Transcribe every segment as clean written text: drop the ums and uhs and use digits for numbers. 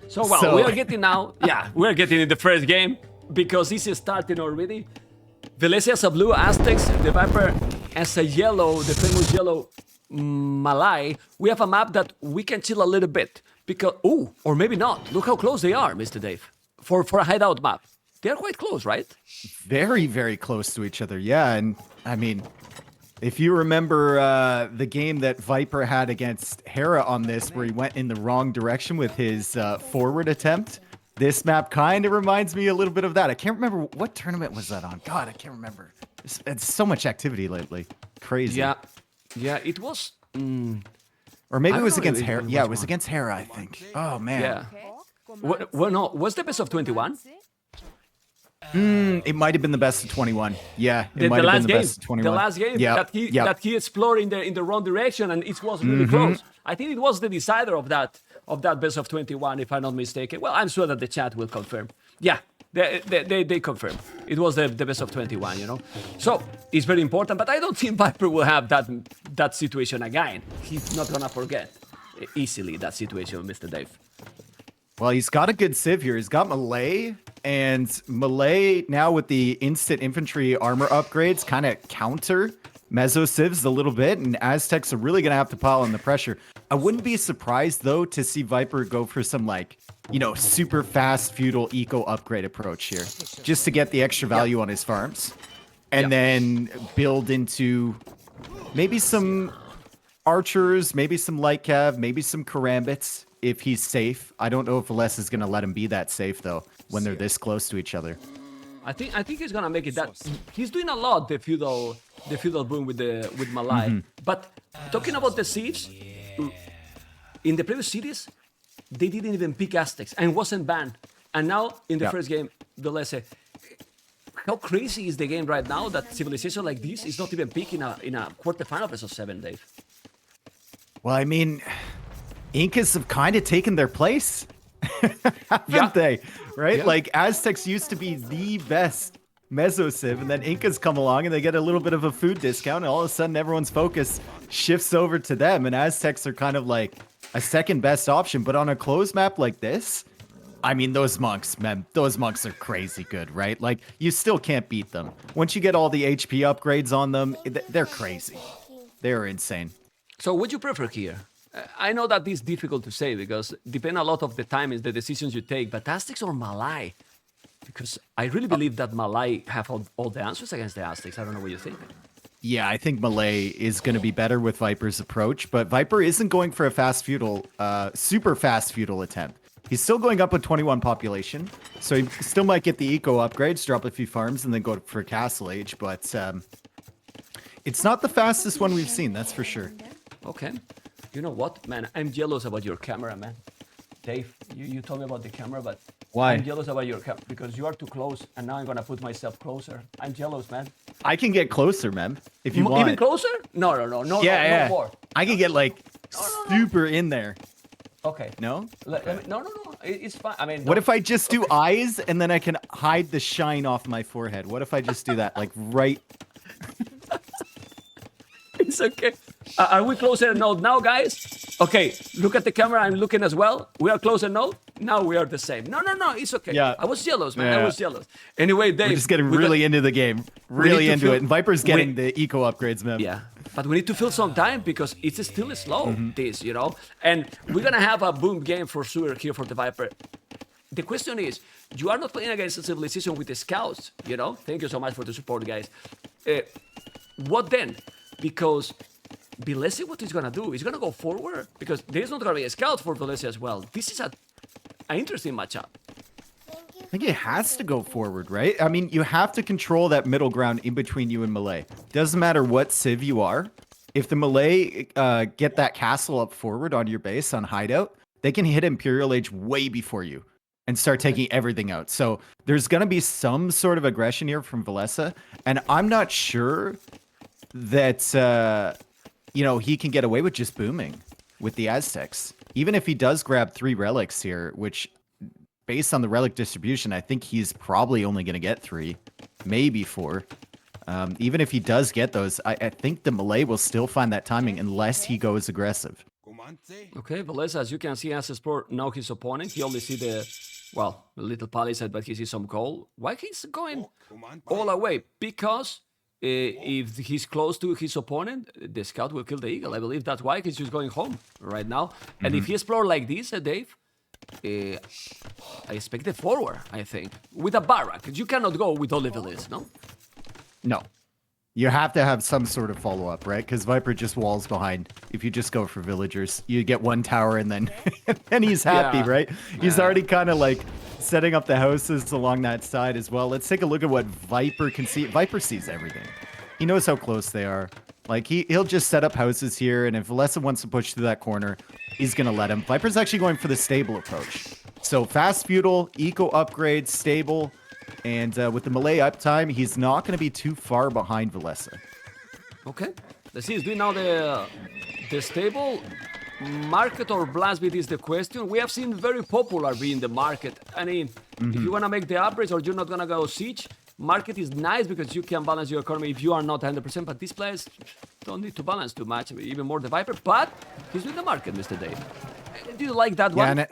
So, we are getting now, we're getting in the first game because this is starting already. Villese as a blue, Aztecs, TheViper as a yellow, the famous yellow Malay. We have a map that we can chill a little bit because, or maybe not. Look how close they are, Mr. Dave, for a hideout map. They're quite close, right? Very, very close to each other, yeah. And I mean, if you remember the game that Viper had against Hera on this, where he went in the wrong direction with his forward attempt, this map kind of reminds me a little bit of that. I can't remember what tournament was that on. God, I can't remember. It's so much activity lately. Crazy. Yeah, it was... or maybe it was against Hera. Yeah, it was against Hera, I think. Oh, man. Yeah. Well, no, was the best of 21? It might have been the best of 21. Yeah, it might have been the best of 21. The last game that he explored in the wrong direction, and it was really close. I think it was the decider of that best of 21, if I'm not mistaken. Well, I'm sure that the chat will confirm. Yeah, they confirm. It was the best of 21, you know. So it's very important, but I don't think Viper will have that situation again. He's not gonna forget easily that situation, Mr. Dave. Well, he's got a good civ here. He's got Malay, and Malay now with the instant infantry armor upgrades kind of counter Mezzo civs a little bit, and Aztecs are really going to have to pile on the pressure. I wouldn't be surprised, though, to see Viper go for some, like, you know, super fast feudal eco upgrade approach here, just to get the extra value on his farms, and then build into maybe some archers, maybe some light cav, maybe some karambits. If he's safe. I don't know if Villese is going to let him be that safe, though, when they're this close to each other. I think he's going to make it that. He's doing a lot, the feudal boom with Malay. But talking about the sieves, in the previous series, they didn't even pick Aztecs and wasn't banned. And now, in the first game, Villese, how crazy is the game right now that civilization like this is not even picked in a quarterfinal versus 7, Dave? Well, I mean... Incas have kind of taken their place, haven't they? Right? Yeah. Like, Aztecs used to be the best Mezzo civ, and then Incas come along and they get a little bit of a food discount, and all of a sudden everyone's focus shifts over to them, and Aztecs are kind of like a second best option. But on a closed map like this, I mean, those monks, man, those monks are crazy good, right? Like, you still can't beat them. Once you get all the HP upgrades on them, they're crazy. They're insane. So what do you prefer here? I know that is difficult to say because depend a lot of the time is the decisions you take, but Aztecs or Malay? Because I really believe that Malay have all the answers against the Aztecs. I don't know what you think. Yeah, I think Malay is going to be better with Viper's approach, but Viper isn't going for a fast feudal, super fast feudal attempt. He's still going up with 21 population, so he still might get the eco upgrades, drop a few farms, and then go for Castle Age, but it's not the fastest one we've seen, that's for sure. Okay. You know what, man? I'm jealous about your camera, man. Dave, you told me about the camera, but why? I'm jealous about your camera because you are too close, and now I'm gonna put myself closer. I'm jealous, man. I can get closer, man, if you want. Even closer? No, no more. I can get like super in there. Okay. No? No. It's fine. I mean, what if I just do eyes and then I can hide the shine off my forehead? What if I just do that, like right? It's okay. Are we closer now, guys? Okay, look at the camera. I'm looking as well. We are closer now. Now we are the same. No. It's okay. Yeah. I was jealous, man. I was jealous. Anyway, Dave. We're just getting really into the game. Really into it. And Viper's getting the eco upgrades, man. Yeah. But we need to fill some time because it's still slow, this, you know? And we're going to have a boom game for sure here for the Viper. The question is, you are not playing against a civilization with the scouts, you know? Thank you so much for the support, guys. What then? Because Villese, what he's going to do? He's going to go forward because there's not going to be a scout for Villese as well. This is an interesting matchup. I think it has to go forward, right? I mean, you have to control that middle ground in between you and Malay. Doesn't matter what civ you are. If the Malay get that castle up forward on your base on hideout, they can hit Imperial Age way before you and start taking everything out. So there's going to be some sort of aggression here from Villese, and I'm not sure that you know, he can get away with just booming with the Aztecs. Even if he does grab 3 relics here, which based on the relic distribution, I think he's probably only going to get 3, maybe 4. Even if he does get those, I think the Malay will still find that timing unless he goes aggressive. Okay, Villese, as you can see, has explored now his opponent. He only see the, well, the little palisade, but he sees some gold. Why he's going all away? Because if he's close to his opponent, the scout will kill the eagle. I believe that's why he's just going home right now. And if he explore like this, Dave, I expect the forward, I think, with a barrack. You cannot go with only Villese, no? No. You have to have some sort of follow-up, right? Because Viper just walls behind. If you just go for villagers, you get one tower and then and he's happy, Yeah. right? He's already kind of like setting up the houses along that side as well. Let's take a look at what Viper can see. Viper sees everything. He knows how close they are. Like, he'll just set up houses here, and if Villese wants to push through that corner, he's going to let him. Viper's actually going for the stable approach. So fast feudal, eco upgrade, stable. And with the melee uptime, he's not going to be too far behind Villese. Okay. Let's see, he's doing now the stable. Market or blast beat is the question. We have seen very popular being the market. I mean, if you want to make the upgrades or you're not going to go siege, market is nice because you can balance your economy if you are not 100%. But these players don't need to balance too much, even more the Viper. But he's doing the market, Mr. Dave. Do you like that one? And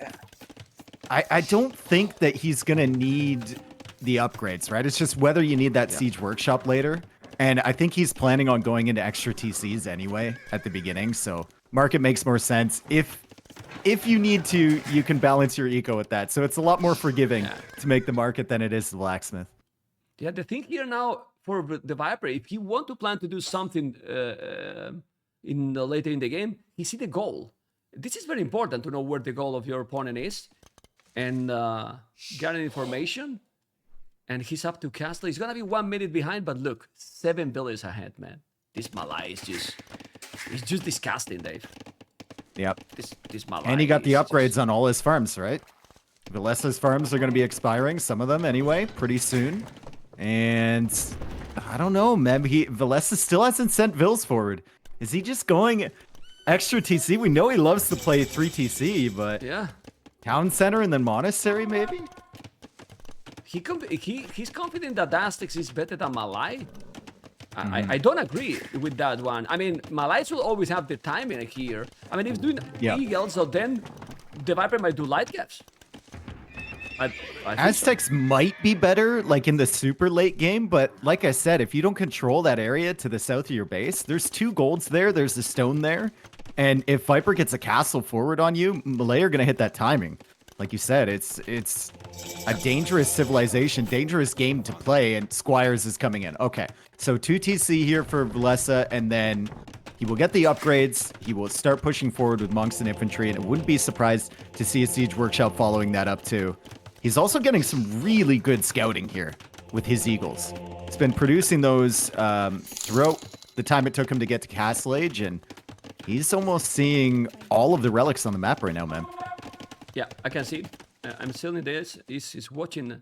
I don't think that he's going to need the upgrades, right? It's just whether you need that siege workshop later. And I think he's planning on going into extra TCs anyway at the beginning. So market makes more sense. If you need to, you can balance your eco with that. So it's a lot more forgiving to make the market than it is the blacksmith. Yeah, the thing here now for the Viper, if he want to plan to do something later in the game, he see the goal. This is very important to know where the goal of your opponent is and get information. And he's up to castle. He's gonna be 1 minute behind, but look, 7 villages ahead, man. This Malai is just disgusting, Dave. Yep. This Malai. And he got the upgrades on all his farms, right? Vilese's farms are going to be expiring, some of them anyway, pretty soon. And I don't know, man. Villese still hasn't sent Vills forward. Is he just going extra TC? We know he loves to play 3 TC, but yeah, town center and then monastery, maybe? He's confident that Aztecs is better than Malai. I don't agree with that one. I mean, Malai will always have the timing here. I mean, if doing eagles, so then the Viper might do light gaps. I Aztecs might be better, like in the super late game, but like I said, if you don't control that area to the south of your base, there's 2 golds there, there's a stone there, and if Viper gets a castle forward on you, Malay are gonna hit that timing. Like you said, it's a dangerous civilization, dangerous game to play, and Squires is coming in. Okay, so 2 TC here for Villese, and then he will get the upgrades. He will start pushing forward with monks and infantry, and I wouldn't be surprised to see a siege workshop following that up too. He's also getting some really good scouting here with his eagles. He's been producing those throughout the time it took him to get to Castle Age, and he's almost seeing all of the relics on the map right now, man. Yeah, I can see it. I'm still in this. He's watching.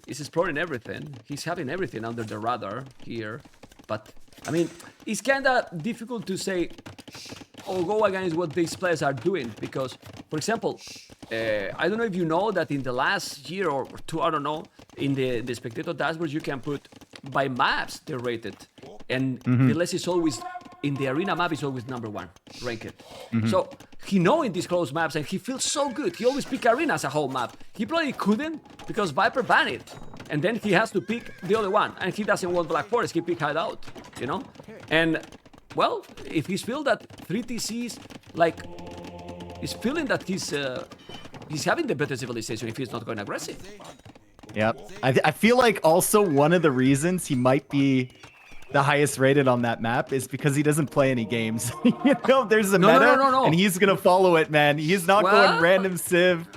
He's exploring everything. He's having everything under the radar here. But, I mean, it's kind of difficult to say or go against what these players are doing. Because, for example, I don't know if you know that in the last year or 2, I don't know, in the spectator dashboards, you can put by maps they're rated. And Villese is always, in the arena map, is always #1 ranked. So he knows in these close maps and he feels so good. He always pick arena as a whole map. He probably couldn't because Viper banned it. And then he has to pick the other one. And he doesn't want Black Forest, he pick Hideout, you know? And, well, if he's feel that 3 TCs, like, he's feeling that he's having the better civilization if he's not going aggressive. Yeah, I feel like also one of the reasons he might be the highest rated on that map is because he doesn't play any games. You know, there's a meta, and he's gonna follow it, man. He's not going random civ.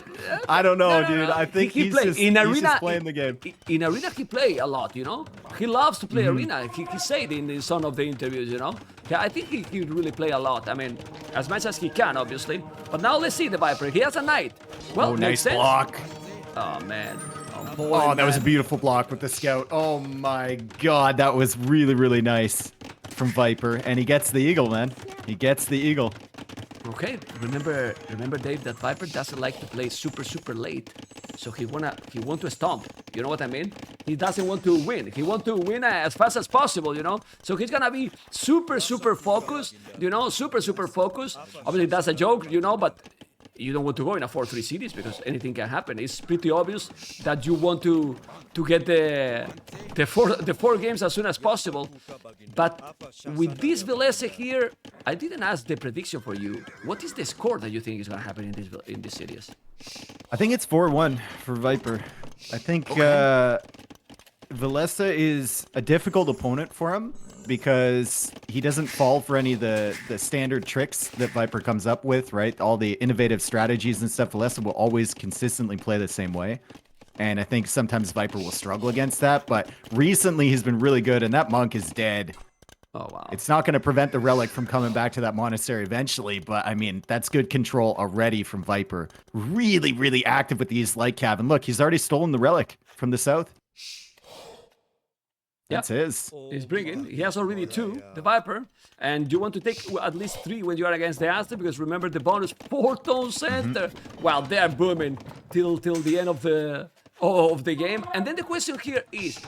I don't know, dude. I think he's just playing the game. In arena, he play a lot, you know? He loves to play arena. He said in some of the interviews, you know? Yeah, I think he really play a lot. I mean, as much as he can, obviously. But now let's see the Viper. He has a knight. Well, nice block. Oh, man. Oh, that was a beautiful block with the scout. Oh my god, that was really, really nice from Viper. And he gets the eagle, man. He gets the eagle. Okay, remember, Dave, that Viper doesn't like to play super late, so he want to stomp. You know what I mean? He doesn't want to win. He want to win as fast as possible. You know, so he's gonna be super focused. You know, super focused. Obviously, that's a joke. You know, but you don't want to go in a 4-3 series because anything can happen. It's pretty obvious that you want to get the four games as soon as possible. But with this Villese here, I didn't ask the prediction for you. What is the score that you think is going to happen in this series? I think it's 4-1 for Viper. I think Villese is a difficult opponent for him because he doesn't fall for any of the standard tricks that Viper comes up with, right? All the innovative strategies and stuff. Villese will always consistently play the same way. And I think sometimes Viper will struggle against that. But recently he's been really good, and that monk is dead. Oh, wow. It's not going to prevent the relic from coming back to that monastery eventually, but I mean, that's good control already from Viper. Really active with these light cav. And look, he's already stolen the relic from the south. That's his. He's bringing. He has already 2, the Viper. And you want to take at least 3 when you are against the Aztec, because remember the bonus 4-tone center. Well, they're booming till the end of the game. And then the question here is,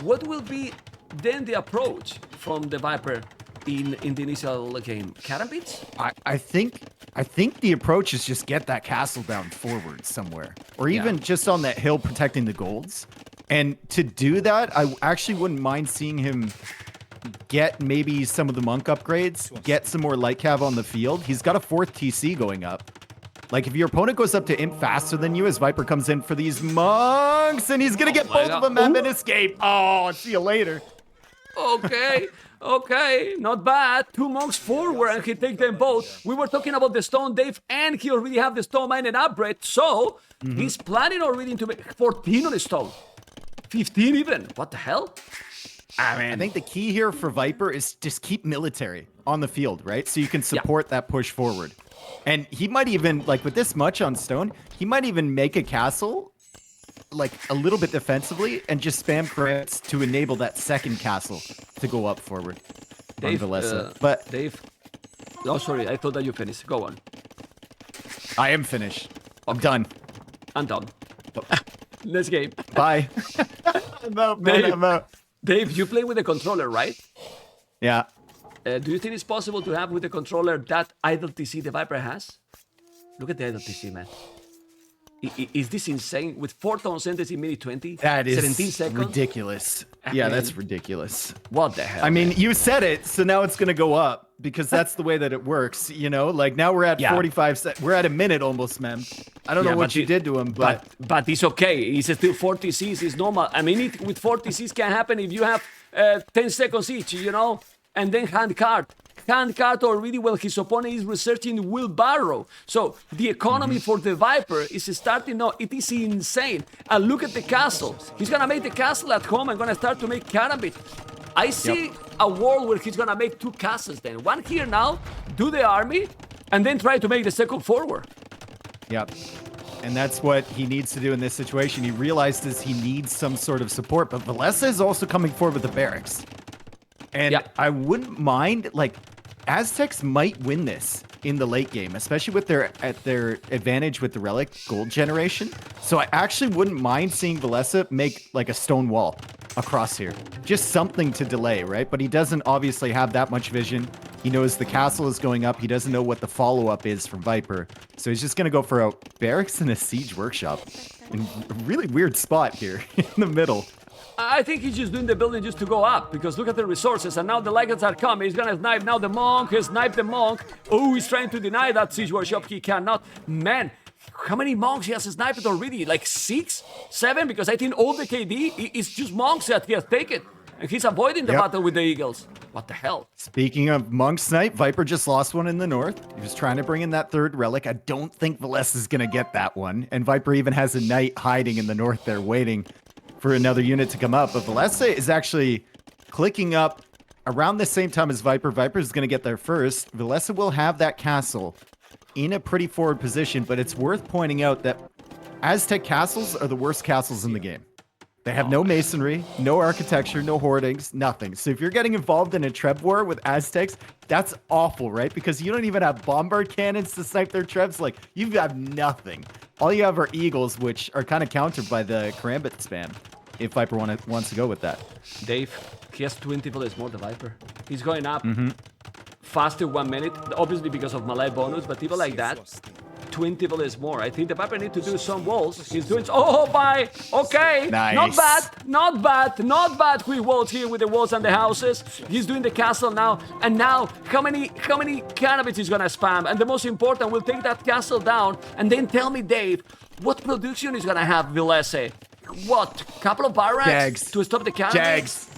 what will be then the approach from the Viper in the initial game? Karambits? I think the approach is just get that castle down forward somewhere, or even just on that hill protecting the golds. And to do that, I actually wouldn't mind seeing him get maybe some of the monk upgrades, get some more light cav on the field. He's got a 4th TC going up. Like, if your opponent goes up to imp faster than you as Viper comes in for these monks, and he's going to get both of them and escape. Oh, see you later. Okay, not bad. 2 monks forward and he take them both. We were talking about the stone, Dave, and he already have the stone mine and upgrade. So, he's planning already to make 14 on the stone. 15 even. What the hell? I think the key here for Viper is just keep military on the field, right? So you can support that push forward. And he might even, like with this much on stone, he might even make a castle like a little bit defensively and just spam crits to enable that second castle to go up forward. Dave, but Dave. Oh, sorry. I thought that you finished. Go on. I am finished. I'm done. I'm done. Let's game. Bye. I'm out. Dave, you play with the controller, right? Yeah. Do you think it's possible to have with the controller that idle TC the Viper has? Look at the idle TC, man. Is this insane? With 4-tone centers in minute 20? That is 17 seconds? ridiculous. Yeah, that's ridiculous. What the hell? I mean, you said it, so now it's going to go up because that's the way that it works, you know? Like, now we're at 45 seconds. We're at a minute almost, man. I don't know what you did to him, but it's okay. It's still 40 Cs. It's normal. I mean, with 40 Cs can happen if you have 10 seconds each, you know? And then hand card already while his opponent is researching wheelbarrow. So the economy for the Viper is starting now. It is insane. And look at the castle. He's gonna make the castle at home and gonna start to make Karambit. I see a world where he's gonna make 2 castles then. One here now, do the army, and then try to make the second forward. Yep. And that's what he needs to do in this situation. He realizes he needs some sort of support, but Villese is also coming forward with the barracks. And I wouldn't mind, like, Aztecs might win this in the late game, especially with their advantage with the relic gold generation. So I actually wouldn't mind seeing Villese make like a stone wall across here. Just something to delay, right? But he doesn't obviously have that much vision. He knows the castle is going up. He doesn't know what the follow-up is from Viper. So he's just going to go for a barracks and a siege workshop. In a really weird spot here in the middle. I think he's just doing the building just to go up, because look at the resources, and now the Lions are coming. He's gonna snipe now the monk. He sniped the monk. Oh, he's trying to deny that siege workshop. He cannot. Man, how many monks he has sniped already? Like 6, 7? Because I think all the KD is just monks that he has taken. And he's avoiding the battle with the Eagles. What the hell? Speaking of monk snipe, Viper just lost one in the north. He was trying to bring in that 3rd relic. I don't think Villese is gonna get that one. And Viper even has a knight hiding in the north there waiting for another unit to come up. But Villese is actually clicking up around the same time as Viper. Viper is going to get there first. Villese will have that castle in a pretty forward position, but it's worth pointing out that Aztec castles are the worst castles in the game. They have no masonry, no architecture, no hoardings, nothing. So if you're getting involved in a Treb war with Aztecs, that's awful, right? Because you don't even have bombard cannons to snipe their Trebs. Like, you have nothing. All you have are Eagles, which are kind of countered by the Karambit spam, if Viper wants to go with that. Dave, he has 20 bullets more, the Viper. He's going up faster 1 minute, obviously because of Malay bonus, but even like that, 20 bullets more. I think the Viper need to do some walls. He's doing... Oh, bye! Okay! Nice. Not bad! Not bad! Not bad! 3 walls here with the walls and the houses. He's doing the castle now. And now, how many cannabis he's gonna spam? And the most important, we'll take that castle down. And then tell me, Dave, what production is gonna have Villese? What? Couple of barracks? Jags. To stop the cannabis? Jags.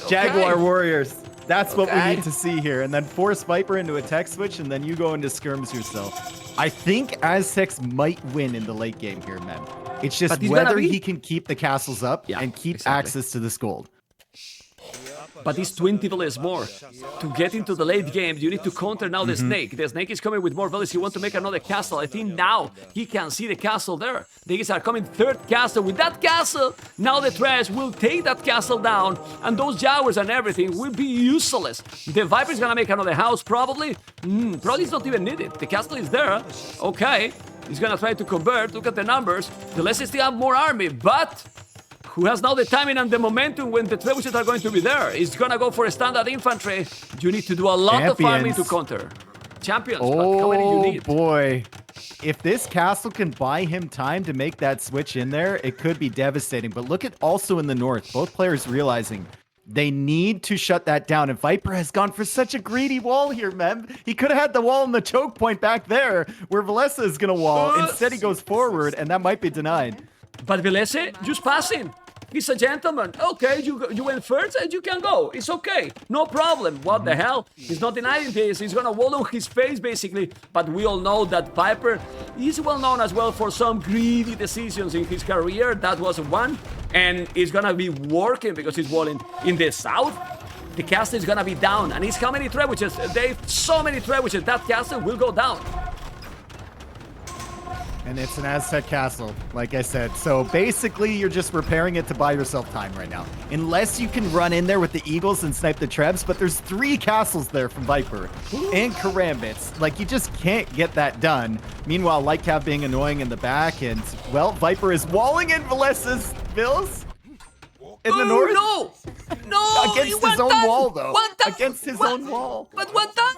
Okay. Jaguar Warriors. That's what we Okay. need to see here. And then force Viper into a tech switch, and then you go into skirms yourself. I think Aztecs might win in the late game here, man. It's just whether he can keep the castles up and keep access to this gold. But it's 20 villages more. To get into the late game, you need to counter now the snake. The snake is coming with more villages. He wants to make another castle. I think now he can see the castle there. The guys are coming third castle. With that castle, now the trash will take that castle down. And those Jaguars and everything will be useless. The Viper is gonna make another house, probably. Probably it's not even needed. The castle is there. Okay. He's gonna try to convert. Look at the numbers. The Villese still have more army, but... who has now the timing and the momentum when the trebuchets are going to be there? He's gonna go for a standard infantry. You need to do a lot of farming to counter. Champions, but how many you need? Oh boy. If this castle can buy him time to make that switch in there, it could be devastating. But look at also in the north, both players realizing they need to shut that down. And Viper has gone for such a greedy wall here, man. He could have had the wall in the choke point back there where Villese is gonna wall. Instead he goes forward and that might be denied. But Villese, just pass him. He's a gentleman. Okay, you went first and you can go. It's okay. No problem. What the hell? He's not denying this. He's gonna wall on his face, basically. But we all know that Viper is well known as well for some greedy decisions in his career. That was one. And he's gonna be working because he's walling in the south. The castle is gonna be down. And it's how many trebuchets? Dave, so many trebuchets. That castle will go down. And it's an Aztec castle, like I said. So basically, you're just repairing it to buy yourself time right now. Unless you can run in there with the Eagles and snipe the Trebs, but there's 3 castles there from Viper and Karambits. Like, you just can't get that done. Meanwhile, Lightcap being annoying in the back, and, well, Viper is walling in Vilese's Bills in the north. No! Against his own wall, though. Against his own wall. But one time,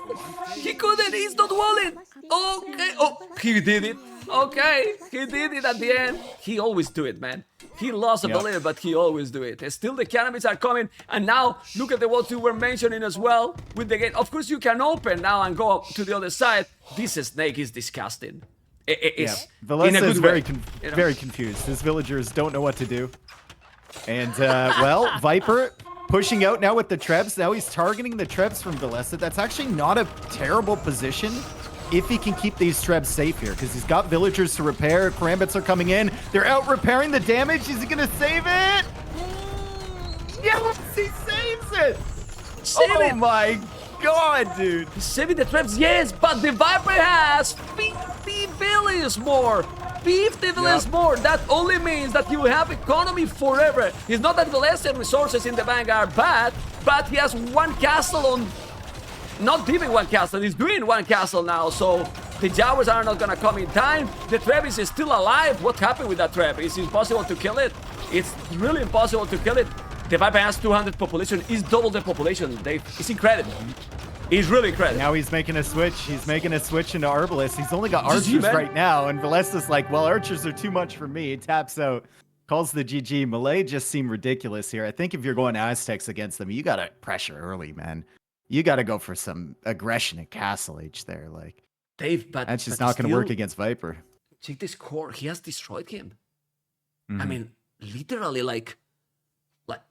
he couldn't. He's not walling. Okay. Oh, he did it. Okay, he did it at the end. He always do it, man. He lost a belief, but he always do it. Still, the cannabis are coming, and now look at the what you were mentioning as well with the gate. Of course, you can open now and go up to the other side. This snake is disgusting. Villese is very confused. His villagers don't know what to do. And, well, Viper pushing out now with the Trebs. Now he's targeting the Trebs from Villese. That's actually not a terrible position if he can keep these Trebs safe here, because he's got villagers to repair. Karambits are coming in. They're out repairing the damage. Is he going to save it? Yes, he saves it. Oh my god, dude. He's saving the Trebs, yes, but the Viper has 50 villages more. 50 villages more. That only means that you have economy forever. It's not that Villese resources in the bank are bad, but he has 1 castle on... Not even 1 castle, he's doing 1 castle now, so the Jaguars are not gonna come in time. The Treb is still alive. What happened with that Treb? Is it impossible to kill it? It's really impossible to kill it. The Viper has 200 population, he's double the population, Dave. It's incredible. He's really incredible. Now he's making a switch. He's making a switch into Arbalest. He's only got archers right now, and Villese's like, well, archers are too much for me. He taps out, calls the GG. Malay just seemed ridiculous here. I think if you're going Aztecs against them, you gotta pressure early, man. You got to go for some aggression at Castle Age there. Like, Dave, but that's just not going to work against Viper. Check this core. He has destroyed him. I mean, literally, like,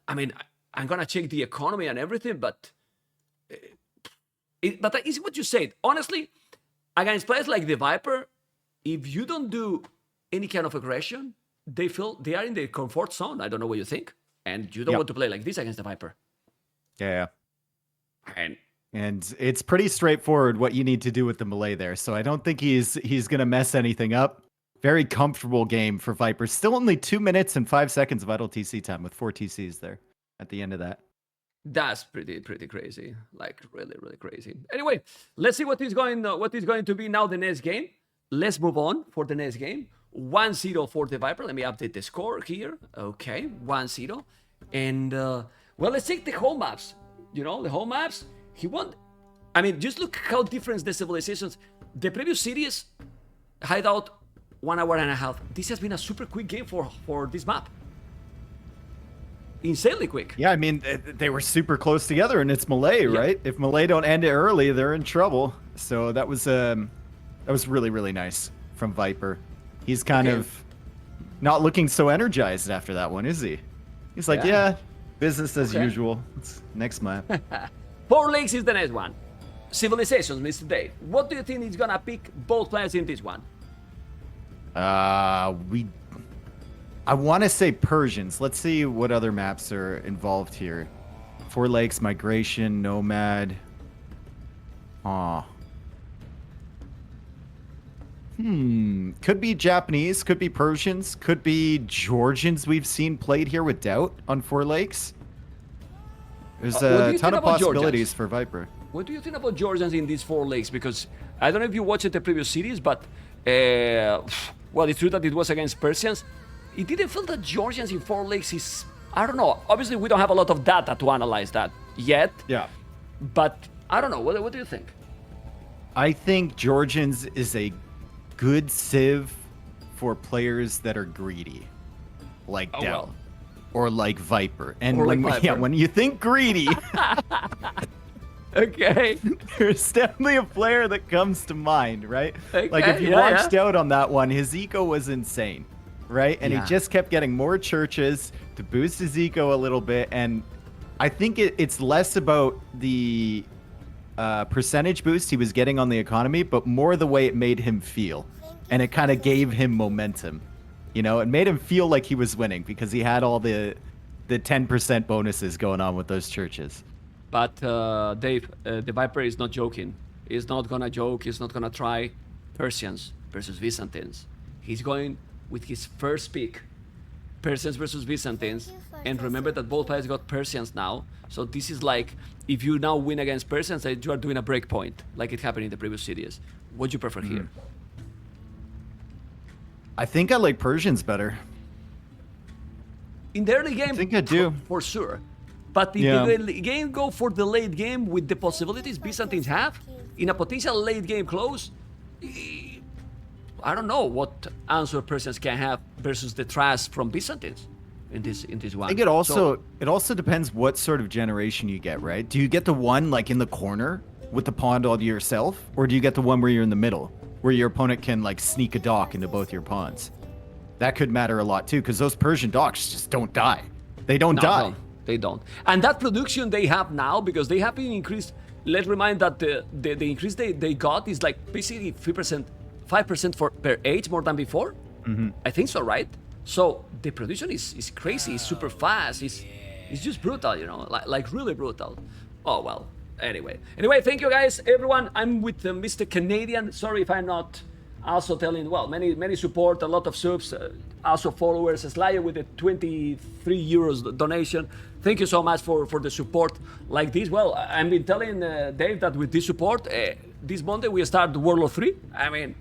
I mean, I'm going to check the economy and everything, but that is what you said. Honestly, against players like the Viper, if you don't do any kind of aggression, they feel they are in their comfort zone. I don't know what you think. And you don't want to play like this against the Viper. Yeah. And it's pretty straightforward what you need to do with the Malay there. So I don't think he's going to mess anything up. Very comfortable game for Viper. Still only 2 minutes and 5 seconds of idle TC time with 4 TCs there at the end of that. That's pretty crazy. Like really crazy. Anyway, let's see what is going to be now the next game. Let's move on for the next game. 1-0 for the Viper. Let me update the score here. Okay, 1-0. And well, let's take the home maps. You know, the home maps. He won. I mean, just look how different the civilizations. The previous series, hideout 1 hour and a half. This has been a super quick game for this map. Insanely quick. Yeah, I mean, they were super close together, and it's Malay, right? If Malay don't end it early, they're in trouble. So that was really nice from Viper. He's kind of not looking so energized after that one, is he? He's like, yeah, business as usual. It's next map. 4 Lakes is the next one. Civilizations, Mr. Dave. What do you think is gonna pick both players in this one? I want to say Persians. Let's see what other maps are involved here. 4 Lakes, Migration, Nomad. Could be Japanese, could be Persians, could be Georgians we've seen played here with Doubt on 4 Lakes. There's a ton of possibilities for Viper. What do you think about Georgians in these 4 Lakes? Because I don't know if you watched the previous series, but well, it's true that it was against Persians. It didn't feel that Georgians in 4 Lakes is, I don't know. Obviously, we don't have a lot of data to analyze that yet. Yeah. But I don't know. What do you think? I think Georgians is a good civ for players that are greedy, like Doubt, or like Viper. And when you think greedy, okay, there's definitely a player that comes to mind, right? Okay, like if you watched Doubt on that one, his eco was insane, right? And he just kept getting more churches to boost his eco a little bit. And I think it's less about the percentage boost he was getting on the economy, but more the way it made him feel. And it kind of gave him momentum. You know, it made him feel like he was winning because he had all the 10% bonuses going on with those churches. But Dave, the Viper is not joking. He's not gonna joke. He's not gonna try Persians versus Byzantines. He's going with his first pick, Persians versus Byzantines. And remember that both players got Persians now. So this is like, if you now win against Persians, you are doing a break point, like it happened in the previous series. What do you prefer here? I think I like Persians better. In the early game, I think I do. For sure. But if the early game go for the late game with the possibilities Byzantines have, in a potential late game close, I don't know what answer Persians can have versus the trash from Byzantines in this one. I think it also depends what sort of generation you get, right? Do you get the one like in the corner with the pawn all to yourself, or do you get the one where you're in the middle, where your opponent can like sneak a dock into both your pawns? That could matter a lot too, because those Persian docks just don't die. They don't die. They don't. And that production they have now, because they have been increased. Let's remind that the increase they got is like basically 5% for per age more than before. I think so, right? So the production is crazy. It's super fast. It's just brutal, you know, like really brutal. Oh well. Anyway, thank you guys, everyone. I'm with Mr. Canadian. Sorry if I'm not also telling. Well, many support, a lot of subs, also followers. Slayer with the 23 euros donation. Thank you so much for the support like this. Well, I've been telling Dave that with this support, this Monday we start Warlord 3. I mean,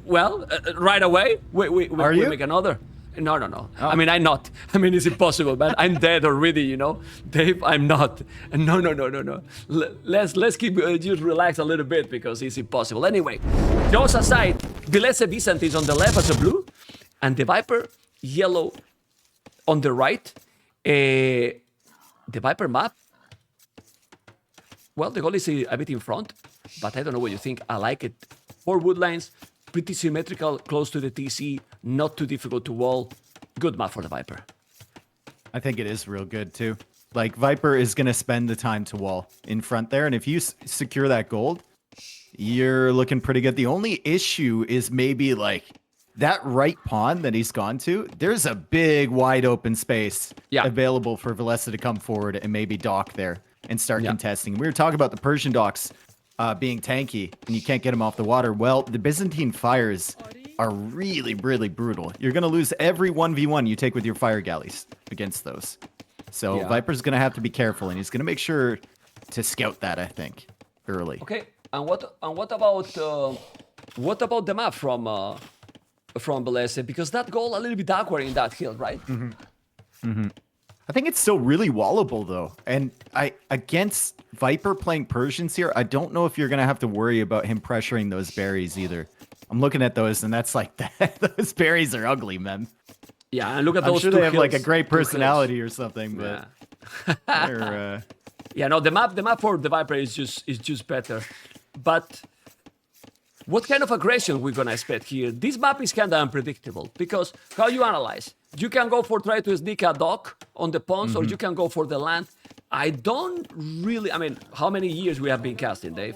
right away we make another. No. Oh. I mean, I'm not. I mean, it's impossible, man. I'm dead already, you know. Dave, I'm not. No. Let's keep just relax a little bit because it's impossible. Anyway, jokes aside, Villese Byzantines on the left as a blue, and the Viper yellow on the right. The Viper map. Well, the goal is a bit in front, but I don't know what you think. I like it. 4 woodlines. Pretty symmetrical, close to the TC, not too difficult to wall. Good map for the Viper. I think it is real good too. Like Viper is going to spend the time to wall in front there. And if you secure that gold, you're looking pretty good. The only issue is maybe like that right pawn that he's gone to. There's a big wide open space available for Villese to come forward and maybe dock there and start contesting. We were talking about the Persian docks being tanky and you can't get them off the water. Well, the Byzantine fires are really, really brutal. You're going to lose every 1v1 you take with your fire galleys against those. So Yeah. Viper's going to have to be careful, and he's going to make sure to scout that, I think, early. Okay, and what about the map from Villese? Because that goal a little bit awkward in that hill, right? I think it's still really wallable, though. And against Viper playing Persians here, I don't know if you're going to have to worry about him pressuring those berries either. I'm looking at those, and that's like, those berries are ugly, man. Yeah, and look at I'm those sure two they have like a hills, great 2 hills. personality or something, but Yeah. they're, Yeah, no, the map for the Viper is just better. But what kind of aggression we're gonna expect here? This map is kind of unpredictable because how you analyze? You can go for try to sneak a dock on the ponds, or you can go for the land. I don't really. I mean, how many years we have been casting, Dave?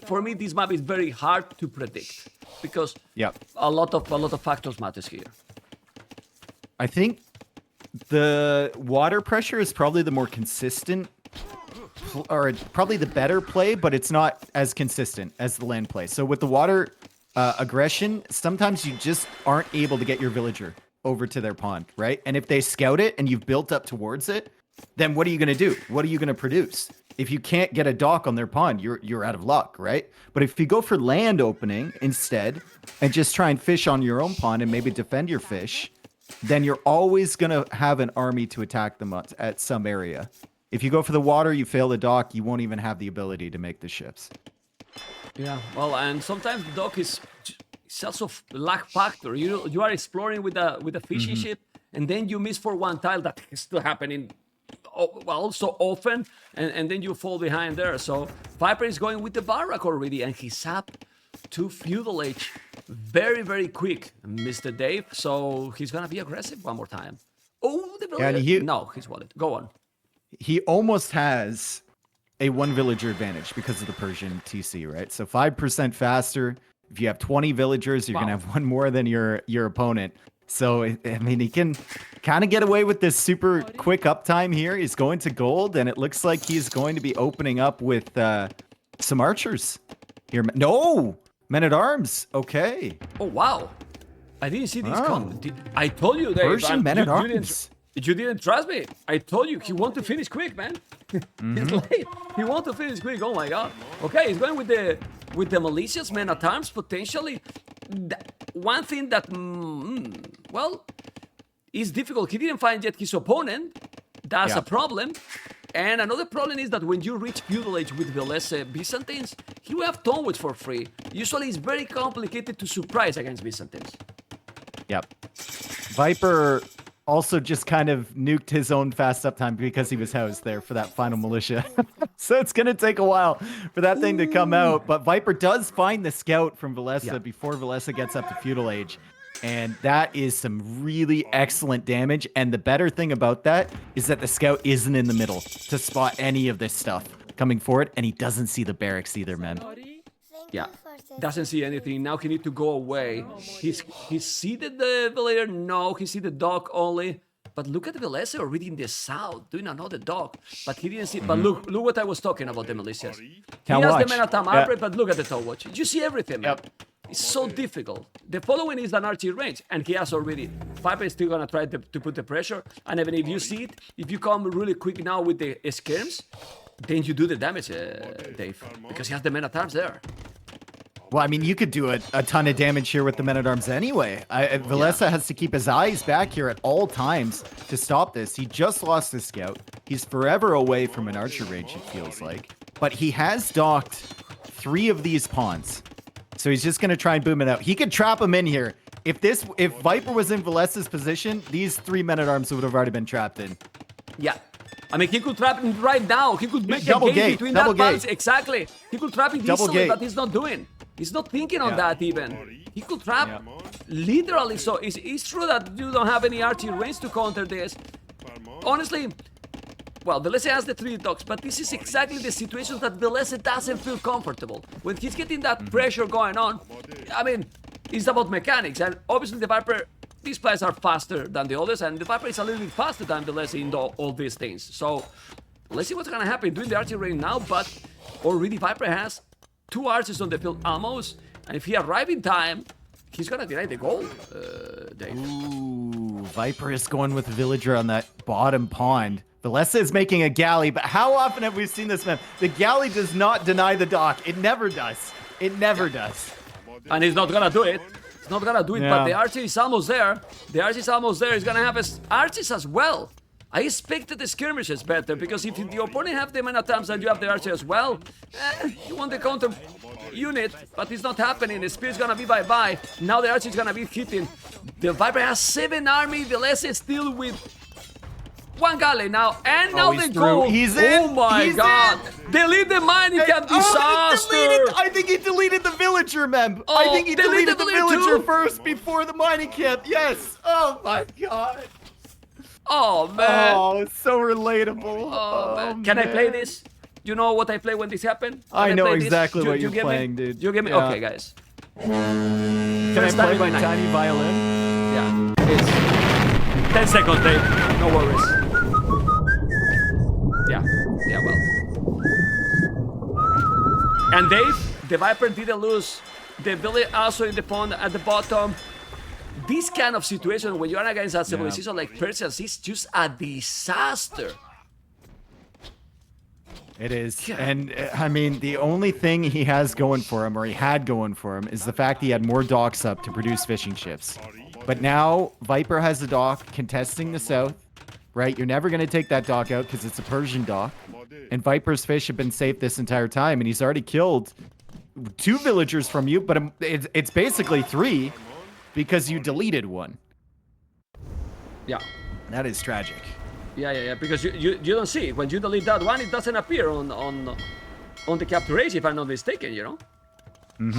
For me, this map is very hard to predict because Yep. a lot of factors matters here. I think the water pressure is probably the more consistent, or probably the better play, but it's not as consistent as the land play. So with the water aggression, sometimes you just aren't able to get your villager over to their pond, right? And if they scout it and you've built up towards it, then what are you going to do? What are you going to produce? If you can't get a dock on their pond, you're out of luck, right? But if you go for land opening instead and just try and fish on your own pond and maybe defend your fish, then you're always going to have an army to attack them at some area. If you go for the water, you fail the dock, you won't even have the ability to make the ships. Yeah, well, and sometimes the dock is also lack factor. You are exploring with a fishing ship, and then you miss for one tile that is still happening. Well, so often, and then you fall behind there. So Viper is going with the barrack already, and he's up to feudal age very, very quick, Mr. Dave. So he's gonna be aggressive one more time. Oh, the villager. Yeah, No, he's wallet. Go on. He almost has a 1 villager advantage because of the Persian TC, right? So 5% faster. If you have 20 villagers, you're gonna have one more than your opponent. So, I mean, he can kind of get away with this super quick uptime here. He's going to gold, and it looks like he's going to be opening up with some archers here. No! Men-at-Arms. Okay. Oh, wow. I didn't see this come. I told you, Dave. Persian men-at-arms. You didn't trust me. I told you he want to finish quick, man. He's late. He want to finish quick. Oh my god. Okay, he's going with the malicious men-at-arms potentially. One thing that well is difficult. He didn't find yet his opponent. That's a problem. And another problem is that when you reach feudal age with Villese Byzantines, he will have Tonewoods for free. Usually, it's very complicated to surprise against Byzantines. Yep. Viper also just kind of nuked his own fast uptime because he was housed there for that final militia. So it's going to take a while for that thing to come out. But Viper does find the scout from Villese before Villese gets up to feudal age. And that is some really excellent damage. And the better thing about that is that the scout isn't in the middle to spot any of this stuff coming forward. And he doesn't see the barracks either, man. Yeah, doesn't see anything. Now he need to go away. He's seeded the villager. No, he see the dog only. But look at the Villese already in the south doing another dog. But he didn't see. But look what I was talking about the militias. He has the men-at-arm upgrade, but look at the top watch. You see everything, man. It's so difficult. The following is an archery range, and he has already. Viper is still gonna try to put the pressure. And even if you see it, if you come really quick now with the skirms, then you do the damage, Dave, because he has the men-at-arms there. Well, I mean, you could do a ton of damage here with the men-at-arms anyway. Villese has to keep his eyes back here at all times to stop this. He just lost his scout. He's forever away from an archer range, it feels like. But he has docked 3 of these pawns. So he's just going to try and boom it out. He could trap him in here. If Viper was in Villese's position, these 3 men-at-arms would have already been trapped in. Yeah. I mean, he could trap him right now. He could make double a game gate, between double that pawns. gate. Exactly. He could trap it Double easily, gate. but he's not doing. He's not thinking on that even. He could trap literally. So it's true that you don't have any archery range to counter this. Honestly, well, Villese has the 3 dogs, but this is exactly the situation that Villese doesn't feel comfortable. When he's getting that pressure going on, I mean, it's about mechanics. And obviously the Viper, these players are faster than the others, and the Viper is a little bit faster than Villese in all these things. So let's see what's going to happen doing the archery range now, but already Viper has 2 archers on the field almost, and if he arrives in time, he's gonna deny the gold, Dave. Ooh, Viper is going with Villager on that bottom pond. Villese is making a galley, but how often have we seen this, man? The galley does not deny the dock. It never does. It never does. And he's not gonna do it. He's not gonna do it, but the archer is almost there. The archer is almost there. He's gonna have his archers as well. I expected the skirmishes better, because if the opponent have the amount of times that you have the archer as well, you want the counter unit, but it's not happening. The spear's gonna be bye-bye. Now the archer is gonna be hitting. The Viper has 7 army. Villese is still with 1 galley now, and now they go. He's in. Oh my god! Delete the mining camp disaster. I think he deleted the villager, Mem. Oh, I think he deleted the villager too? first before the mining camp. Yes. Oh my god. Oh man. Oh, it's so relatable. Oh, man. Can I play this? You know what I play when this happened? I know exactly what you're playing, dude. You give me. Yeah. Okay, guys. Can I play my tiny violin? Yeah. It's 10 seconds, Dave. No worries. Yeah. Yeah. Well. And Dave, the Viper didn't lose. The Village also in the pond at the bottom. This kind of situation when you're against a civilization like Persia is just a disaster. It is. And I mean, the only thing he has going for him, or he had going for him, is the fact he had more docks up to produce fishing ships. But now Viper has a dock contesting the south, right? You're never going to take that dock out because it's a Persian dock. And Viper's fish have been safe this entire time, and he's already killed 2 villagers from you, but it's basically 3 because you deleted 1. Yeah. That is tragic. Yeah, because you don't see it. When you delete that one, it doesn't appear on the capture age, if I'm not mistaken, you know?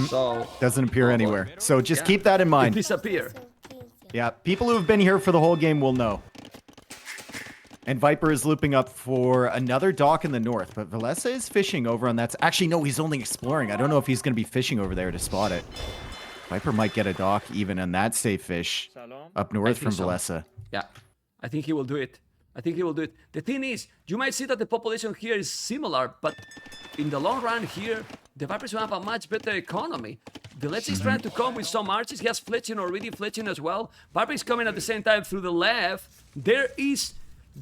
So Doesn't appear anywhere. So just keep that in it mind. disappear. Yeah, people who have been here for the whole game will know. And Viper is looping up for another dock in the north, but Villese is fishing over on that. Actually, no, he's only exploring. I don't know if he's going to be fishing over there to spot it. Viper might get a dock even on that safe fish up north from Villese. Yeah, I think he will do it. I think he will do it. The thing is, you might see that the population here is similar, but in the long run here, the Vipers will have a much better economy. Villese is trying to come with some archers. He has fletching already, fletching as well. Viper is coming at the same time through the left. There is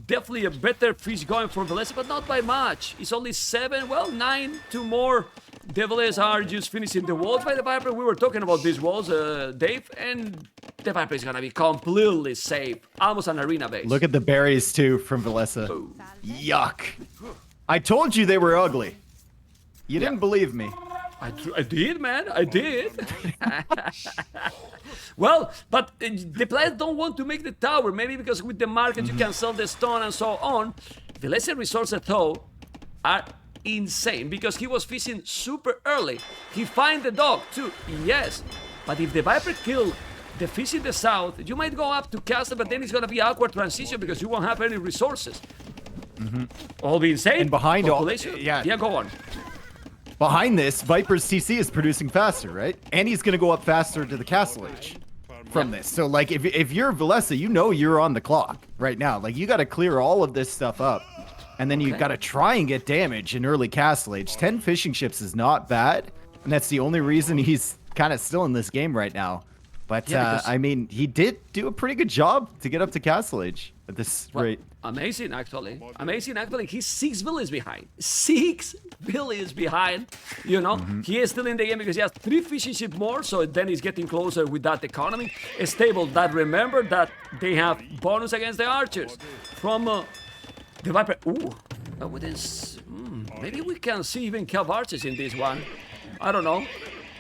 definitely a better fish going for Villese, but not by much. It's only 7, well, 9, 2 more. The Villese are just finishing the walls by the Viper. We were talking about these walls, Dave, and the Viper is gonna be completely safe. Almost an arena base. Look at the berries, too, from Villese. Ooh. Yuck. I told you they were ugly. You didn't believe me. I did, man. I did. Well, but the players don't want to make the tower. Maybe because with the market you can sell the stone and so on. Villese resources, though, are insane because he was fishing super early. He find the dog too, yes. But if the Viper kill the fish in the south, you might go up to castle, but then it's gonna be awkward transition because you won't have any resources. All being said, And behind all, yeah, go on. Behind this, Viper's TC is producing faster, right? And he's gonna go up faster to the castle age from this. So like, if you're Villese, you know you're on the clock right now. Like you got to clear all of this stuff up, and then you got to try and get damage in early castle age. 10 fishing ships is not bad, and that's the only reason he's kind of still in this game right now. But I mean, he did do a pretty good job to get up to castle age at this rate. Amazing, actually. Amazing, actually. He's 6 villages behind. 6 villages behind. You know, he is still in the game because he has 3 fishing ships more. So then he's getting closer with that economy. Stable. That remember that they have bonus against the archers from the Viper. Ooh, with this, maybe we can see even cav archers in this one. I don't know.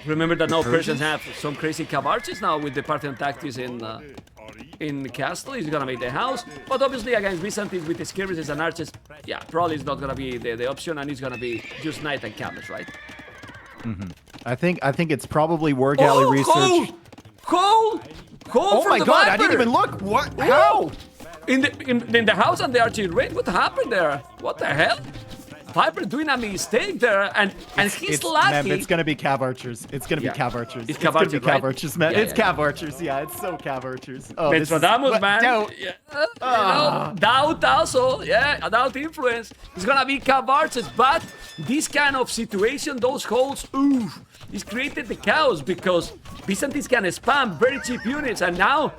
Remember that now Persians have some crazy cav archers now with the Parthian tactics in the castle. He's gonna make the house, but obviously against Byzantines with the skirmishes and archers, yeah, probably it's not gonna be the option, and it's gonna be just knight and camels, right? I think it's probably war galley research. Cole! Oh my god, I didn't even look. What? How? In the house and the archer raid? What happened there? What the hell? Viper doing a mistake there, and he's lucky. Man, it's gonna be Cav Archers. It's gonna be Cav Archers. It's Cav Archers, Cav right? Archers, man. Yeah, it's Cav Archers. Yeah, it's so Cav Archers. Oh, this is Petrodamos, man. Doubt. Yeah. You know, doubt also. Yeah, a doubt influence. It's gonna be Cav Archers, but this kind of situation, those holes, ooh, it's created the chaos because Byzantines can spam very cheap units, and now,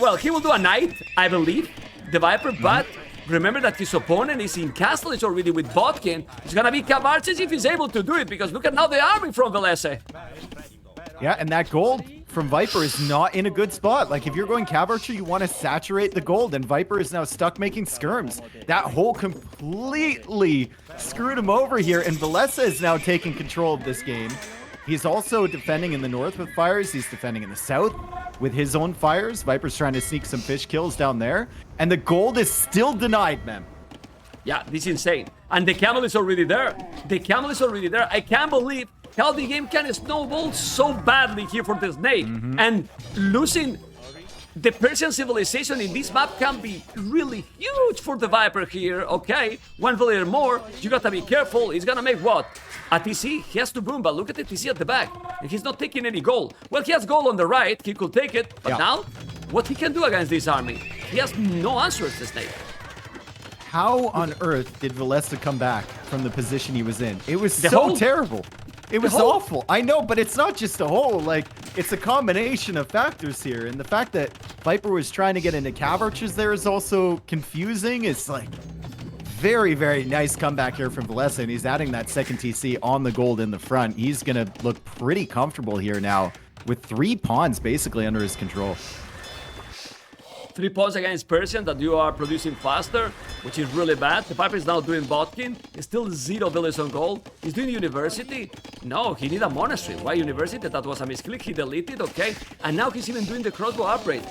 well, he will do a knight, I believe, the Viper, but remember that his opponent is in Castlage already with Botkin. It's gonna be Cav Archers if he's able to do it, because look at now the army from Villese. Yeah, and that gold from Viper is not in a good spot. Like, if you're going Cav Archer, you want to saturate the gold, and Viper is now stuck making skirms. That hole completely screwed him over here, and Villese is now taking control of this game. He's also defending in the north with fires. He's defending in the south with his own fires. Viper's trying to sneak some fish kills down there, and the gold is still denied, man. Yeah, this is insane. And the camel is already there. The camel is already there. I can't believe how the game can snowball so badly here for the snake. And losing the Persian civilization in this map can be really huge for the Viper here. Okay, one villager more. You gotta be careful. He's gonna make what? A TC? He has to boom, but look at the TC at the back. And he's not taking any gold. Well, he has gold on the right. He could take it. But now, what he can do against this army? He has no answers, the snake. How on earth did Villese come back from the position he was in? It was The so hole. terrible. It was hole. awful. I know, but it's not just a hole. Like, it's a combination of factors here. And the fact that Viper was trying to get into Cav Archers there is also confusing. It's like very, very nice comeback here from Villese. And he's adding that second TC on the gold in the front. He's going to look pretty comfortable here now with 3 pawns basically under his control. 3 pawns against Persian that you are producing faster, which is really bad. The Viper is now doing Botkin. He's still 0 villages on gold. He's doing University. No, he need a monastery. Why University? That was a misclick. He deleted, okay. And now he's even doing the crossbow upgrade.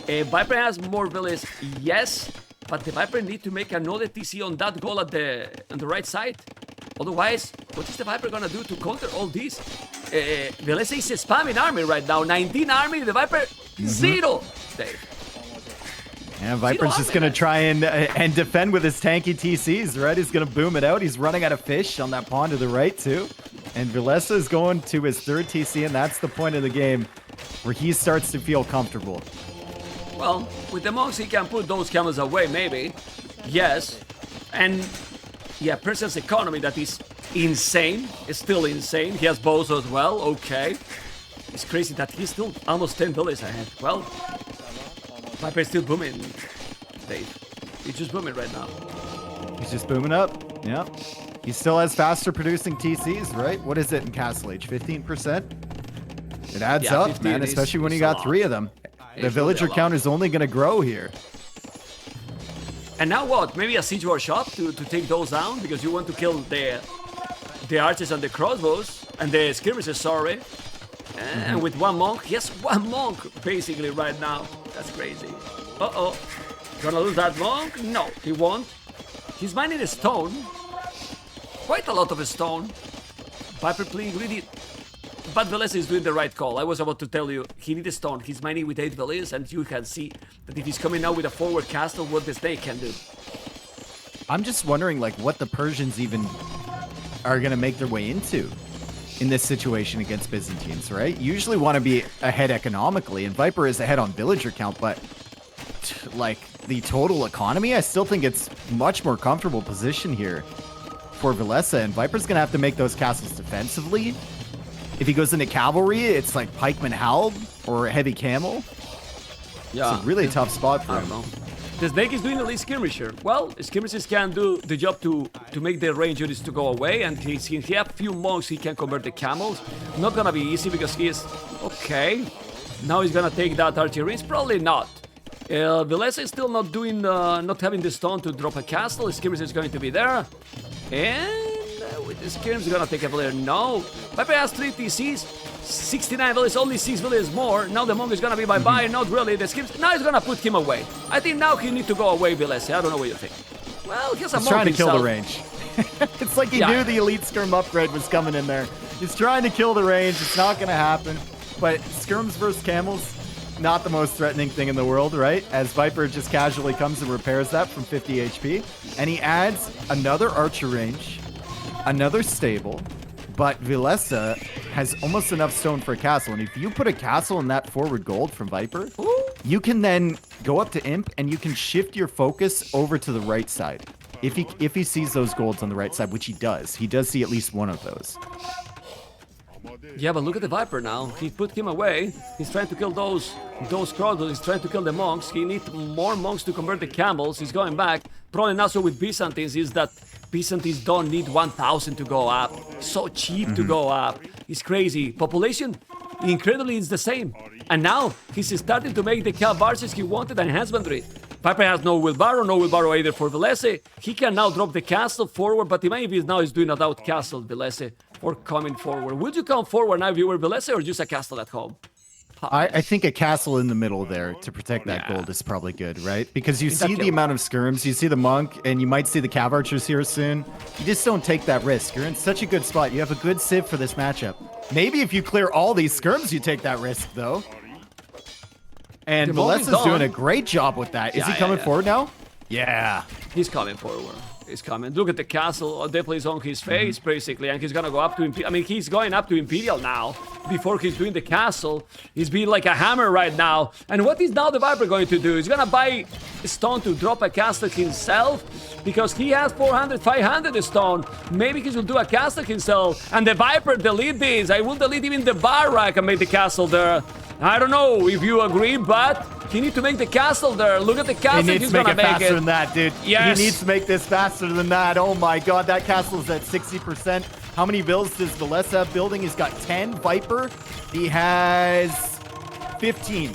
Viper has more villages, yes, but the Viper need to make another TC on that goal on the right side. Otherwise, what is the Viper gonna do to counter all this? Villese is a spamming army right now. 19 army, the Viper 0. Dave. Yeah, Viper's just going to try and defend with his tanky TCs, right? He's going to boom it out. He's running out of fish on that pawn to the right, too. And Villese is going to his 3rd TC, and that's the point of the game where he starts to feel comfortable. Well, with the monks, he can put those camels away, maybe. Yes. And, yeah, Persian's economy, that is insane. It's still insane. He has bows as well, okay. It's crazy that he's still almost 10 villages ahead. Well, Viper is still booming, Dave. He's just booming right now. He's just booming up. Yeah. He still has faster producing TCs, right? What is it in Castle Age? 15%? It adds up, man, especially when you got 3 of them. The villager count is only going to grow here. And now what? Maybe a siege workshop to take those down? Because you want to kill the archers and the crossbows. And the skirmishes, sorry. And with 1 monk, he has 1 monk basically right now. That's crazy. Uh-oh. Gonna lose that monk? No, he won't. He's mining a stone. Quite a lot of a stone. Viper playing greedy. But Villese is doing the right call. I was about to tell you, he needs a stone. He's mining with 8 Villese, and you can see that if he's coming out with a forward castle, what the snake can do. I'm just wondering, like, what the Persians even are going to make their way into in this situation against Byzantines, right? Usually want to be ahead economically, and Viper is ahead on villager count, but like the total economy, I still think it's much more comfortable position here for Villese, and Viper's gonna have to make those castles defensively. If he goes into cavalry, it's like pikeman halb or heavy camel. Yeah, it's a really tough spot for him. The snake is doing the least skirmisher. Well, skirmishers can do the job to make the range units to go away, and since he have few monks, he can convert the camels. Not gonna be easy because he is okay. Now he's gonna take that archery. It's probably not. Villese is still not doing, not having the stone to drop a castle. Skirmish is going to be there, and with the skirmish, gonna take a player. No, Viper has 3 TCs. 69 villages, only 6 villages more. Now the monk is gonna be bye-bye, not really. The skips, now he's gonna put him away. I think now he needs to go away, Villese. I don't know what you think. Well, he's trying to kill the range. It's like he knew the elite skirm upgrade was coming in there. He's trying to kill the range. It's not gonna happen. But skirms versus camels, not the most threatening thing in the world, right? As Viper just casually comes and repairs that from 50 HP. And he adds another archer range another stable, but Villese has almost enough stone for a castle. And if you put a castle in that forward gold from Viper, you can then go up to Imp and you can shift your focus over to the right side. If he sees those golds on the right side, which he does see at least one of those. Yeah, but look at the Viper now. He put him away. He's trying to kill those crocodiles. He's trying to kill the monks. He needs more monks to convert the camels. He's going back. Problem also with Byzantines is that Byzantines don't need 1,000 to go up. So cheap to go up. It's crazy. Population, incredibly, is the same. And now he's starting to make the cav archers he wanted and husbandry. Viper has no wheelbarrow either for Villese. He can now drop the castle forward, but maybe now he's doing without castle, Villese, or coming forward. Would you come forward now if you were Villese, or just a castle at home? I think a castle in the middle there to protect that gold is probably good, right? Because you see the amount of skirms, you see the monk, and you might see the cav archers here soon. You just don't take that risk. You're in such a good spot. You have a good civ for this matchup. Maybe if you clear all these skirms, you take that risk, though. And Villese is doing a great job with that. Is he coming forward now? Yeah. He's coming forward. He's coming. Look at the castle. Definitely is on his face, basically. And he's going to go up to Imperial. I mean, he's going up to Imperial now. Before he's doing the castle. He's being like a hammer right now. And what is now the Viper going to do? He's going to buy stone to drop a castle himself. Because he has 400, 500 stone. Maybe he will do a castle himself. And the Viper delete this. I will delete even the barrack and make the castle there. I don't know if you agree, but he needs to make the castle there. Look at the castle. He needs to make it faster than that, dude. Yes. He needs to make this faster than that. Oh my god, that castle is at 60%. How many builds does Villese have building? He's got 10. Viper, he has 15.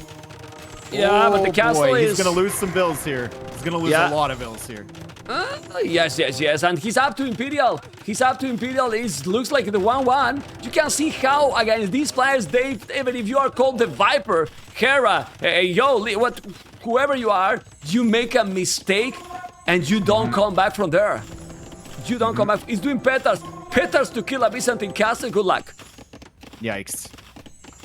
Yeah, but the castle is... He's going to lose some bills here. He's going to lose a lot of bills here. Yes. And he's up to Imperial. It looks like the 1-1. You can see how, against these players, even if you are called the Viper, Hera, whoever you are, you make a mistake and you don't come back from there. You don't come back. He's doing petards. Petards to kill a Byzantine castle. Good luck. Yikes.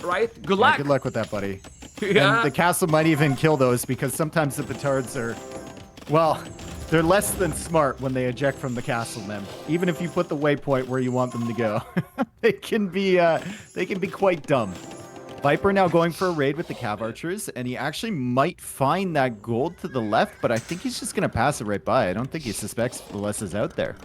Right? Good luck. Yeah, good luck with that, buddy. Yeah. And the castle might even kill those because sometimes the petards are, well, they're less than smart when they eject from the castle, man. Even if you put the waypoint where you want them to go, they can be quite dumb. Viper now going for a raid with the cav archers, and he actually might find that gold to the left, but I think he's just gonna pass it right by. I don't think he suspects Villese is out there.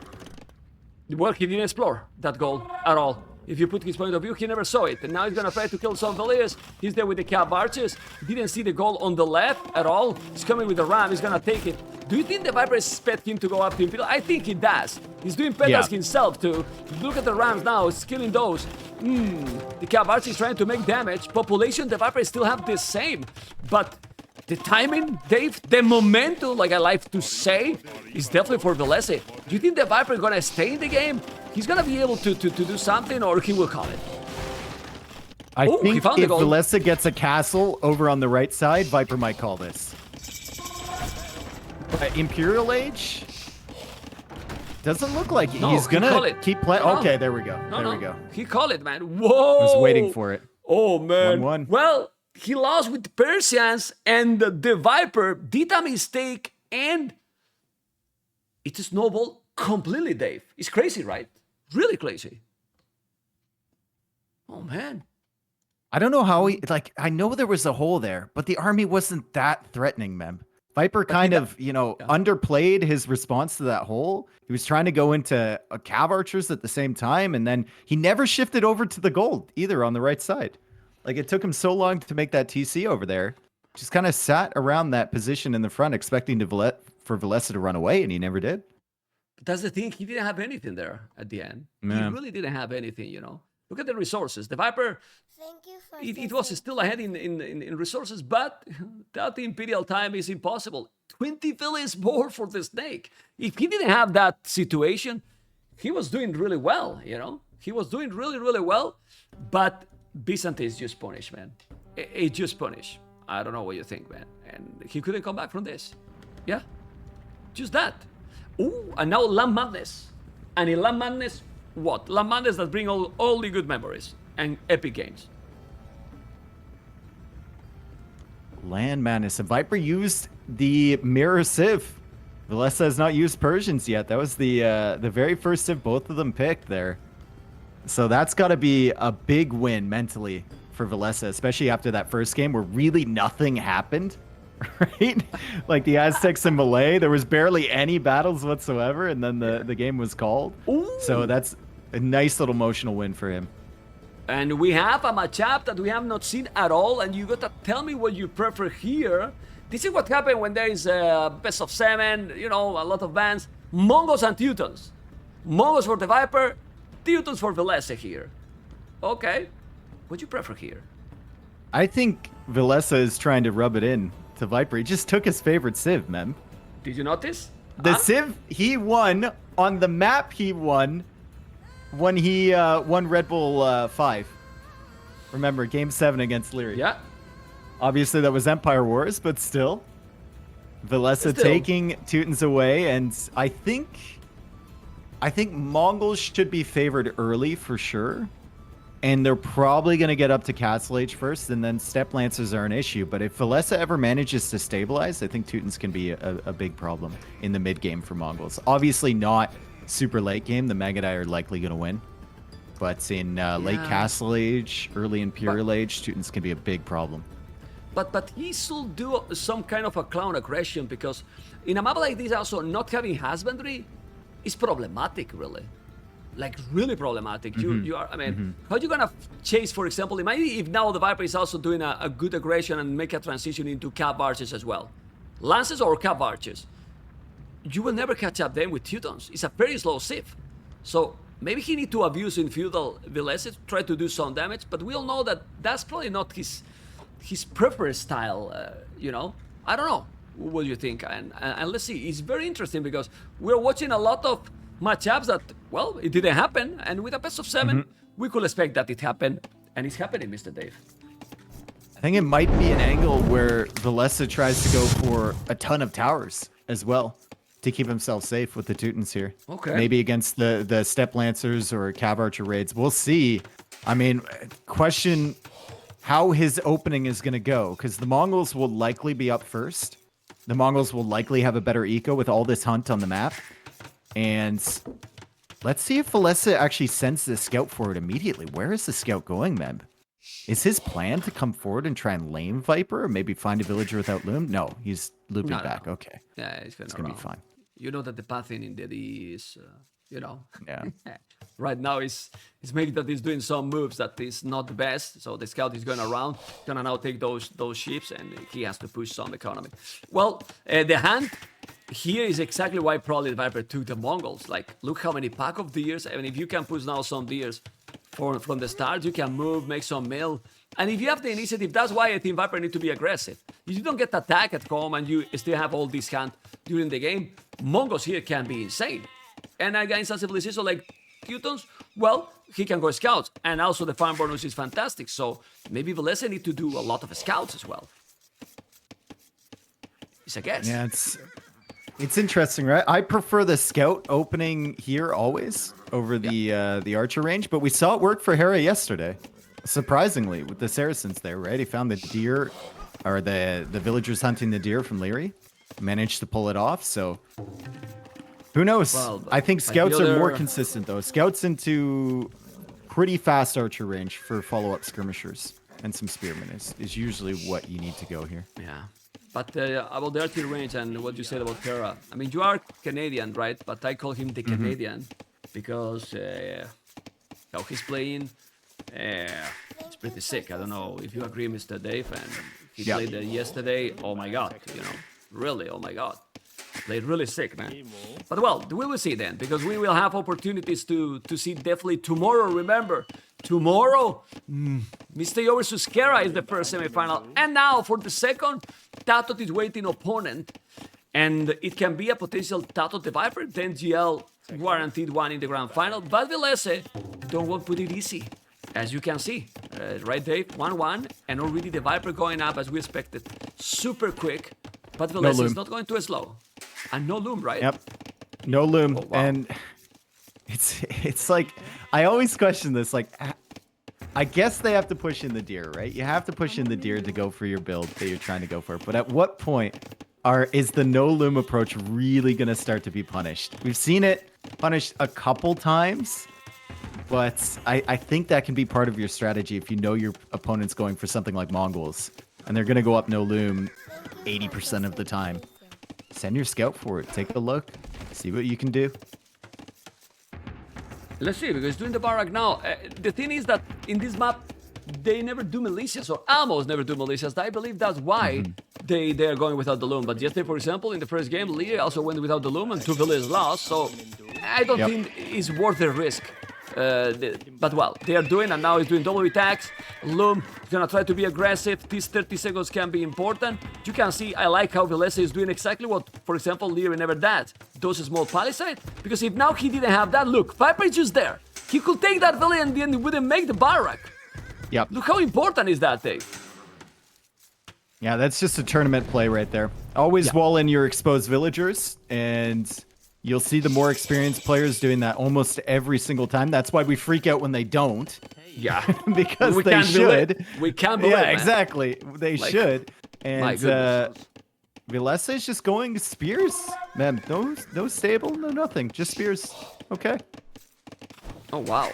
Well, he didn't explore that gold at all. If you put his point of view, he never saw it. And now he's gonna try to kill some Villese. He's there with the cav archers. Didn't see the goal on the left at all. He's coming with the ram. He's gonna take it. Do you think the Viper expect him to go up to Imperial? I think he does. He's doing petas himself too. Look at the rams now. He's killing those. The cav archer is trying to make damage. Population, the Viper still have the same. But the timing, Dave, the momentum, like I like to say, is definitely for Villese. Do you think the Viper is gonna stay in the game? He's gonna be able to do something, or he will call it. I think if Villese gets a castle over on the right side, Viper might call this. Imperial Age? Doesn't look like he's gonna keep playing. Okay, there we go. There we go. He called it, man. Whoa! I was waiting for it. Oh, man. 1-1. Well, he lost with Persians, and the Viper did a mistake, and it snowballed completely, Dave. It's crazy, right? Really crazy. Oh, man. I don't know how I know there was a hole there, but the army wasn't that threatening, man. Viper kind of, underplayed his response to that hole. He was trying to go into cav archers at the same time, and then he never shifted over to the gold either on the right side. Like, it took him so long to make that TC over there. Just kind of sat around that position in the front, expecting for Villese to run away, and he never did. But that's the thing. He didn't have anything there at the end. Yeah. He really didn't have anything, Look at the resources. The Viper, it was still ahead in resources, but that Imperial time is impossible. 20 villains more for the Snake. If he didn't have that situation, he was doing really well, He was doing really, really well, but Byzantine is just punished, man. It's just punished. I don't know what you think, man. And he couldn't come back from this. Yeah, just that. Ooh, and now Land Madness. And in Land Madness, what? Land Madness that bring all the good memories and epic games. Land Madness. And Viper used the Mirror Civ Villese has not used Persians yet. That was the very first Civ both of them picked there. So that's got to be a big win mentally for Villese, especially after that first game where really nothing happened, right? Like the Aztecs and Malay, there was barely any battles whatsoever, and then the game was called. Ooh. So that's a nice little emotional win for him. And we have a matchup that we have not seen at all, and you gotta tell me what you prefer here. This is what happened when there is a best of 7, you know, a lot of bans. Mongols and Teutons. Mongols for the Viper, Teutons for Villese here. Okay, what do you prefer here? I think Villese is trying to rub it in to Viper. He just took his favorite Civ, man. Did you notice? The Civ he won on the map he won when he won Red Bull 5. Remember, Game 7 against Leary. Yeah. Obviously, that was Empire Wars, but still. Villese taking Teutons away, and I think Mongols should be favored early for sure. And they're probably going to get up to Castle Age first, and then Steppe Lancers are an issue. But if Villese ever manages to stabilize, I think Teutons can be a big problem in the mid game for Mongols. Obviously not super late game. The Magadai are likely going to win. But in late Castle Age, early Imperial Age, Teutons can be a big problem. But he should do some kind of a clown aggression, because in a map like this also not having husbandry is problematic, really. Like really problematic. You are, I mean, how are you gonna chase, for example, imagine if now the Viper is also doing a good aggression and make a transition into cap archers as well. Lances or cap archers. You will never catch up then with Teutons. It's a very slow Civ. So maybe he need to abuse in feudal Villese, try to do some damage, but we all know that that's probably not his preferred style, you know. I don't know. What do you think? And let's see. It's very interesting because we're watching a lot of matchups that, well, it didn't happen. And with a best of 7, we could expect that it happened. And it's happening, Mr. Dave. I think it might be an angle where Villese tries to go for a ton of towers as well to keep himself safe with the Teutons here. Okay. Maybe against the Steppe Lancers or Cav Archer raids. We'll see. I mean, question how his opening is going to go, because the Mongols will likely be up first. The Mongols will likely have a better eco with all this hunt on the map. And let's see if Villese actually sends the scout forward immediately. Where is the scout going, Meb? Is his plan to come forward and try and lame Viper, or maybe find a villager without loom? No, he's looping back. No. Okay. Yeah, it's going to be fine. You know that the pathing in the D is, you know. Yeah. Right now it's making that he's doing some moves that is not the best. So the scout is going around, gonna now take those ships, and he has to push some economy. Well, the hand here is exactly why probably the Viper took the Mongols. Like, look how many pack of deers. I mean, if you can push now some deers from the start, you can move, make some mill. And if you have the initiative, that's why I think Viper need to be aggressive. If you don't get attacked at home and you still have all this hand during the game, Mongols here can be insane. And against a civilization like Teutons, well, he can go scouts. And also the farm bonus is fantastic. So maybe Villese need to do a lot of scouts as well. It's a guess. Yeah, it's interesting, right? I prefer the scout opening here always over the archer range, but we saw it work for Hera yesterday. Surprisingly, with the Saracens there, right? He found the deer, or the villagers hunting the deer from Leary. Managed to pull it off, so who knows? Well, I think scouts are more consistent, though. Scouts into pretty fast archer range for follow-up skirmishers, and some spearmen is usually what you need to go here. Yeah. But about the archery range and what you said about Hera, I mean, you are Canadian, right? But I call him the Canadian because how he's playing, it's pretty sick. I don't know if you agree, Mr. Dave. And he played yesterday. Oh my God, you know, really, oh my God. Played really sick, man. But well, we will see then, because we will have opportunities to see definitely tomorrow. Remember, tomorrow, Mr. Yover Suskera is the first semifinal. And now for the second, Tatot is waiting opponent. And it can be a potential Tatot the Viper, then GL guaranteed one in the grand final. But Villese don't want to put it easy. As you can see, right, Dave? 1-1, and already the Viper going up as we expected. Super quick, but Villese is not going too slow. And no loom, right? Yep. No loom. Oh, wow. And it's like, I always question this, like, I guess they have to push in the deer, right? You have to push in the deer to go for your build that you're trying to go for. But at what point is the no loom approach really going to start to be punished? We've seen it punished a couple times, but I think that can be part of your strategy if you know your opponent's going for something like Mongols, and they're going to go up no loom 80% of the time. Send your scout for it. Take a look. See what you can do. Let's see, because doing the barrack now. The thing is that in this map, they never do militias, or almost never do militias. I believe that's why they are going without the loom. But yesterday, for example, in the first game, Lee also went without the loom and 2 villages lost. So I don't think it's worth the risk. But well, they are doing, and now he's doing double attacks. Loom is gonna try to be aggressive. These 30 seconds can be important. You can see, I like how Villese is doing exactly what, for example, Leary never did. Those small palisade. Because if now he didn't have that, look, Viper is just there. He could take that village and then wouldn't make the barrack. Yep. Look how important is that, Dave? Yeah, that's just a tournament play right there. Always wall in your exposed villagers, and you'll see the more experienced players doing that almost every single time. That's why we freak out when they don't. Yeah. Because they should. We can't believe it. Yeah, exactly. They should. And Villese is just going spears. Man, no stable, no nothing. Just spears. Okay. Oh, wow.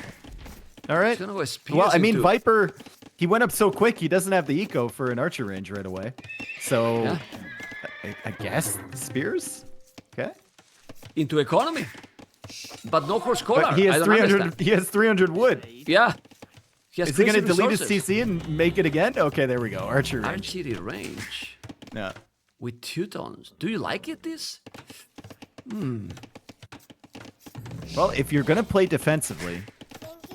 All right. Go Well, I mean, Viper, he went up so quick, he doesn't have the eco for an archer range right away. So, yeah. I guess spears? Okay. Into economy. But no horse collar. But he has 300. He has 300 wood. Yeah. Is he going to delete his CC and make it again? Okay, there we go. Archer range. Archery range. Yeah. With Teutons. Do you like it, this? Well, if you're going to play defensively,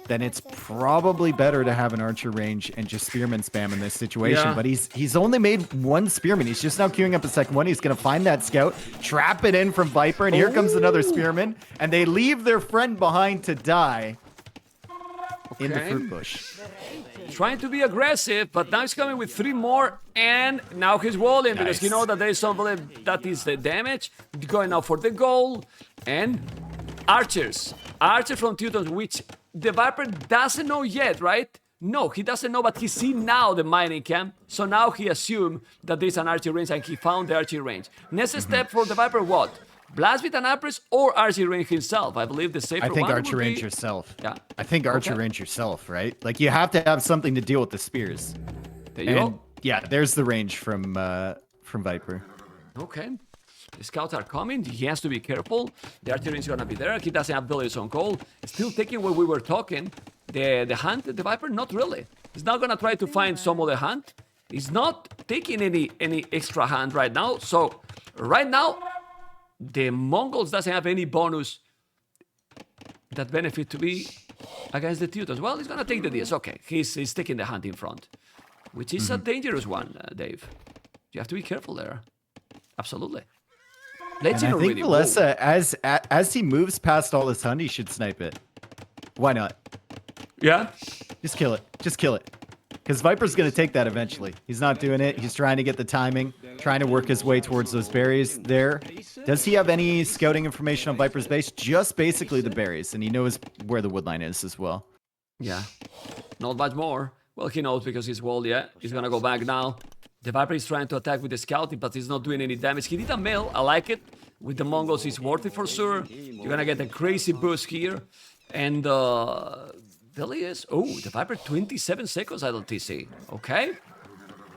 then it's probably better to have an archer range and just spearman spam in this situation. Yeah. But he's only made 1 spearman. He's just now queuing up a second one. He's going to find that scout, trap it in from Viper, and here comes another spearman. And they leave their friend behind to die in the fruit bush. Trying to be aggressive, but now he's coming with 3 more, and now he's walling because he knows that there is somebody that is the damage. Going now for the goal, and archers from Teutons, which the Viper doesn't know yet, right? No, he doesn't know, but he see now the mining camp, so now he assumed that there's an archer range, and he found the archer range. Next step for the Viper, what? Blast with an Empress or archer range himself? I believe the safer one. I think archer range yourself. Yeah. I think archer range yourself, right? Like, you have to have something to deal with the spears. There you go. Yeah, there's the range from Viper. Okay. The scouts are coming. He has to be careful. The archery is gonna be there. He doesn't have villages on call. Still taking what we were talking. The hunt, the Viper, not really. He's not gonna try to find some other hunt. He's not taking any extra hunt right now. So right now, the Mongols doesn't have any bonus that benefit to be against the Teutons. Well, he's gonna take the DS. Okay, he's taking the hunt in front, which is a dangerous one, Dave. You have to be careful there. Absolutely. Let's see. I think Villese, as he moves past all this hunt, he should snipe it. Why not? Yeah. Just kill it. Just kill it. Because Viper's going to take that eventually. He's not doing it. He's trying to get the timing, trying to work his way towards those berries there. Does he have any scouting information on Viper's base? Just basically the berries, and he knows where the woodline is as well. Yeah. Not much more. Well, he knows because he's walled, yeah. He's going to go back now. The Viper is trying to attack with the scouting, but he's not doing any damage. He did a mill. I like it. With the Mongols, it's worth it for sure. You're going to get a crazy boost here. And Villese, oh, the Viper, 27 seconds idle TC. Okay.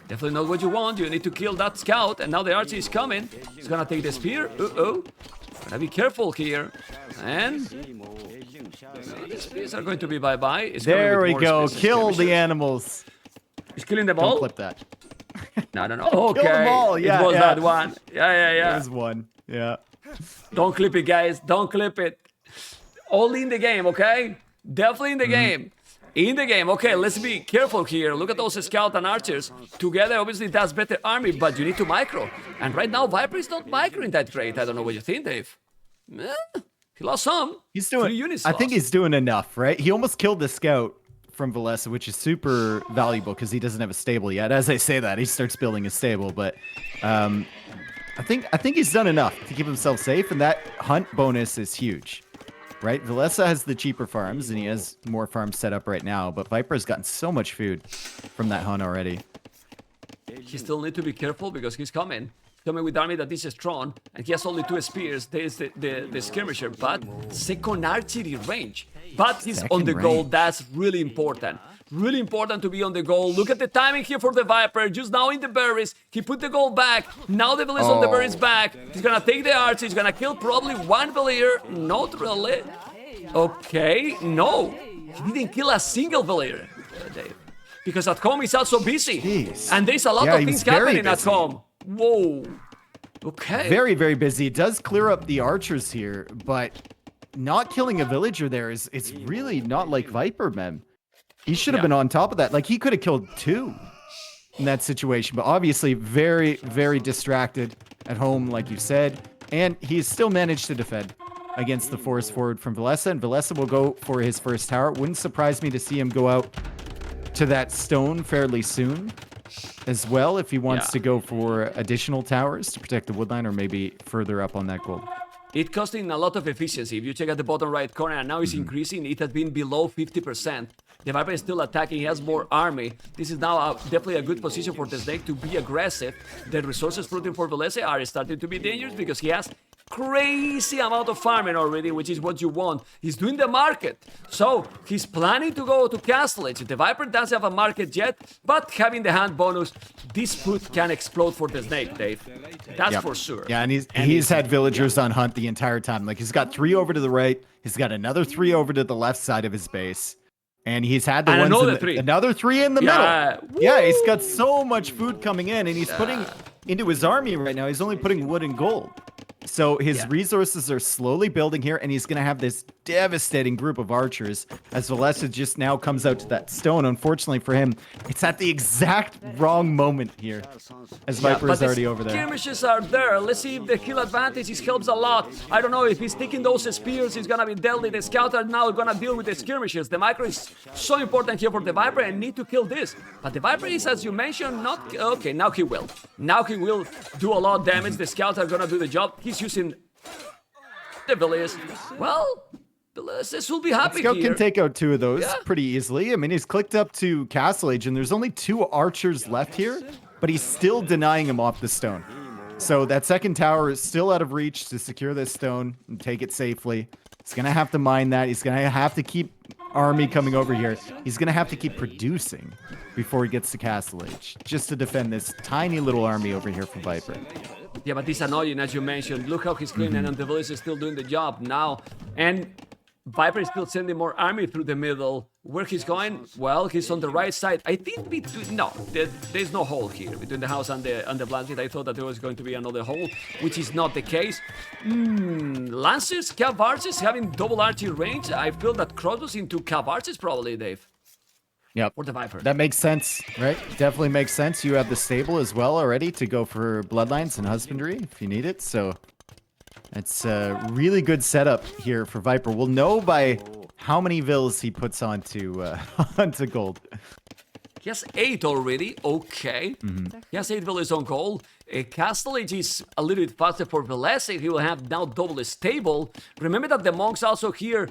Definitely not what you want. You need to kill that scout. And now the archer is coming. He's going to take the spear. Uh-oh. Gotta be careful here. And the spears are going to be bye-bye. There we go. Kill the animals. He's killing them all? Don't clip that. No. Okay. Kill them all. Yeah, it was that one. Yeah. There's one. Yeah. Don't clip it, guys. Don't clip it. All in the game, okay? Definitely in the game. In the game. Okay, let's be careful here. Look at those scouts and archers. Together, obviously, that's better army, but you need to micro. And right now, Viper is not microing that great. I don't know what you think, Dave. He lost some. He's doing. 3 units I lost. think he's doing enough, right? He almost killed the scout from Villese, which is super valuable because he doesn't have a stable yet. As I say that, he starts building a stable, but I think he's done enough to keep himself safe, and that hunt bonus is huge, right? Villese has the cheaper farms, and he has more farms set up right now, but Viper's gotten so much food from that hunt already. He still need to be careful because he's coming. coming with army that is strong, and he has only 2 spears. There's the skirmisher, but second archery range. But he's on the goal. That's really important. Really important to be on the goal. Look at the timing here for the Viper. Just now in the berries. He put the goal back. Now the Villese on the berries back. He's gonna take the archer. He's gonna kill probably 1 Villager. Not really. Okay, no. He didn't kill a single Villager, Dave. Because at home he's also busy. Jeez. And there's a lot of things happening at home. Whoa. Okay. Very, very busy. It does clear up the archers here, but not killing a villager there is it's really not like Viper, man. He should have been on top of that. Like, he could have killed 2 in that situation, but obviously very, very distracted at home, like you said. And he's still managed to defend against the force forward from Villese, and Villese will go for his first tower. Wouldn't surprise me to see him go out to that stone fairly soon as well, if he wants to go for additional towers to protect the woodline, or maybe further up on that gold. It costing a lot of efficiency. If you check at the bottom right corner, and now it's increasing, it has been below 50%. The Viper is still attacking, he has more army. This is now definitely a good position for the Snake to be aggressive. The resources floating for Villese are starting to be dangerous because he has crazy amount of farming already, which is what you want. He's doing the market. So he's planning to go to Castle Age. The Viper doesn't have a market yet, but having the hand bonus, this foot can explode for the Snake, Dave. That's for sure. Yeah, and he's had villagers on hunt the entire time. Like, he's got 3 over to the right. He's got another 3 over to the left side of his base. And he's had the another 3 in the middle. Yeah, he's got so much food coming in, and he's putting into his army right now. He's only putting wood and gold. So his resources are slowly building here, and he's going to have this devastating group of archers as Villese just now comes out to that stone. Unfortunately for him, it's at the exact wrong moment here, as Viper is already over there. Skirmishes are there. Let's see if the kill advantage helps a lot. I don't know if he's taking those spears, he's going to be deadly. The scouts are now going to deal with the skirmishes. The micro is so important here for the Viper and need to kill this. But the Viper is, as you mentioned, not... Okay, now he will. Now he will do a lot of damage. The scouts are going to do the job. He's using the Villese. Well, Villese will be happy Scout here. can take out 2 of those pretty easily. I mean, he's clicked up to Castle Age, and there's only 2 archers left here, but he's still denying him off the stone. So that second tower is still out of reach to secure this stone and take it safely. He's going to have to mine that. He's going to have to keep army coming over here. He's going to have to keep producing before he gets to Castle Age, just to defend this tiny little army over here from Viper. Yeah, but it's annoying, as you mentioned. Look how he's cleaning, and the Village is still doing the job now. And Viper is still sending more army through the middle. Where he's going? Well, he's on the right side. I think between... No, there's no hole here between the house and the blanket. I thought that there was going to be another hole, which is not the case. Lancers, Cav Archers having double archery range. I feel that crossbows into Cav Archers probably, Dave. Yep. For the Viper. That makes sense, right? Definitely makes sense. You have the stable as well already to go for bloodlines and husbandry if you need it. So it's a really good setup here for Viper. We'll know by how many vills he puts onto onto gold. He has 8 already. Okay. He has 8 villas on gold. Castle Age is a little bit faster for Villese. He will have now double stable. Remember that the monks also here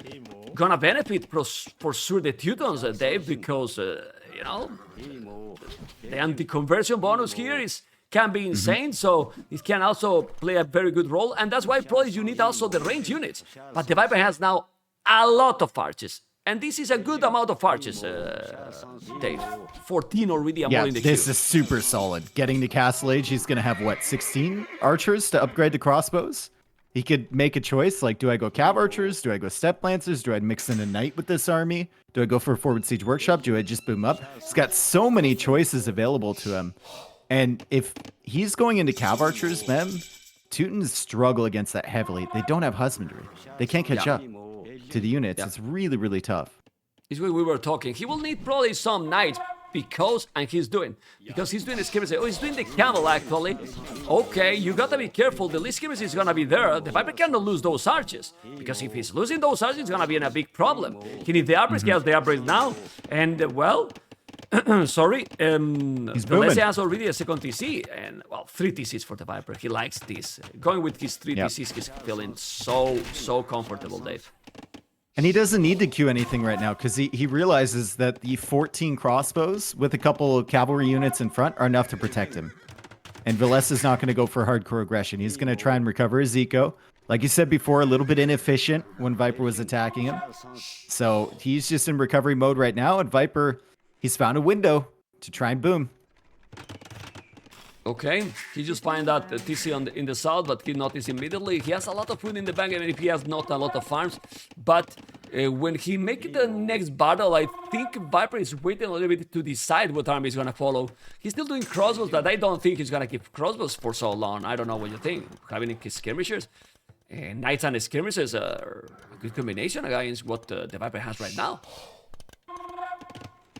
gonna benefit for sure the Teutons, Dave, because, you know, the anti-conversion bonus here can be insane, so it can also play a very good role, and that's why probably you need also the range units. But the Viper has now a lot of archers. And this is a good amount of archers, Dave. 14 already more in the queue. This is super solid. Getting to Castle Age, he's going to have, what, 16 archers to upgrade to crossbows? He could make a choice, like, do I go Cav Archers? Do I go Step Lancers? Do I mix in a Knight with this army? Do I go for a Forward Siege Workshop? Do I just boom up? He's got so many choices available to him. And if he's going into Cav Archers, man, Teutons struggle against that heavily. They don't have husbandry. They can't catch up to the units. It's really, really tough. It's what we were talking. He will need probably some knights because he's doing the skirmish. Oh, he's doing the camel actually. Okay, you gotta be careful. The least skirmish is gonna be there. The Viper cannot lose those archers because if he's losing those archers, it's gonna be in a big problem. He needs the upgrades. He has the upgrades now, and well. Sorry, Villese has already a second TC, and well, 3 TCs for the Viper. He likes this. Going with his 3 TCs, he's feeling so comfortable, Dave. And he doesn't need to queue anything right now because he realizes that the 14 crossbows with a couple of cavalry units in front are enough to protect him. And Villese is not going to go for hardcore aggression. He's going to try and recover his eco. Like you said before, a little bit inefficient when Viper was attacking him. So he's just in recovery mode right now. And Viper, he's found a window to try and boom. Okay, he just find that TC in the south, but he noticed immediately. He has a lot of food in the bank, even if he has not a lot of farms. But when he make the next battle, I think Viper is waiting a little bit to decide what army he's gonna follow. He's still doing crossbows, but I don't think he's gonna keep crossbows for so long. I don't know what you think. Having his skirmishers, knights and skirmishers are a good combination against what the Viper has right now.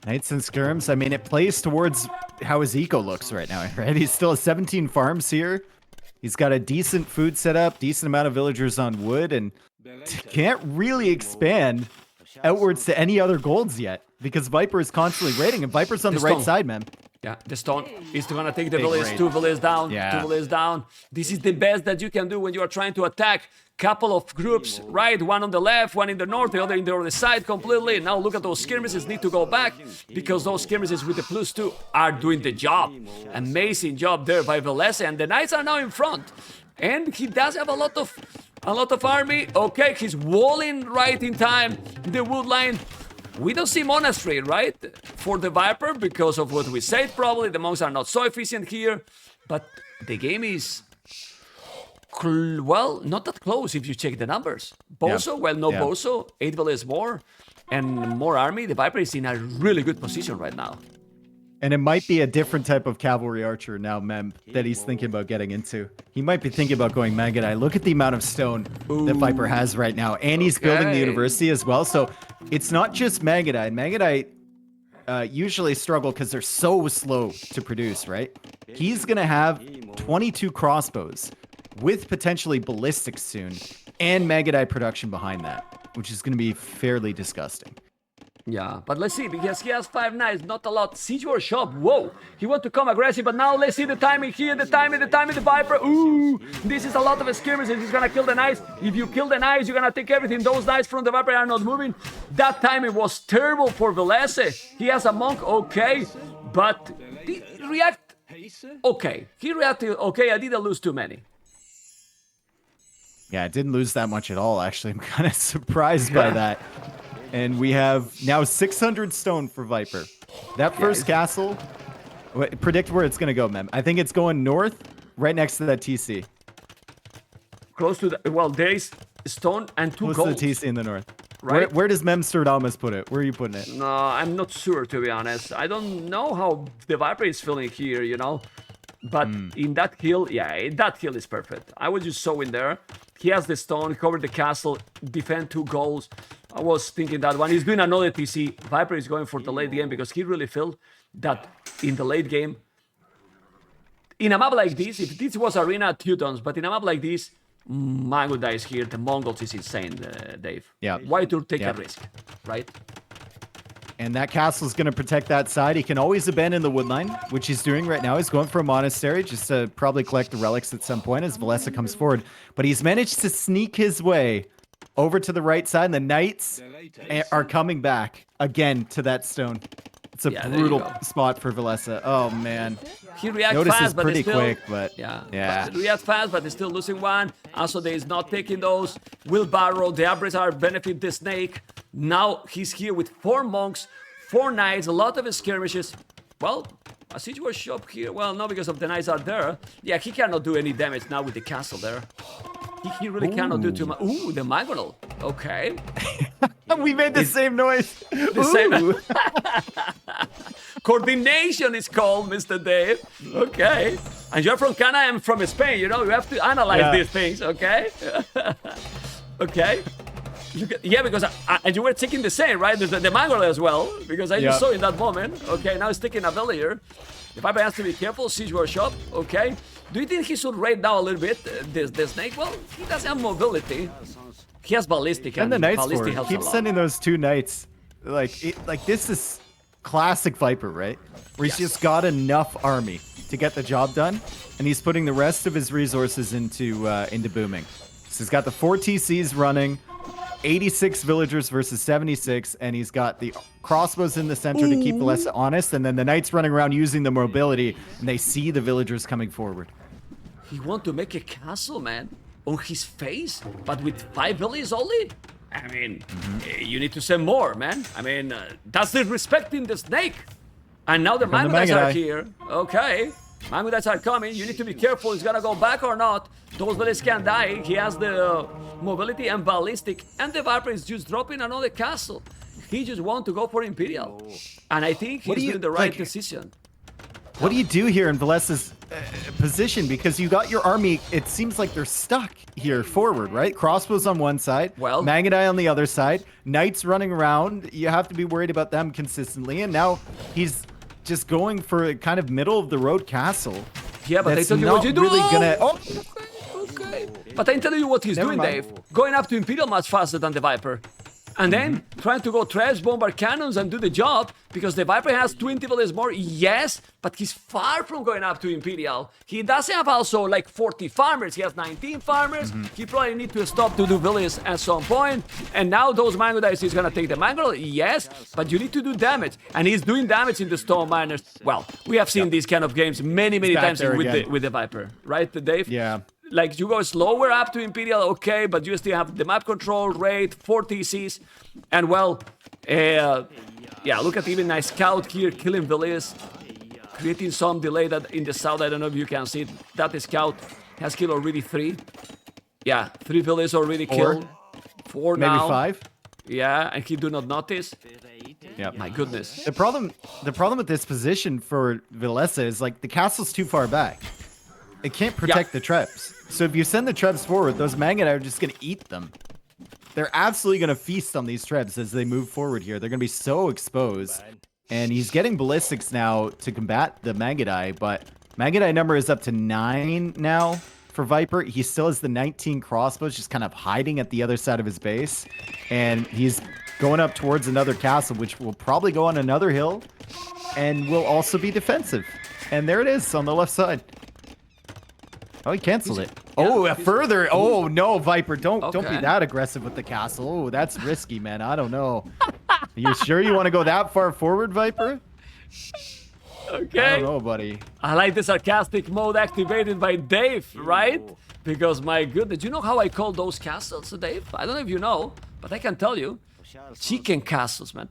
Knights and skirms, I mean, it plays towards how his eco looks right now, right? He's still at 17 farms here. He's got a decent food setup, decent amount of villagers on wood, and can't really expand outwards to any other golds yet because Viper is constantly raiding, and Viper's on the right side, man. Yeah, the stone is gonna take the village, 2 villages down, 2 villages down. This is the best that you can do when you are trying to attack. Couple of groups, right? One on the left, one in the north, the other in the other side completely. Now look at those skirmishes need to go back because those skirmishes with the +2 are doing the job. Amazing job there by Villese, and the knights are now in front. And he does have a lot of army. Okay, he's walling right in time. The wood line. We don't see monastery, right? For the Viper because of what we said probably. The monks are not so efficient here. But the game is, well, not that close if you check the numbers. Boso, well, no Boso. 8 villages more and more army. The Viper is in a really good position right now. And it might be a different type of cavalry archer now, Mem, that he's thinking about getting into. He might be thinking about going Magadai. Look at the amount of stone that Viper has right now. And he's building the university as well. So it's not just Magadai. Magadai usually struggle because they're so slow to produce, right? He's going to have 22 crossbows with potentially ballistics soon and Magadai production behind that, which is going to be fairly disgusting. Yeah, but let's see, because he has 5 knights, not a lot. Siege war shop, whoa. He want to come aggressive, but now let's see the timing here, the timing, the Viper. Ooh, this is a lot of skirmishes. He's gonna kill the knights. If you kill the knights, you're gonna take everything. Those knights from the Viper are not moving. That timing was terrible for Villese. He has a monk, okay, but he react, okay. He reacted, okay, I didn't lose too many. Yeah, I didn't lose that much at all, actually. I'm kind of surprised by that. And we have now 600 stone for Viper. That first castle, predict where it's going to go, Mem. I think it's going north, right next to that TC. Close to the, well, there is stone and 2 gold. gold. Close to the TC in the north. Right? Where does Mem Stradamus put it? Where are you putting it? No, I'm not sure, to be honest. I don't know how the Viper is feeling here, you know? But in that hill, yeah, that hill is perfect. I was just so in there. He has the stone, cover the castle, defend 2 goals. I was thinking that when he's doing another TC, Viper is going for the late game because he really felt that in the late game, in a map like this, if this was Arena Teutons, but in a map like this, Mango dies here, the Mongols is insane, Dave. Yeah. Why to take a risk, right? And that castle is going to protect that side. He can always abandon the woodline, which he's doing right now. He's going for a monastery just to probably collect the relics at some point as Villese comes forward. But he's managed to sneak his way over to the right side, and the knights are coming back again to that stone. It's a brutal spot for Villese. Oh, man. He reacts fast, but pretty still, quick, but yeah. He reacts fast, but he's still losing one. Also, he's not taking those. Wheelbarrow, the Abris are benefit the snake. Now he's here with 4 monks, 4 knights, a lot of skirmishes. Well, a siege war shop here. Well, no, because of the knights are there. Yeah, he cannot do any damage now with the castle there. He really cannot do too much. Ooh, the Magonal. Okay. We made the same noise. The same. Coordination is called, Mr. Dave. Okay. And you're from Canada, I'm from Spain. You know, you have to analyze these things, okay? Okay. Because and you were taking the same, right? The Magonal as well, because I just saw in that moment. Okay, now he's taking a villager. The Viper has to be careful. Siege workshop. Okay. Do you think he should raid down a little bit the snake? Well, he doesn't have mobility. He has ballistic, and the knights ballistic helps keep a lot. sending those 2 knights. Like this is classic Viper, right? Where he's just got enough army to get the job done, and he's putting the rest of his resources into booming. So he's got the 4 TCs running. 86 villagers versus 76, and he's got the crossbows in the center to keep Villese honest, and then the knights running around using the mobility, and they see the villagers coming forward. He want to make a castle, man, on his face, but with 5 villages only? I mean, you need to send more, man. I mean, that's disrespecting the snake. And now the Mango are here. Okay. Mango are coming. You need to be careful. He's gonna go back or not. Those villages can die. He has the mobility and ballistic. And the Viper is just dropping another castle. He just want to go for Imperial. And I think he's doing the right decision. What do you do here in Villese's position? Because you got your army, it seems like they're stuck here forward, right? Crossbows on one side, Magadai on the other side, knights running around. You have to be worried about them consistently. And now he's just going for a kind of middle of the road castle. Yeah, but I tell you what you do. Really gonna, okay. But I tell you what he's doing, Dave. Going up to Imperial much faster than the Viper. And then trying to go trash, bombard cannons and do the job, because the Viper has 20 villages more, yes, but he's far from going up to Imperial. He doesn't have also like 40 farmers, he has 19 farmers. He probably need to stop to do villages at some point. And now those Mango Dice is gonna take the Mango, yes, but you need to do damage. And he's doing damage in the Stone Miners. Well, we have seen these kind of games many times with the Viper, right, Dave? Yeah. Like, you go slower up to Imperial, okay, but you still have the map control rate, 4 TCs, and well, yeah, look at even nice scout here, killing Villese, creating some delay that in the south. I don't know if you can see it. That scout has killed already 3. Yeah, 3 Villese already killed. 4 now. Maybe 5. Yeah, and he do not notice. Yeah, my goodness. The problem with this position for Villese is like the castle's too far back. It can't protect the trebs. So if you send the trebs forward, those Mangadai are just going to eat them. They're absolutely going to feast on these trebs as they move forward here. They're going to be so exposed. And he's getting ballistics now to combat the Mangadai, but Mangadai number is up to 9 now for Viper. He still has the 19 crossbows just kind of hiding at the other side of his base. And he's going up towards another castle, which will probably go on another hill and will also be defensive. And there it is on the left side. Oh, he canceled it. Oh, further. Oh, no, Viper. Don't be that aggressive with the castle. Oh, that's risky, man. I don't know. You sure you want to go that far forward, Viper? Okay. I don't know, buddy. I like the sarcastic mode activated by Dave, right? Because, my goodness, you know how I call those castles, Dave? I don't know if you know, but I can tell you. Chicken castles, man.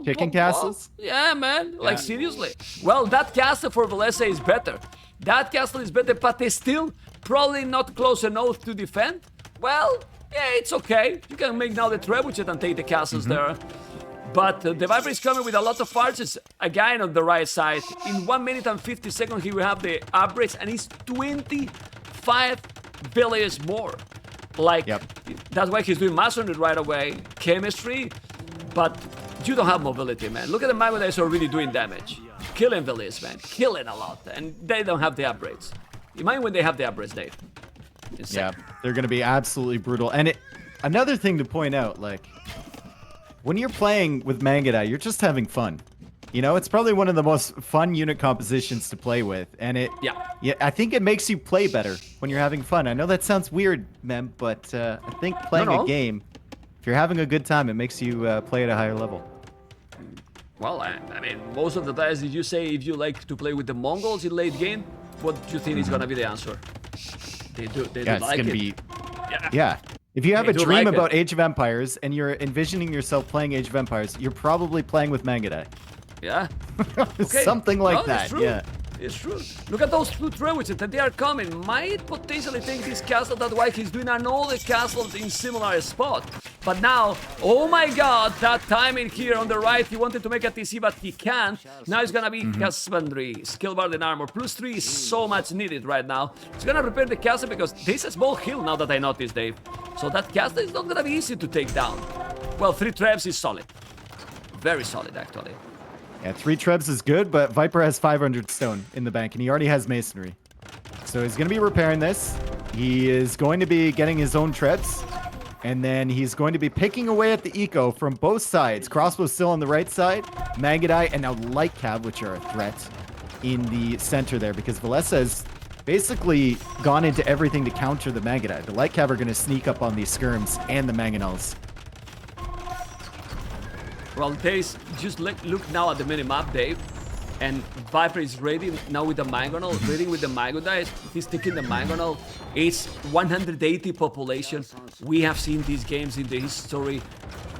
Chicken castles? Yeah, man. Like, seriously. Well, that castle for Villese is better. That castle is better, but it's still probably not close enough to defend. Well, yeah, it's okay. You can make now the trebuchet and take the castles there. But the Viper is coming with a lot of archers. Again on the right side. In 1 minute and 50 seconds, he will have the upgrades, and he's 25 villages more. Like, that's why he's doing masonry right away. Chemistry, but you don't have mobility, man. Look at the Mango that's already doing damage. Killing Villese, man. Killing a lot. And they don't have the upgrades. Imagine when they have the upgrades, Dave. Insane. Yeah, they're going to be absolutely brutal. And another thing to point out, like, when you're playing with Mangadai, you're just having fun. You know, it's probably one of the most fun unit compositions to play with. And I think it makes you play better when you're having fun. I know that sounds weird, Mem, but I think playing a game, if you're having a good time, it makes you play at a higher level. Well, I mean, most of the times, did you say if you like to play with the Mongols in late game, what do you think is going to be the answer? They do like it. Yeah. If you have a dream about Age of Empires and you're envisioning yourself playing Age of Empires, you're probably playing with Mangadai. Yeah. Something like that. Yeah. It's true. Look at those 2 trebuchets that they are coming. Might potentially take this castle. That's why he's doing another castle in similar spot. But now, oh my god, that timing here on the right. He wanted to make a TC, but he can't. Now it's gonna be husbandry. Skill bar and armor. +3 is so much needed right now. He's gonna prepare the castle because there's a small hill now that I noticed, Dave. So that castle is not gonna be easy to take down. Well, 3 trebs is solid. Very solid, actually. Yeah, 3 trebs is good, but Viper has 500 stone in the bank, and he already has masonry. So he's going to be repairing this. He is going to be getting his own trebs, and then he's going to be picking away at the eco from both sides. Crossbow's still on the right side, Mangadai, and now Light Cav, which are a threat in the center there, because Villese has basically gone into everything to counter the Mangadai. The Light Cav are going to sneak up on these skirms and the Mangonels. Well, Days, just look now at the minimap, Dave. And Viper is ready now with the Mangonel, ready with the Mango dice. He's taking the Mangonel. It's 180 population. We have seen these games in the history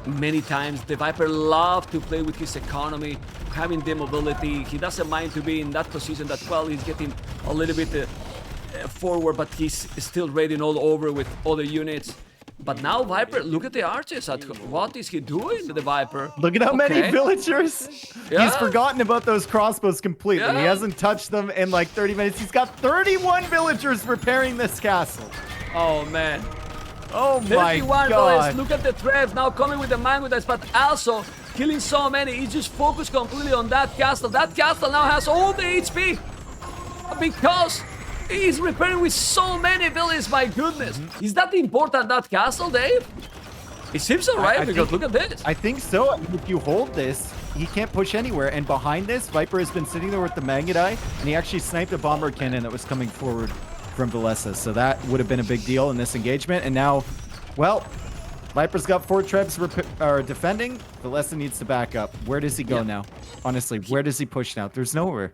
many times. The Viper loves to play with his economy, having the mobility. He doesn't mind to be in that position that, well, he's getting a little bit forward, but he's still raiding all over with other units. But now Viper, look at the archers. What is he doing to the Viper? Look at how many villagers. Yeah. He's forgotten about those crossbows completely. Yeah. He hasn't touched them in like 30 minutes. He's got 31 villagers repairing this castle. Oh, man. Oh my 31 god. villages. Look at the threats now coming with the Mango dice, but also killing so many. He just focused completely on that castle. That castle now has all the HP because he's repairing with so many villages. My goodness. Is that important, that castle, Dave? It seems alright because look at this. I think so. I mean, if you hold this, he can't push anywhere. And behind this, Viper has been sitting there with the Mangadai, and he actually sniped a bomber cannon that was coming forward from Villese. So that would have been a big deal in this engagement. And now, well, Viper's got 4 trebs defending. Villese needs to back up. Where does he go now? Honestly, where does he push now? There's nowhere.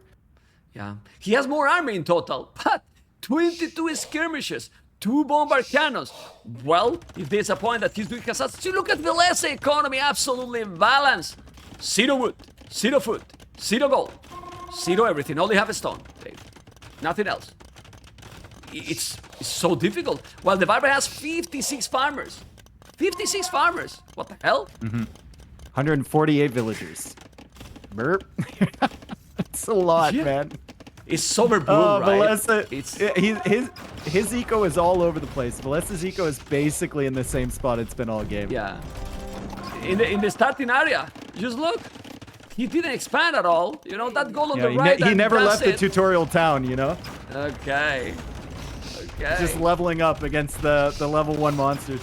Yeah, he has more army in total, but 22 skirmishes, 2 bombard cannons. Well, if there's a point that he's doing casas, see, look at Villese economy, absolutely balanced. 0 wood, 0 food, 0 gold, 0 everything. All they have is stone, Dave. Nothing else. It's so difficult. Well, the Viper has 56 farmers. 56 farmers. What the hell? 148 villagers. Burp. It's a lot, man. It's summer boom, right? Villese, his eco is all over the place. Villese's eco is basically in the same spot it's been all game. Yeah. In the starting area, just look. He didn't expand at all. You know, that goal on the right. He never left the tutorial town, you know? Okay. Okay. Just leveling up against the level 1 monsters.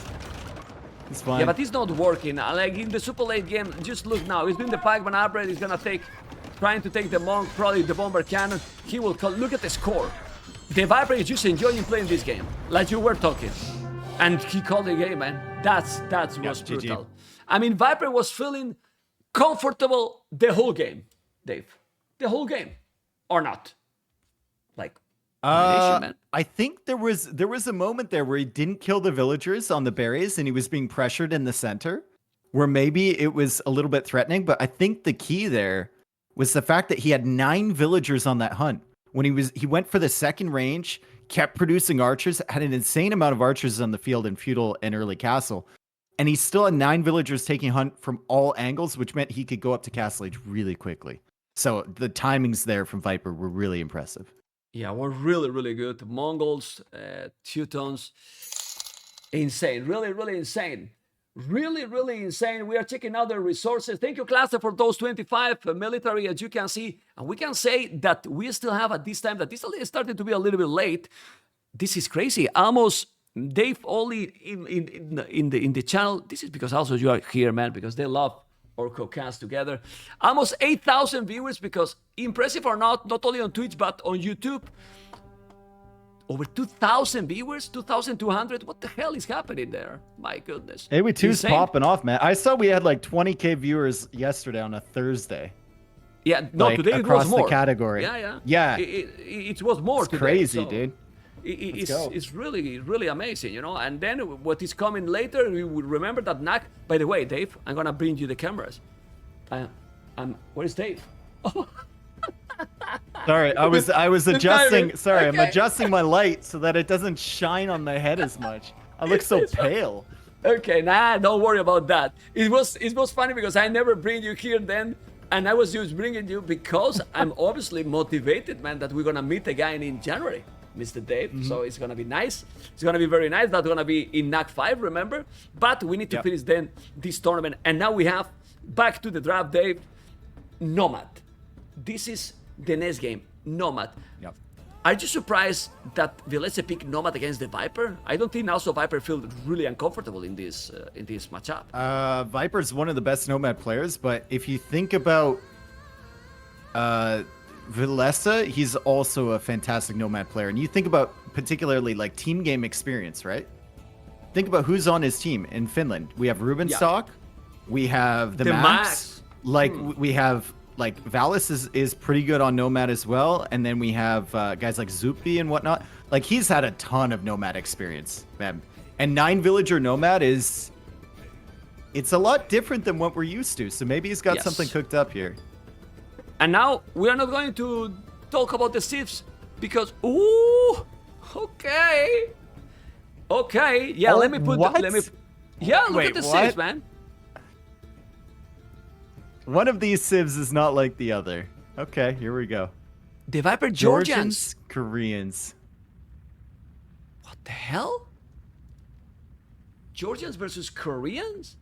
It's fine. Yeah, but it's not working. Like in the super late game, just look now. He's doing the pikeman upgrade. He's gonna trying to take the monk, probably the bomber cannon. He will call. Look at the score. The Viper is just enjoying playing this game, like you were talking. And he called the game, man. That was brutal. GG. I mean, Viper was feeling comfortable the whole game, Dave. The whole game, or not? Like, man. I think there was a moment there where he didn't kill the villagers on the berries, and he was being pressured in the center, where maybe it was a little bit threatening. But I think the key there was the fact that he had 9 villagers on that hunt. When he went for the second range, kept producing archers, had an insane amount of archers on the field in feudal and early castle. And he still had 9 villagers taking hunt from all angles, which meant he could go up to castle age really quickly. So the timings there from Viper were really impressive. Yeah, we're really, really good. The Mongols, Teutons, insane. Really, really insane. Really, really insane. We are checking out the resources. Thank you, Cluster, for those 25 military, as you can see. And we can say that we still have at this time, that this is starting to be a little bit late. This is crazy. Almost, Dave, only in the channel. This is because also you are here, man, because they love our co-cast together. Almost 8,000 viewers, because impressive or not only on Twitch, but on YouTube. Over 2,000 viewers, 2,200. What the hell is happening there? My goodness. AW2's popping off, man. I saw we had like 20K viewers yesterday on a Thursday. Yeah, no, like, today it was more. Across the category. Yeah. It was more it's today. Crazy, so dude. It's really, really amazing, you know. And then what is coming later, we will remember that Knack. By the way, Dave, I'm gonna bring you the cameras. Where's Dave? Oh. Sorry, I was adjusting. Sorry, okay. I'm adjusting my light so that it doesn't shine on my head as much. I look so pale. Okay, nah, don't worry about that. It was funny because I never bring you here then, and I was just bringing you because I'm obviously motivated, man, that we're gonna meet again in January, Mr. Dave. So it's gonna be nice. It's gonna be very nice. That's gonna be in NAC 5, remember? But we need to finish then this tournament, and now we have back to the draft, Dave. Nomad. This is the next game, Nomad. Yep. Are you surprised that Villese picked Nomad against the Viper? I don't think also Viper feel really uncomfortable in this matchup. Viper's one of the best Nomad players, but if you think about Villese, he's also a fantastic Nomad player. And you think about particularly like team game experience, right? Think about who's on his team in Finland. We have Rubenstock, We have the The Max. Max. Like we have like Villese is pretty good on Nomad as well, and then we have guys like Zupi and whatnot. Like he's had a ton of Nomad experience, man. And 9 Villager Nomad it's a lot different than what we're used to. So maybe he's got Yes. something cooked up here. And now we are not going to talk about the Sieves because ooh, okay, yeah. Oh, Let me put. what? Yeah, look Wait, at the what? Sieves, man. One of these civs is not like the other. Okay, here we go. The Viper Georgians. Koreans. What the hell? Georgians versus Koreans?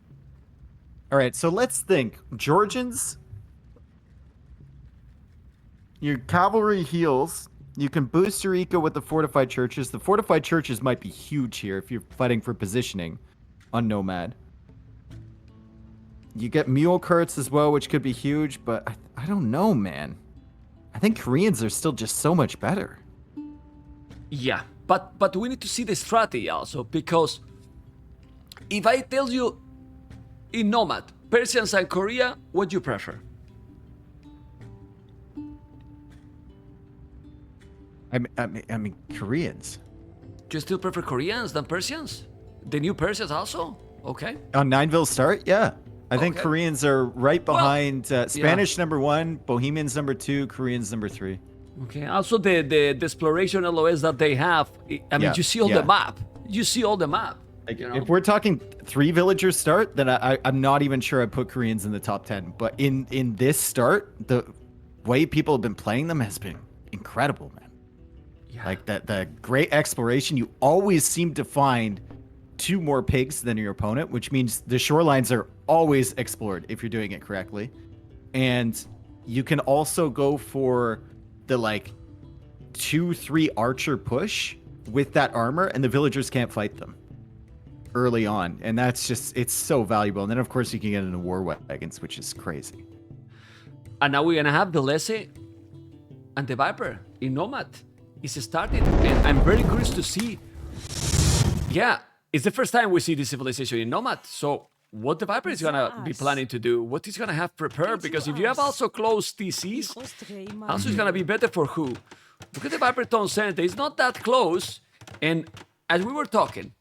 All right, so let's think. Georgians, your cavalry heals. You can boost your eco with the fortified churches. The fortified churches might be huge here if you're fighting for positioning on Nomad. You get mule carts as well, which could be huge, but I don't know, man. I think Koreans are still just so much better. Yeah, but we need to see the strategy also, because if I tell you in Nomad, Persians and Korea, what do you prefer? I mean, Koreans. Do you still prefer Koreans than Persians? The new Persians also? Okay. On Nineville start, yeah. I think Okay. Koreans are right Well, behind Spanish number 1, Bohemians number 2, Koreans number 3. Okay. Also the exploration LOS that they have. I mean, Yeah, you see all yeah. the map. You see all the map. Like, you know? if we're talking 3 villagers start, then I'm not even sure I'd put Koreans in the top 10. But in this start, the way people have been playing them has been incredible, man. Yeah. Like the great exploration, you always seem to find 2 more pigs than your opponent, which means the shorelines are always explored if you're doing it correctly. And you can also go for the like 2-3 archer push with that armor, and the villagers can't fight them early on. And that's just, it's so valuable. And then of course you can get into war wagons, which is crazy. And now we're gonna have Villese and the Viper in Nomad. It's started, and I'm very curious to see. Yeah, it's the first time we see this civilization in Nomad. So what the Viper is gonna be planning to do, what he's gonna have prepared, because if you have also close TCs, also it's gonna be better for who? Look at the Viper Town Center, it's not that close. And as we were talking,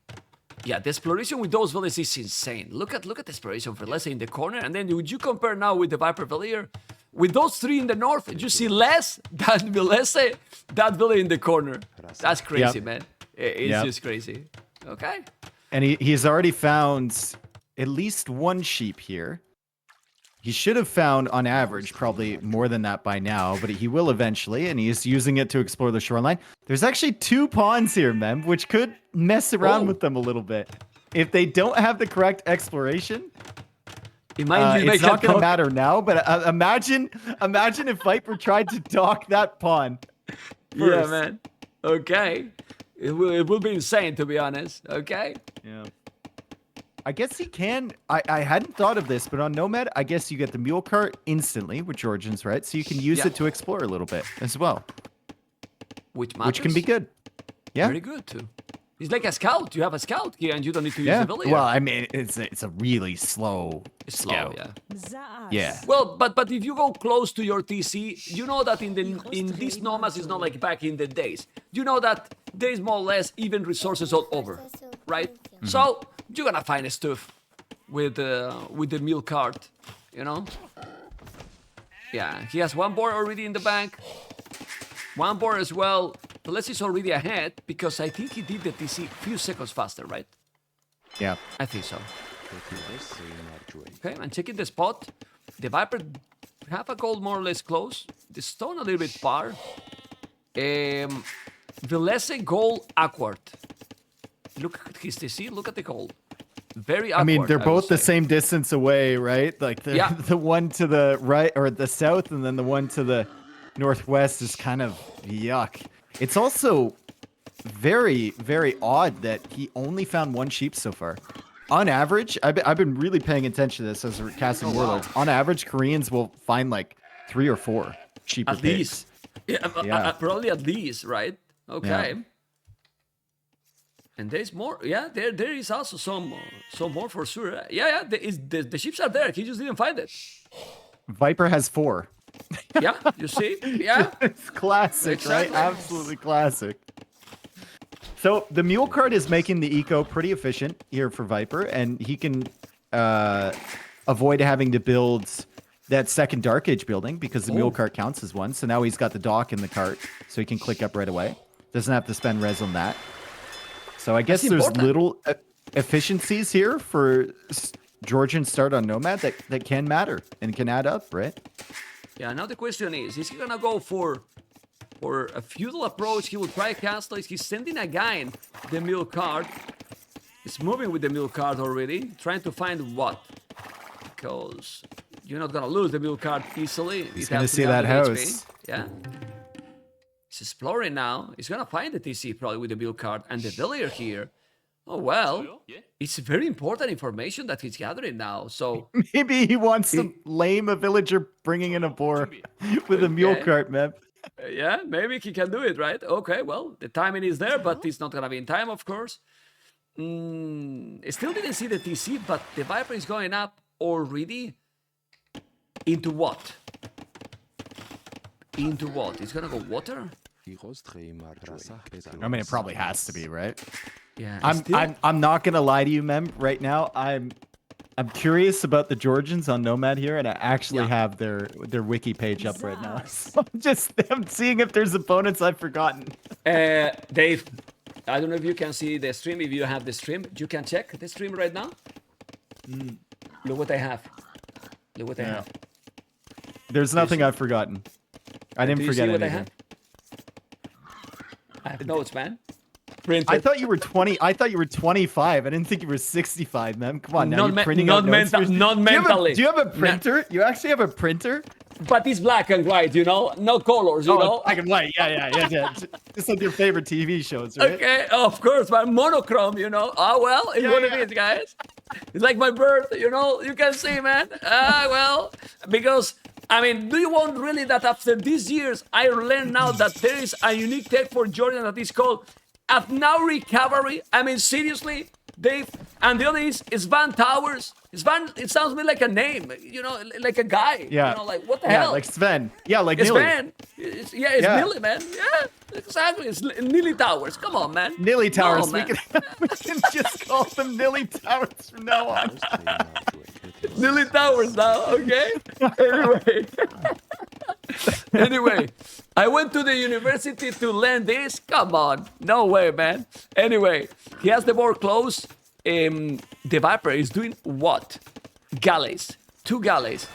yeah, the exploration with those villages is insane. Look at the exploration for Villese in the corner, and then would you compare now with the Viper Villager? With those 3 in the north, you see less than Villese, that village in the corner. That's crazy, Yep. man. It's Yep. just crazy. Okay. And he's already found at least 1 sheep here. He should have found, on average, probably more than that by now, but he will eventually, and he's using it to explore the shoreline. There's actually 2 pawns here, Mem, which could mess around with them a little bit. If they don't have the correct exploration, It might it's not going to matter now, but imagine if Viper tried to dock that pawn Yeah, first. man. Okay. It will be insane, to be honest. Okay. Yeah. I guess he can. I hadn't thought of this, but on Nomad, I guess you get the mule cart instantly with Georgians, right? So you can use Yeah. it to explore a little bit as well, Which matters. which can be good. Yeah. Very good, too. It's like a scout. You have a scout here, and you don't need to use Yeah. the villager. Well, I mean, it's a really slow It's slow, scout. yeah. Yeah. Well, but if you go close to your TC, you know that in these nomads it's not like back in the days. You know that there is more or less even resources all over, right? So you're gonna find stuff with the mule cart, you know. Yeah, he has 1 board already in the bank. 1 board as well. Villese is already ahead because I think he did the TC a few seconds faster, right? Yeah. I think so. Okay, I'm checking the spot. The Viper have a gold more or less close. The stone a little bit far. Villese gold awkward. Look at his TC, look at the gold. Very awkward. I mean, they're would both the say. same distance away, right? Like the Yeah. the one to the right or the south, and then the one to the northwest is kind of yuck. It's also very, very odd that he only found 1 sheep so far. On average, I've been really paying attention to this as we're casting Warlords. On average, Koreans will find like 3 or 4 sheep. At least. Yeah, Yeah. probably at least, right? Okay. And there's more. Yeah, there is also some more for sure. Yeah. The ships are there. He just didn't find it. Viper has 4. Yeah, you see? Yeah. It's classic, Exactly. right? Absolutely classic. So the mule cart is making the eco pretty efficient here for Viper, and he can avoid having to build that second Dark Age building because the mule cart counts as one. So now he's got the dock in the cart, so he can click up right away. Doesn't have to spend res on that. So I guess That's there's important. little efficiencies here for Georgian start on Nomad that can matter and can add up, right? Yeah, now the question is he gonna go for a feudal approach? He will try castles. He's sending a guy in the mule card. He's moving with the mule card already, trying to find what? Because you're not gonna lose the mule card easily. He's gonna see that house. Yeah. He's exploring now. He's gonna find the TC probably with the mule card and the villager here. Oh well, it's very important information that he's gathering now. So Maybe he wants to lame a villager bringing in a boar with a mule cart, man. yeah, maybe he can do it, right? Okay, well, the timing is there, but it's not gonna be in time, of course. Still didn't see the TC, but the Viper is going up already. Into what? Into what? It's gonna go water? I mean, it probably has to be, right? Yeah. I'm not gonna lie to you, Mem. Right now, I'm curious about the Georgians on Nomad here, and I actually have their wiki page up right now. So I'm seeing if there's opponents I've forgotten. Dave, I don't know if you can see the stream. If you have the stream, you can check the stream right now. Look what I have. Look what I have. There's nothing I've forgotten. I didn't forget anything. I have notes, man. Printed. I thought you were 20. I thought you were 25. I didn't think you were 65, man. Come on, now Not you're printing out notes. not mentally. Do you have a printer? You actually have a printer? But it's black and white, you know, no colors, you know. Black and white. Yeah. Just like your favorite TV shows, right? Okay, of course, but monochrome, you know. Well, it's what it is, guys. It's like my birth, you know. You can see, man. Well, because I mean, do you want really that after these years, I learned now that there is a unique tech for Jordan that is called Now Recovery? I mean, seriously, Dave. And the other is Van Towers. It sounds to me like a name, you know, like a guy. Yeah. You know, like what the hell? Like Sven. Yeah, like It's Nilly. Sven. It's Nilly, man. Yeah, exactly. It's Nilly Towers. Come on, man. Nilly Towers. No, we can just call them Nilly Towers from now on. Nilly Towers now, okay? Anyway, I went to the university to learn this. Come on. No way, man. Anyway, he has the board close. The Viper is doing what? Galleys. 2 galleys.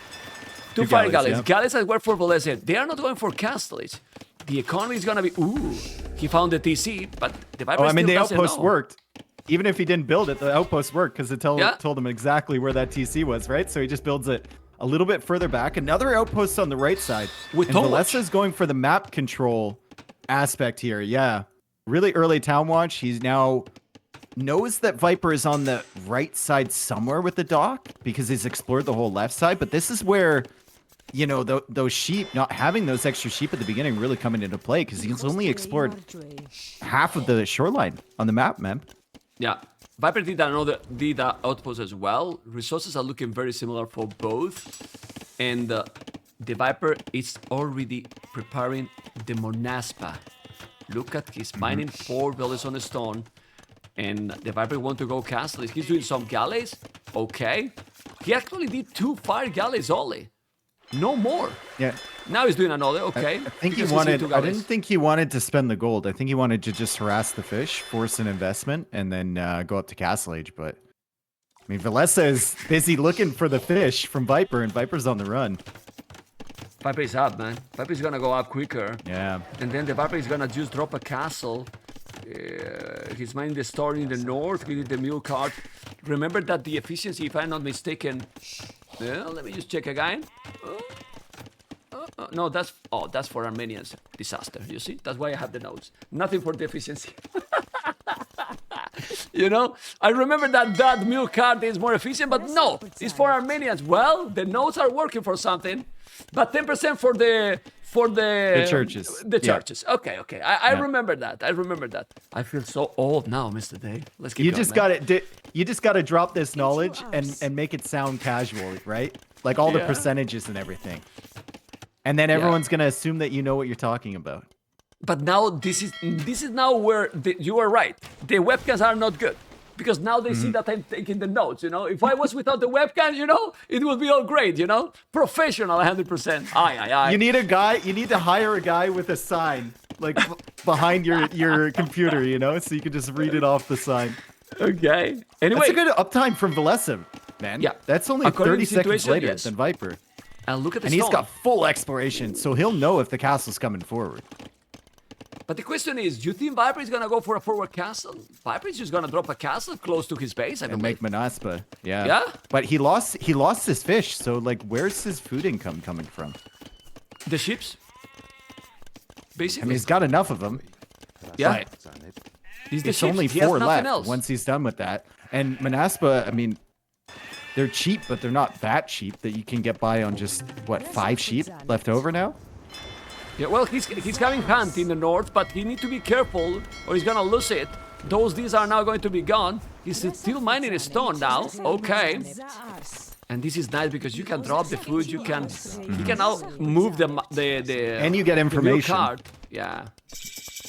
2 fire galleys. Yeah. Galleys that work for Villese. They are not going for castles. The economy is going to be... Ooh, he found the TC, but the Viper still the doesn't outpost know. worked. Even if he didn't build it, the outpost worked because it told him exactly where that TC was, right? So he just builds it a little bit further back. Another outpost on the right side. With and Villese is going for the map control aspect here. Yeah. Really early town watch. He's now knows that Viper is on the right side somewhere with the dock because he's explored the whole left side. But this is where, you know, those sheep, not having those extra sheep at the beginning really coming into play because he's only explored half of the shoreline on the map, man. Yeah, Viper did that outpost as well. Resources are looking very similar for both, and the Viper is already preparing the Monaspa. Look at he's mining 4 villas on the stone, and the Viper want to go castles. He's doing some galleys. Okay, he actually did 2 fire galleys only, no more. Yeah. Now he's doing another. Okay, I think he because wanted. he's doing 2 I galleys. didn't think he wanted to spend the gold. I think he wanted to just harass the fish, force an investment, and then go up to Castle Age. But I mean, Villese is busy looking for the fish from Viper, and Viper's on the run. Viper is up, man. Viper is gonna go up quicker. Yeah. And then the Viper is gonna just drop a castle. He's mining the store in the north. He did the mule cart. Remember that the efficiency, if I'm not mistaken. Let me just check again. No, that's for Armenians. Disaster. You see, that's why I have the notes. Nothing for the efficiency. You know, I remember that milk card is more efficient, but no, it's for Armenians. Well, the notes are working for something, but 10% for the churches. The Yeah. churches. Okay. I remember that. I feel so old now, Mr. Dave. Let's keep You going, just man. got to you just got to drop this knowledge and make it sound casual, right? Like all the Yeah. percentages and everything. And then everyone's going to assume that you know what you're talking about. But now this is now where you are right. The webcams are not good because now they see that I'm taking the notes. You know, if I was without the webcam, you know, it would be all great. You know, professional, 100%. Aye. You need a guy, you need to hire a guy with a sign like behind your computer, you know, so you can just read it off the sign. Okay. Anyway, That's a good uptime from Villese, man. Yeah. That's only According to 30 the seconds situation, later yes. than Viper. and look at the And he's stone. got full exploration, so he'll know if the castle's coming forward. But the question is, do you think Viper is gonna go for a forward castle? Viper is just gonna drop a castle close to his base, I And believe. make Manaspa. Yeah. Yeah? But he lost his fish, so like where's his food income coming from? The ships. I Basically. mean, he's got enough of them. yeah. But He's the it's ships. only He has 4 nothing left else. once he's done with that. And Manaspa, I mean, they're cheap, but they're not that cheap that you can get by on just, what, 5 sheep left over now? Yeah, well, he's having hunt in the north, but he need to be careful or he's gonna lose it. Those these are now going to be gone. He's still mining a stone now. Okay. And this is nice because you can drop the food. You can he can now move the And you get the milk information. card. Yeah.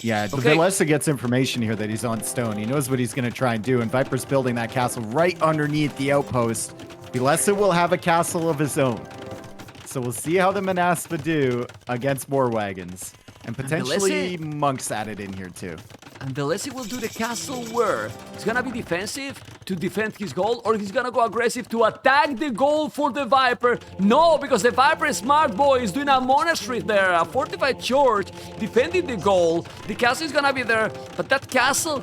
Yeah, the Okay. Villese gets information here that he's on stone. He knows what he's going to try and do, and Viper's building that castle right underneath the outpost. Villese will have a castle of his own. So we'll see how the Manaspa do against more wagons. And potentially Villese- monks added in here too. And Villese will do the castle where he's gonna be defensive to defend his goal, or he's gonna go aggressive to attack the goal for the Viper. No, because the Viper is smart boy is doing a monastery there, a fortified church, defending the goal. The castle is gonna be there, but that castle,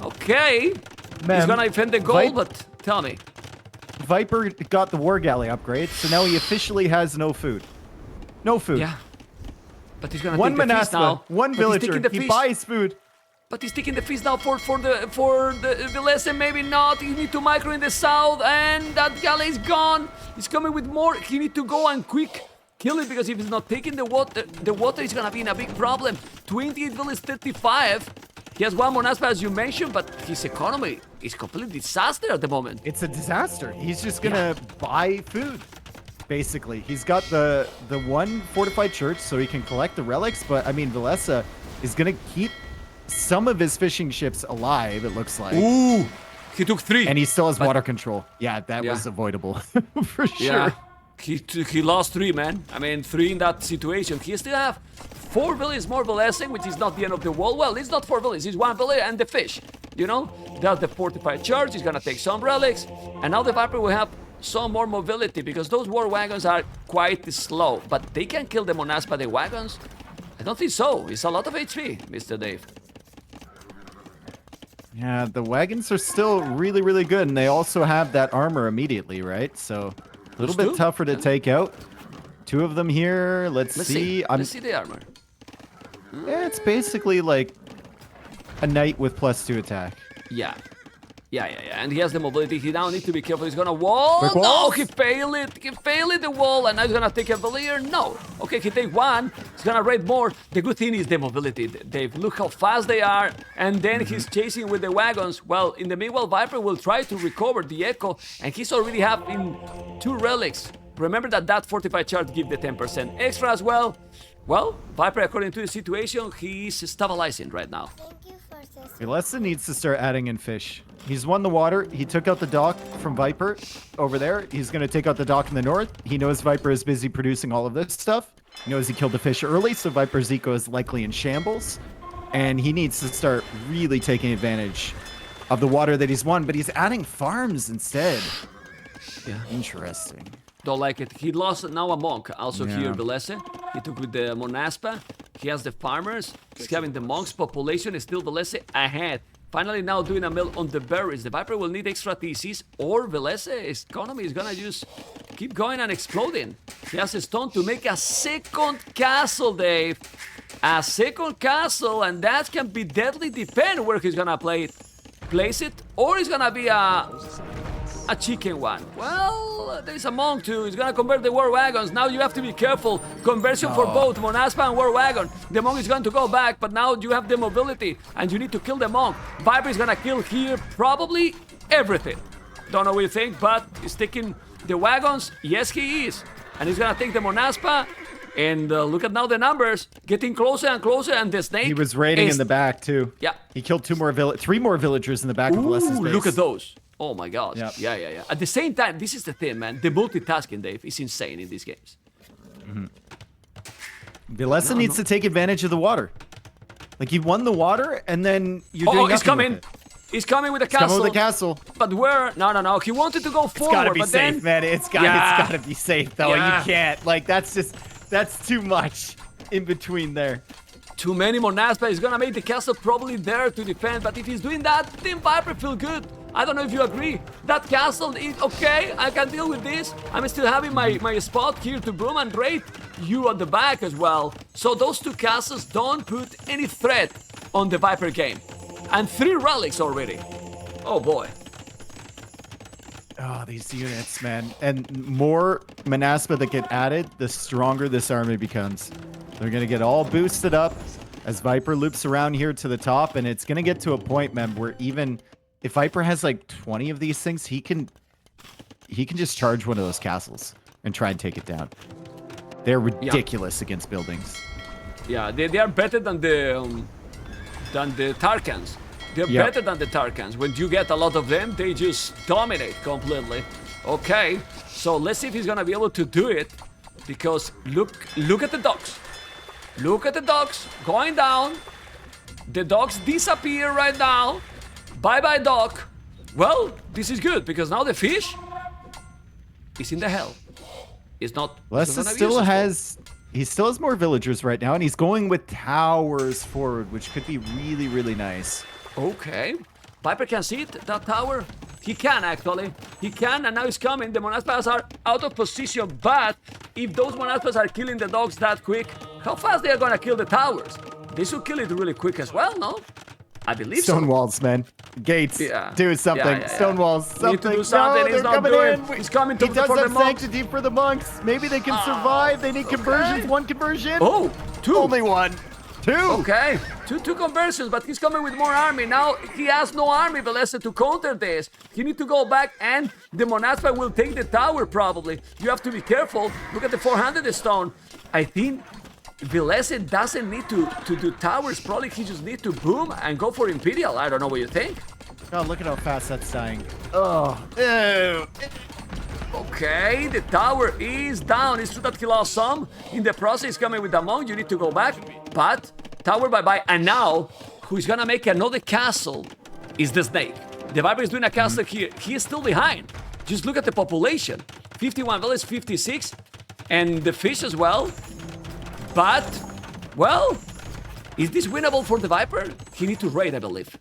okay, he's Man, gonna defend the goal. Vip- But tell me, Viper got the war galley upgrade, so now he officially has no food. No food. yeah, but he's gonna One take the feast now. Manaspa, one But he's taking villager. the He feast. buys food. But he's taking the feast now for the Villese, maybe not. He need to micro in the south, and that galley is gone. He's coming with more. He need to go and quick kill it because if he's not taking the water is gonna be in a big problem. 28 Village 35. He has one Monaspa as you mentioned, but his economy is completely disaster at the moment. It's a disaster. He's just gonna buy food. Basically, he's got the one fortified church, so he can collect the relics. But I mean, Villese is gonna keep some of his fishing ships alive. It looks like, Ooh, he took 3. and he still has water control. Yeah, that Yeah. was avoidable for sure. Yeah, he lost 3, man. I mean, 3 in that situation. He still have 4 villages more Villese, which is not the end of the world. Well, it's not 4 villages, it's 1 village and the fish. You know, that's the fortified church. He's gonna take some relics, and now the Viper will have some more mobility because those war wagons are quite slow. But they can kill the Monaspa, the wagons. I don't think so. It's a lot of HP, Mr. Dave. Yeah, the wagons are still really, really good, and they also have that armor immediately, right? So a little Those bit two? tougher to take out. 2 of them here. Let's see. Let's see the armor. Yeah, it's basically like a knight with +2 attack. Yeah. And he has the mobility. He now needs to be careful. He's gonna wall. Quick No, walls. he failed it. He failed it, the wall, and now he's gonna take a Valier. No. Okay, he take 1. He's gonna raid more. The good thing is the mobility, Dave. Look how fast they are. And then he's chasing with the wagons. Well, in the meanwhile, Viper will try to recover the Echo, and he's already having 2 relics. Remember that fortified chart give the 10% extra as well. Well, Viper, according to the situation, he's stabilizing right now. Villese needs to start adding in fish. He's won the water. He took out the dock from Viper over there. He's going to take out the dock in the north. He knows Viper is busy producing all of this stuff. He knows he killed the fish early, so Viper's eco is likely in shambles. And he needs to start really taking advantage of the water that he's won, but he's adding farms instead. Yeah. Interesting. Don't like it. He lost now a monk. Also Yeah. here, Villese. He took with the Monaspa. He has the farmers. He's having the monks. Population is still Villese ahead. Finally now doing a mill on the berries. The Viper will need extra TCs or Villese's economy is gonna just keep going and exploding. He has a stone to make a second castle, Dave. a second castle, and that can be deadly depend where he's gonna place it, or it's gonna be a chicken one. Well, there's a monk too. He's gonna convert the war wagons. Now you have to be careful. Conversion for both Monaspa and war wagon. The monk is going to go back, but now you have the mobility, and you need to kill the monk. Viper is gonna kill here probably everything. Don't know what you think, but he's taking the wagons. Yes, he is, and he's gonna take the Monaspa. And look at now the numbers getting closer and closer, and the snake. He was raiding in the back too. Yeah. He killed three more villagers in the back of Villese's base. Look at those. Oh my gosh. Yep. Yeah. At the same time, this is the thing, man. The multitasking, Dave, is insane in these games. Villese needs to take advantage of the water. Like, he won the water, and then you're doing he's nothing coming. with it. He's coming with the He's castle. coming with the castle. But where? No. He wanted to go forward. It's gotta be but safe, then... man. It's gotta be safe, though. Yeah. You can't. Like, that's too much in between there. Too many Monaspa is gonna make the castle probably there to defend, but if he's doing that, Team Viper feel good. I don't know if you agree. That castle is okay, I can deal with this. I'm still having my spot here to boom and raid you on the back as well. So those two castles don't put any threat on the Viper game. And 3 relics already. Oh boy. Oh, these units, man. And more Monaspa that get added, the stronger this army becomes. They're going to get all boosted up as Viper loops around here to the top. And it's going to get to a point, man, where even if Viper has like 20 of these things, he can just charge one of those castles and try and take it down. They're ridiculous against buildings. Yeah, they are better than the Tarkans. They're better than the Tarkans. When you get a lot of them, they just dominate completely. Okay, so let's see if he's gonna be able to do it. Because look at the dogs. Look at the dogs going down. The dogs disappear right now. Bye-bye, dog. Well, this is good because now the fish is in the hell. It's not. He still has more villagers right now, and he's going with towers forward, which could be really, really nice. Okay. Viper can see it, that tower. He can, actually. He can, and now he's coming. The Monaspas are out of position, but if those Monaspas are killing the dogs that quick, how fast they are going to kill the towers? They should kill it really quick as well, no? I believe Stone walls, man. Gates, do something. Yeah. Stone walls, something. Need to do something. No, He's they're not coming doing. in. He's coming to He does for the have monks. sanctity for the monks. Maybe they can survive. They need conversions. 1 conversion. Oh, 2. Only 1. 2. Okay, two conversions, but he's coming with more army. Now he has no army, Villese, to counter this. He need to go back, and the Monaspa will take the tower probably. You have to be careful. Look at the 400 stone. I think Villese doesn't need to do towers. Probably he just need to boom and go for Imperial. I don't know what you think. Oh, look at how fast that's dying. Oh. Ew. Okay, the tower is down. It's true that he lost some. In the process, coming with the monk, you need to go back. But, tower bye-bye. And now, who's gonna make another castle is the snake. The Viper is doing a castle here. He is still behind. Just look at the population. 51 villages, 56. And the fish as well. But, well, is this winnable for the Viper? He needs to raid, I believe.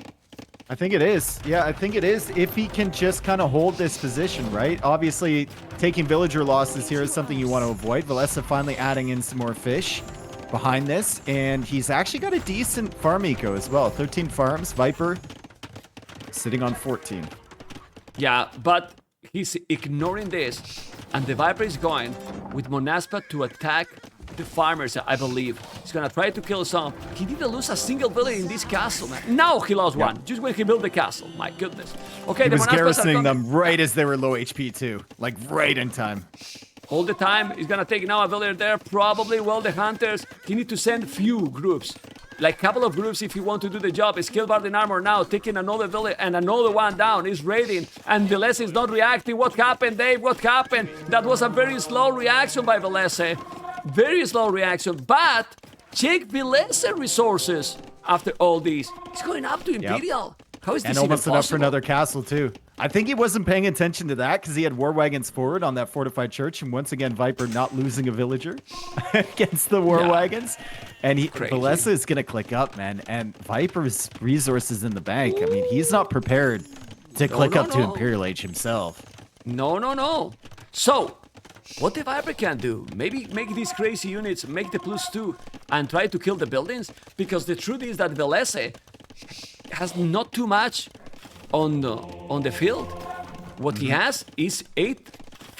I think it is. Yeah, I think it is. If he can just kind of hold this position, right? Obviously, taking villager losses here is something you want to avoid. Villese finally adding in some more fish behind this. And he's actually got a decent farm eco as well. 13 farms. Viper sitting on 14. Yeah, but he's ignoring this. And the Viper is going with Monaspa to attack the farmers, I believe. He's gonna try to kill some. He didn't lose a single village in this castle, man. Now he lost one, just when he built the castle. My goodness. Okay, He the was Monaspas garrisoning them right as they were low HP too. Like right in time. All the time. He's gonna take now a villager there, probably. Well, the hunters, he need to send few groups. Like couple of groups if he want to do the job. Skill Bard in armor now, taking another village and another one down. He's raiding, and Villese is not reacting. What happened, Dave? What happened? That was a very slow reaction by Villese. Very slow reaction, but check Villese resources after all these. He's going up to Imperial. How is this and almost even enough for possible? another castle too. I think he wasn't paying attention to that because he had war wagons forward on that fortified church, and once again Viper not losing a villager against the war wagons. And Villese is gonna click up, man. And Viper's resources in the bank. I mean, he's not prepared to click up to Imperial Age himself. No. So, what the Viper can do, maybe make these crazy units, make the +2, and try to kill the buildings, because the truth is that Villese has not too much on the field. What he has is 8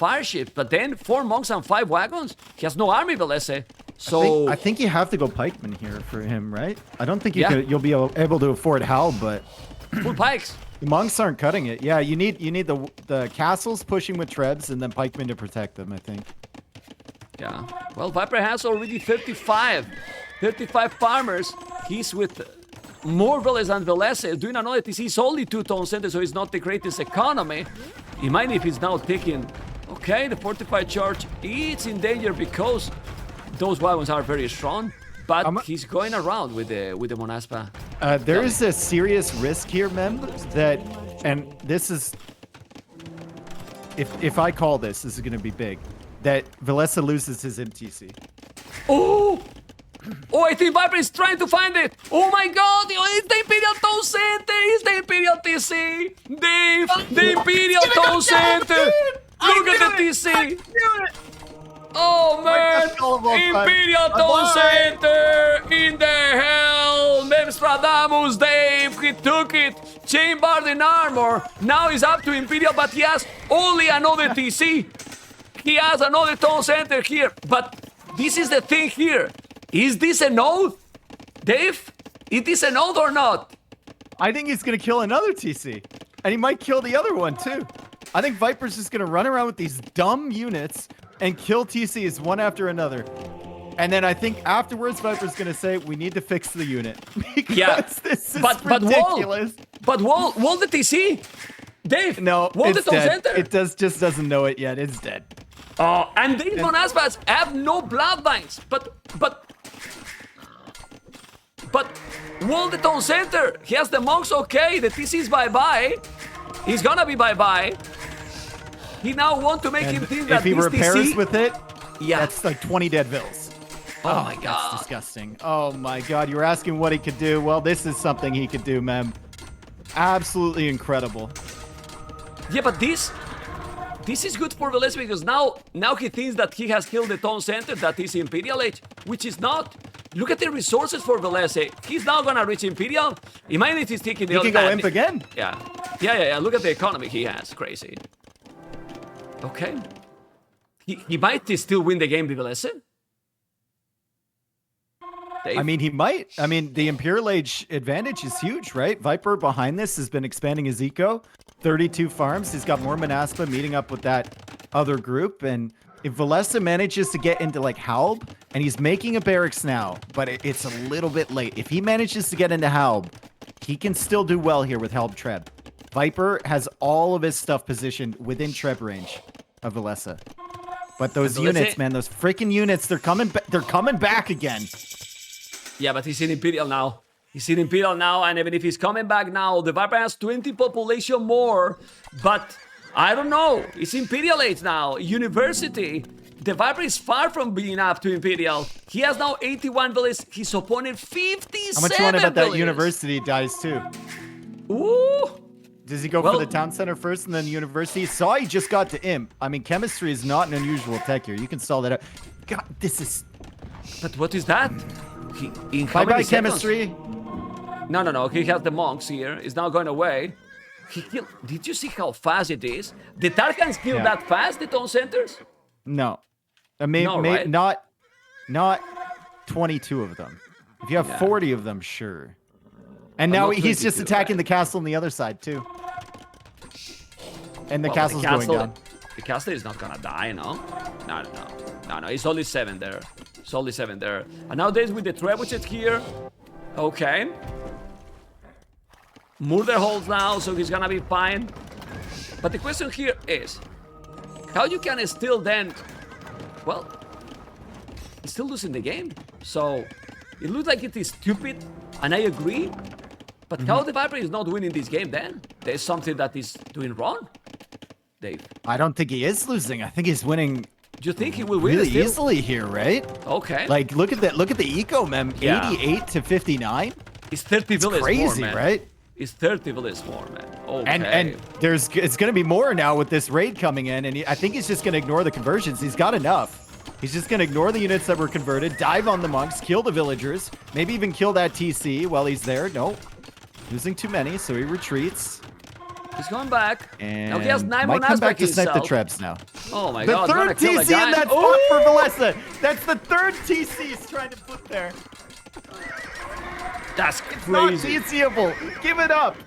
fire ships, but then 4 monks and 5 wagons. He has no army, Villese. So I think you have to go pikeman here for him, right? I don't think you'll be able to afford Halb, but full pikes. the monks aren't cutting it. Yeah, you need the castles pushing with trebs and then pikemen to protect them, I think. Yeah. Well, Viper has already 35 farmers. He's with more villas than Villese. Doing another TC. He's only 2 town centers, so it's not the greatest economy. Imagine if he's now taking. Okay, the fortified charge. It's in danger because those wagons are very strong. But he's going around with the Monaspa. There is a serious risk here, Mem, that, and this is, if I call this is going to be big, that Villese loses his MTC. Oh! Oh, I think Viper is trying to find it. Oh my God! It's the Imperial Town Center. It's the Imperial TC. Dave, the Imperial Town Center. Look at the TC. Oh man! Imperial Town Center in the hell! Memstradamus, Dave, he took it! Chambered in armor! Now he's up to Imperial, but he has only another TC! He has another Town Center here, but this is the thing here. Is this a node? Dave? Is this a node or not? I think he's gonna kill another TC. And he might kill the other one too. I think Viper's just gonna run around with these dumb units and kill TCs one after another. And then I think afterwards Viper's gonna say, we need to fix the unit. Because this is ridiculous. But wall the TC? Dave, no, wall the it's dead. Center? It just doesn't know it yet. It's dead. Oh, and these Monaspas have no bloodlines. But wall the town center. He has the monks, okay. The TC is bye-bye. He's gonna be bye-bye. He now want to make him think that if he this repairs TC, with it, that's like 20 dead vills. Oh my God. That's disgusting. Oh my God. You were asking what he could do. Well, this is something he could do, Mem. Absolutely incredible. Yeah, but this is good for Villese because now he thinks that he has killed the town center that is Imperial Age, which is not. Look at the resources for Villese. He's now gonna reach Imperial. Imagine if he's taking the other. He can go imp again. Yeah. Look at the economy he has. Crazy. Okay. He might still win the game with Villese. I mean, he might. I mean, the Imperial Age advantage is huge, right? Viper behind this has been expanding his eco. 32 farms. He's got more Monaspa meeting up with that other group. And if Villese manages to get into like Halb, and he's making a barracks now, but it's a little bit late. If he manages to get into Halb, he can still do well here with Halb Treb. Viper has all of his stuff positioned within Treb range of Villese. But those units, man, those freaking units, they're coming back again. Yeah, but he's in Imperial now. He's in Imperial now, and even if he's coming back now, the Viper has 20 population more. But I don't know. It's Imperial Age now. University. The Viper is far from being up to Imperial. He has now 81 villages. His opponent 57. How much you want about that university dies too? Ooh. Does he go for the town center first and then the university? Saw he just got to imp. I mean, chemistry is not an unusual tech here. You can stall that out. God, this is... But what is that? Bye-bye chemistry. No. He has the monks here. He's now going away. Did you see how fast it is? The Tarkans kill that fast, the town centers? No. I mean, right? not 22 of them. If you have 40 of them, sure. And now he's just attacking the castle on the other side, too. And the castle's going down. The castle is not gonna die, no? No. It's only 7 there. It's only 7 there. And nowadays with the trebuchet here, okay. Murder holds now, so he's gonna be fine. But the question here is, how you can still then, well, he's still losing the game. So it looks like it is stupid, and I agree. But how the Viper is not winning this game then? There's something that is doing wrong, Dave. I don't think he is losing. I think he's winning. Do you think he will win really easily here, right? Okay. Like, look at that. Look at the eco, mem. 88 to 59. It's 30 villages crazy, more, man. Right? It's 30 villages more, man. Okay. And it's going to be more now with this raid coming in, and I think he's just going to ignore the conversions. He's got enough. He's just going to ignore the units that were converted, dive on the monks, kill the villagers, maybe even kill that TC while he's there. No, losing too many, so he retreats. He's going back. And now he has 9 more might come back to himself. snipe the trebs now. Oh my the god. third TC in that spot for Villese. That's the third TC he's trying to put there. That's It's crazy. not TCable. Give it up.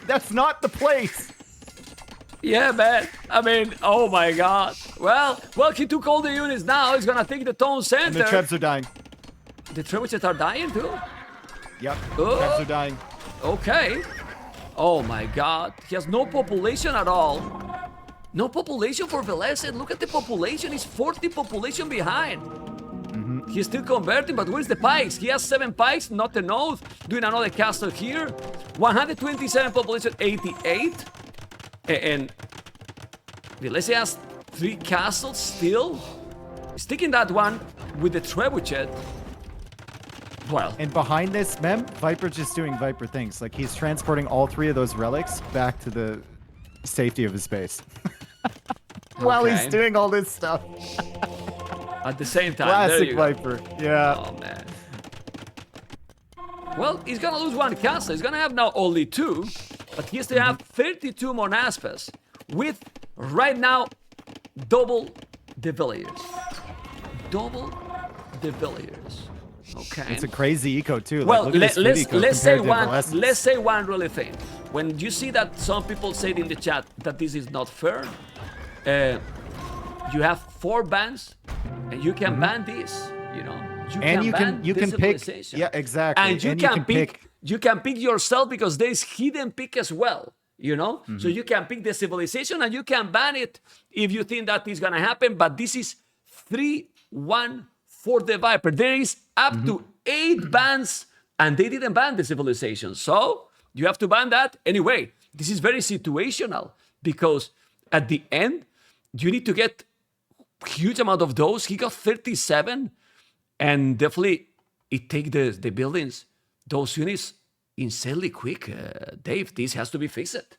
That's not the place. Yeah, man. I mean, oh my god. Well, he took all the units now. He's gonna take the town center. And the trebs are dying. The trebuchets are dying too? Yep. Oh. Trebs are dying. Okay. Oh my god. He has no population at all. No population for Villese. Look at the population. He's 40 population behind. He's still converting, but where's the pikes? He has 7 pikes, not enough. Doing another castle here. 127 population, 88. And Villese has 3 castles still. He's taking that one with the trebuchet. Well, And behind this, Viper's just doing Viper things. Like, he's transporting all 3 of those relics back to the safety of his base. While he's Okay. doing all this stuff. at the same time, there Classic you go. Viper. Yeah. Oh man. Well, he's gonna lose 1 castle. He's gonna have now only 2, but he still have 32 Monaspes with right now double the villagers. Double the villagers. Okay. It's a crazy eco, too. Well, like, look at this food eco let's say compared to one. Villese's. Let's say one really thing. When you see that some people said in the chat that this is not fair, you have 4 bans, and you can ban this. You know, And you ban can this pick. civilization. Yeah, exactly. And you can pick. You can pick yourself because there's hidden pick as well. You know, so you can pick the civilization and you can ban it if you think that is gonna happen. But this is 3-1 for the Viper. There is up to 8 bans, and they didn't ban the civilization. So you have to ban that anyway. This is very situational because at the end you need to get huge amount of those. He got 37, and definitely it take the buildings, those units insanely quick. Dave, this has to be fixed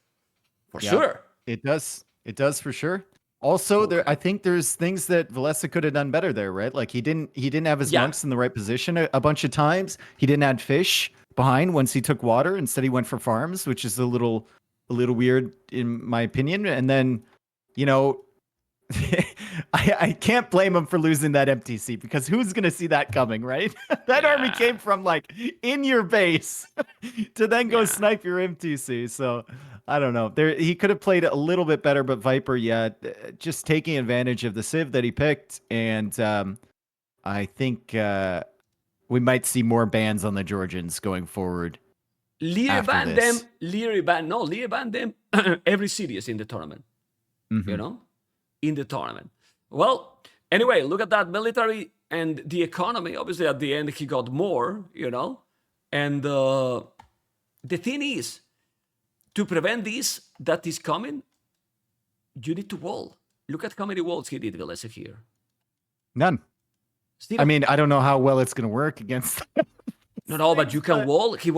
for sure. It does. It does for sure. Also, I think there's things that Villese could have done better there, right? Like he didn't have his monks in the right position a bunch of times. He didn't add fish behind once he took water. Instead, he went for farms, which is a little weird in my opinion. And then, you know, I can't blame him for losing that MTC because who's gonna see that coming, right? That army came from like in your base to then go snipe your MTC. So I don't know. He could have played a little bit better, but Viper, just taking advantage of the civ that he picked, and I think we might see more bans on the Georgians going forward. Lear banned them every series in the tournament. You know, in the tournament. Well, anyway, look at that military and the economy. Obviously, at the end, he got more, you know. And the thing is, to prevent this that is coming, you need to wall. Look at how many walls he did, Villese, here. None. Still, I mean, I don't know how well it's going to work against. no, but you can wall. You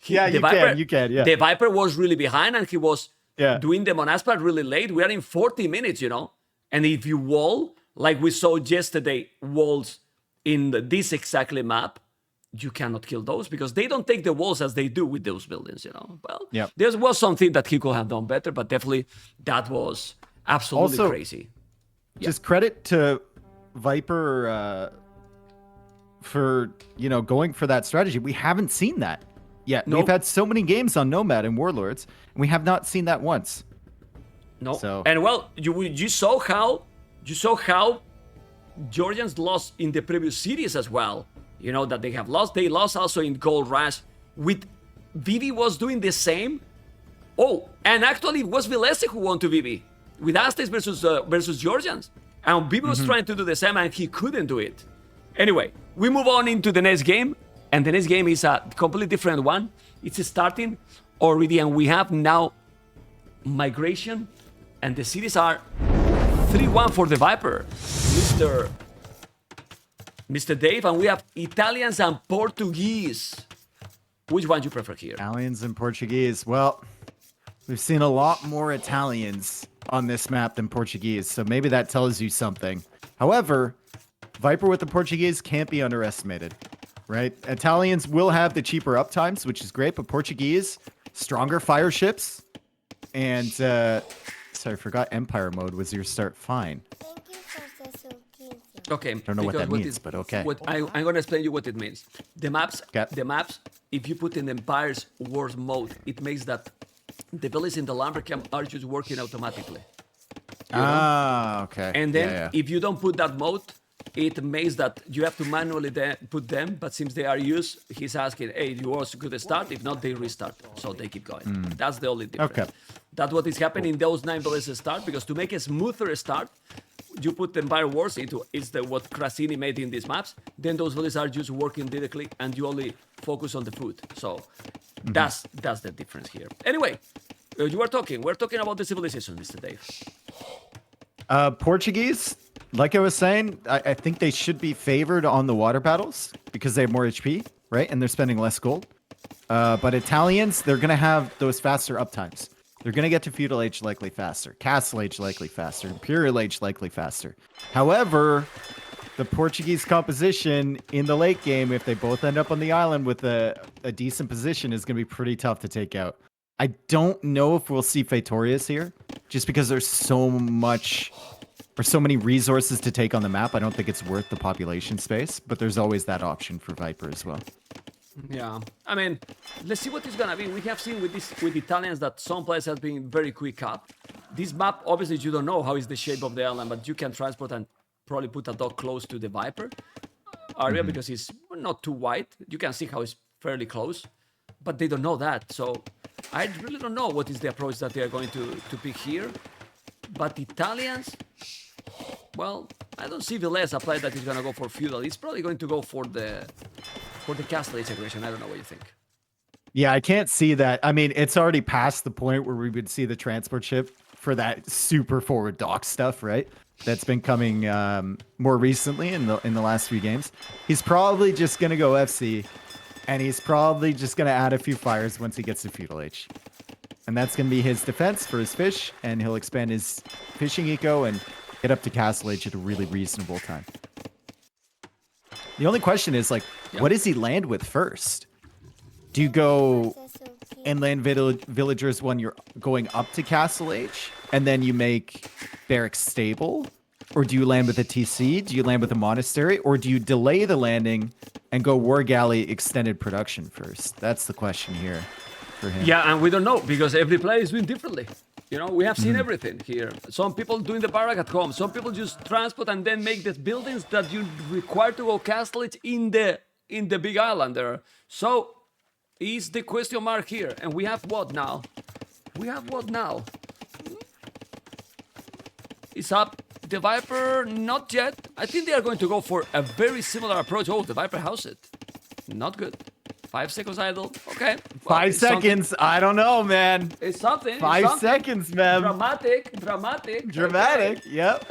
can. Yeah. The Viper was really behind, and he was Yeah. doing the Monaspa really late. We are in 40 minutes, you know. And if you wall, like we saw yesterday, walls in this exactly map, you cannot kill those because they don't take the walls as they do with those buildings, you know. Well, there was something that he could have done better, but definitely that was absolutely Also, crazy. Just credit to Viper for, you know, going for that strategy. We haven't seen that yet. Nope. We've had so many games on Nomad and Warlords, and we have not seen that once. No. So- And well, you saw how Georgians lost in the previous series as well. You know that they have lost. They lost also in Gold Rush. With Vivi was doing the same. Oh, and actually it was Villese who won to Vivi with Aztecs versus Georgians. And Vivi was trying to do the same, and he couldn't do it. Anyway, we move on into the next game, and the next game is a completely different one. It's starting already, and we have now migration. And the cities are 3-1 for the Viper, Mr. Dave, and we have Italians and Portuguese. Which one do you prefer here? Italians and Portuguese. Well, we've seen a lot more Italians on this map than Portuguese, so maybe that tells you something. However, Viper with the Portuguese can't be underestimated, right? Italians will have the cheaper uptimes, which is great, but Portuguese, stronger fire ships. And, sorry, I forgot Empire mode was your start. Fine. Okay. Don't know what that means, but okay. I'm going to explain you what it means. The maps, Okay. if you put in Empire's Wars mode, it makes that the villas in the lumber camp are just working automatically. Ah, okay. And then if you don't put that mode, it makes that you have to manually put them, but since they are used, he's asking, hey, yours could start. If not, they restart. So they keep going. That's the only difference. Okay. That's what is happening in those 9 villages start, because to make a smoother start, you put the Empire Wars into what Crasini made in these maps. Then those villages are just working directly, and you only focus on the food. So that's the difference here. Anyway, we're talking about the civilization, Mr. Dave. Portuguese, like I was saying, I think they should be favored on the water battles because they have more HP, right? And they're spending less gold. But Italians, they're going to have those faster uptimes. They're going to get to feudal age likely faster, castle age likely faster, imperial age likely faster. However, the Portuguese composition in the late game, if they both end up on the island with a decent position, is going to be pretty tough to take out. I don't know if we'll see Fatorius here, just because there's so many resources to take on the map. I don't think it's worth the population space, but there's always that option for Viper as well. Yeah, I mean, let's see what it's gonna be. We have seen with Italians that some players have been very quick up. This map, obviously, you don't know how is the shape of the island, but you can transport and probably put a dock close to the Viper area because it's not too wide. You can see how it's fairly close, but they don't know that. So I really don't know what is the approach that they are going to pick here. But Italians, well, I don't see Villese apply that he's gonna go for feudal. He's probably going to go for the castle age aggression. I don't know what you think. Yeah, I can't see that. I mean, it's already past the point where we would see the transport ship for that super forward dock stuff, right? That's been coming more recently in the last few games. He's probably just gonna go FC, and he's probably just gonna add a few fires once he gets to feudal age, and that's gonna be his defense for his fish, and he'll expand his fishing eco and get up to castle age at a really reasonable time. The only question is, like, what does he land with first? Do you go and land villagers when you're going up to castle age, and then you make barracks stable? Or do you land with a TC? Do you land with a monastery? Or do you delay the landing and go war galley extended production first? That's the question here for him. Yeah, and we don't know because every player is doing differently. You know, we have seen everything here. Some people doing the barrack at home. Some people just transport and then make the buildings that you require to go castle it in the big island there. So is the question mark here. And we have what now? It's up. The Viper, not yet. I think they are going to go for a very similar approach. Oh, the Viper house it. Not good. 5 seconds idle. Okay. Well, 5 seconds. I don't know, man. It's something. 5 seconds, man. Dramatic. Okay. Yep.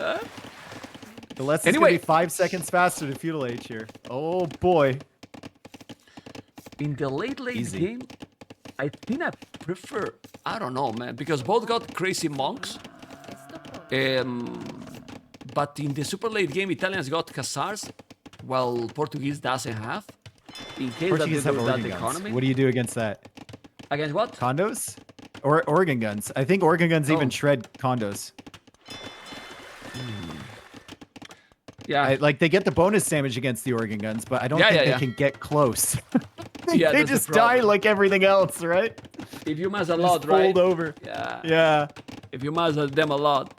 The lesson's gonna be 5 seconds faster to feudal age here. Oh boy. In the late game, I think I prefer. I don't know, man, because both got crazy monks. But in the super late game, Italians got Hussars, while Portuguese doesn't have. In case Portuguese that have they organ that guns. economy. What do you do against that? Against what? Condos? Or organ guns. I think organ guns even shred condos. Yeah. Like, they get the bonus damage against the organ guns, but I don't think they can get close. They just die like everything else, right? If you mass a lot, right? Fold over. Yeah. If you mass them a lot.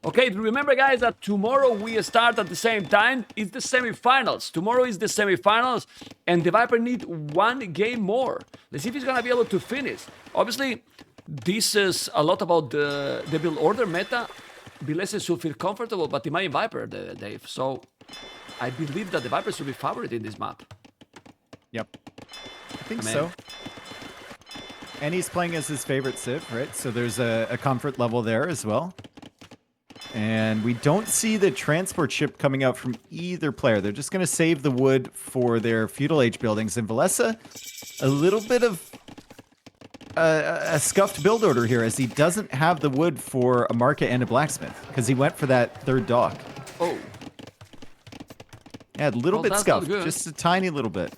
Okay, remember, guys, that tomorrow we start at the same time. It's the semifinals. Tomorrow is the semifinals, and the Viper need one game more. Let's see if he's gonna be able to finish. Obviously, this is a lot about the build order meta. Villese should feel comfortable, but imagine Viper, Dave. So I believe that the Viper should be favored in this map. Yep. I think so. And he's playing as his favorite civ, right? So there's a comfort level there as well. And we don't see the transport ship coming out from either player. They're just going to save the wood for their feudal age buildings. And Villese, a little bit of a scuffed build order here, as he doesn't have the wood for a market and a blacksmith, because he went for that third dock. Oh. Yeah, a little Well, bit that's not scuffed, good. just a tiny little bit.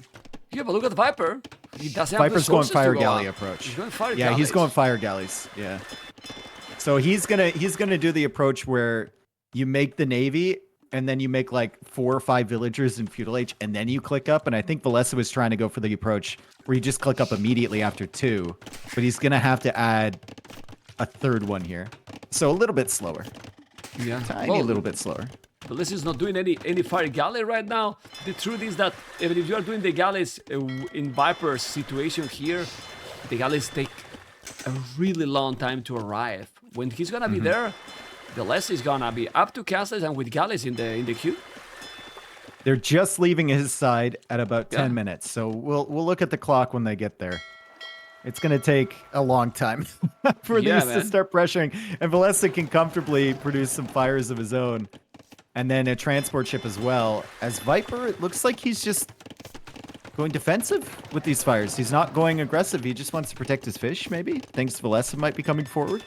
Yeah, but look at the Viper. He doesn't have the Viper's going resources fire to go galley up. approach. He's going fire Yeah, he's galleys. going fire galleys. Yeah. So he's gonna do the approach where you make the navy and then you make like 4 or 5 villagers in feudal age and then you click up. And I think Villese was trying to go for the approach where you just click up immediately after 2, but he's gonna have to add a 3rd one here. So a little bit slower. Yeah. Tiny little bit slower. Villese is not doing any fire galley right now. The truth is that even if you are doing the galleys in Viper's situation here, the galleys take a really long time to arrive. When he's gonna be there, Villese is gonna be up to castles and with galleys in the queue. They're just leaving his side at about 10 Yeah. minutes. So we'll look at the clock when they get there. It's going to take a long time for Yeah, these to man. start pressuring. And Villese can comfortably produce some fires of his own. And then a transport ship as well. As Viper, it looks like he's just going defensive with these fires. He's not going aggressive. He just wants to protect his fish, maybe. Thinks Villese might be coming forward.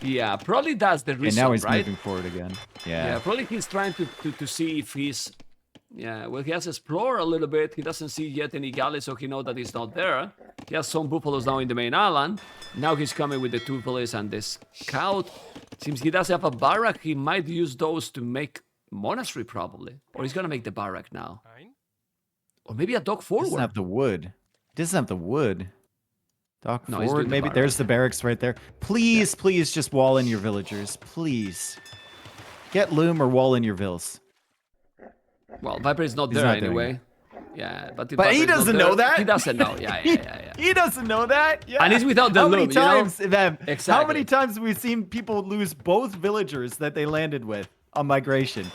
Yeah, probably that's the reason, And now he's right? moving forward again. Yeah, probably he's trying to see if he's... Yeah, well, he has explored a little bit. He doesn't see yet any galleys, so he knows that he's not there. He has some buffaloes now in the main island. Now he's coming with the 2 police and the scout. Seems he does have a barrack. He might use those to make monastery, probably. Or he's gonna make the barrack now. Or maybe a dock forward. Doesn't have the wood. Doesn't have the wood. Dock No, he's forward. doing the Maybe barrack. there's the barracks right there. Please, please just wall in your villagers. Please. Get loom or wall in your vills. Well, Viper is not He's there not doing anyway. Yeah, but But he Viper is not doesn't know there. that. He doesn't know. Yeah. He doesn't know that. Yeah. And he's without the How many loom, you know? times, Evan, How Exactly. many times have we seen people lose both villagers that they landed with on migration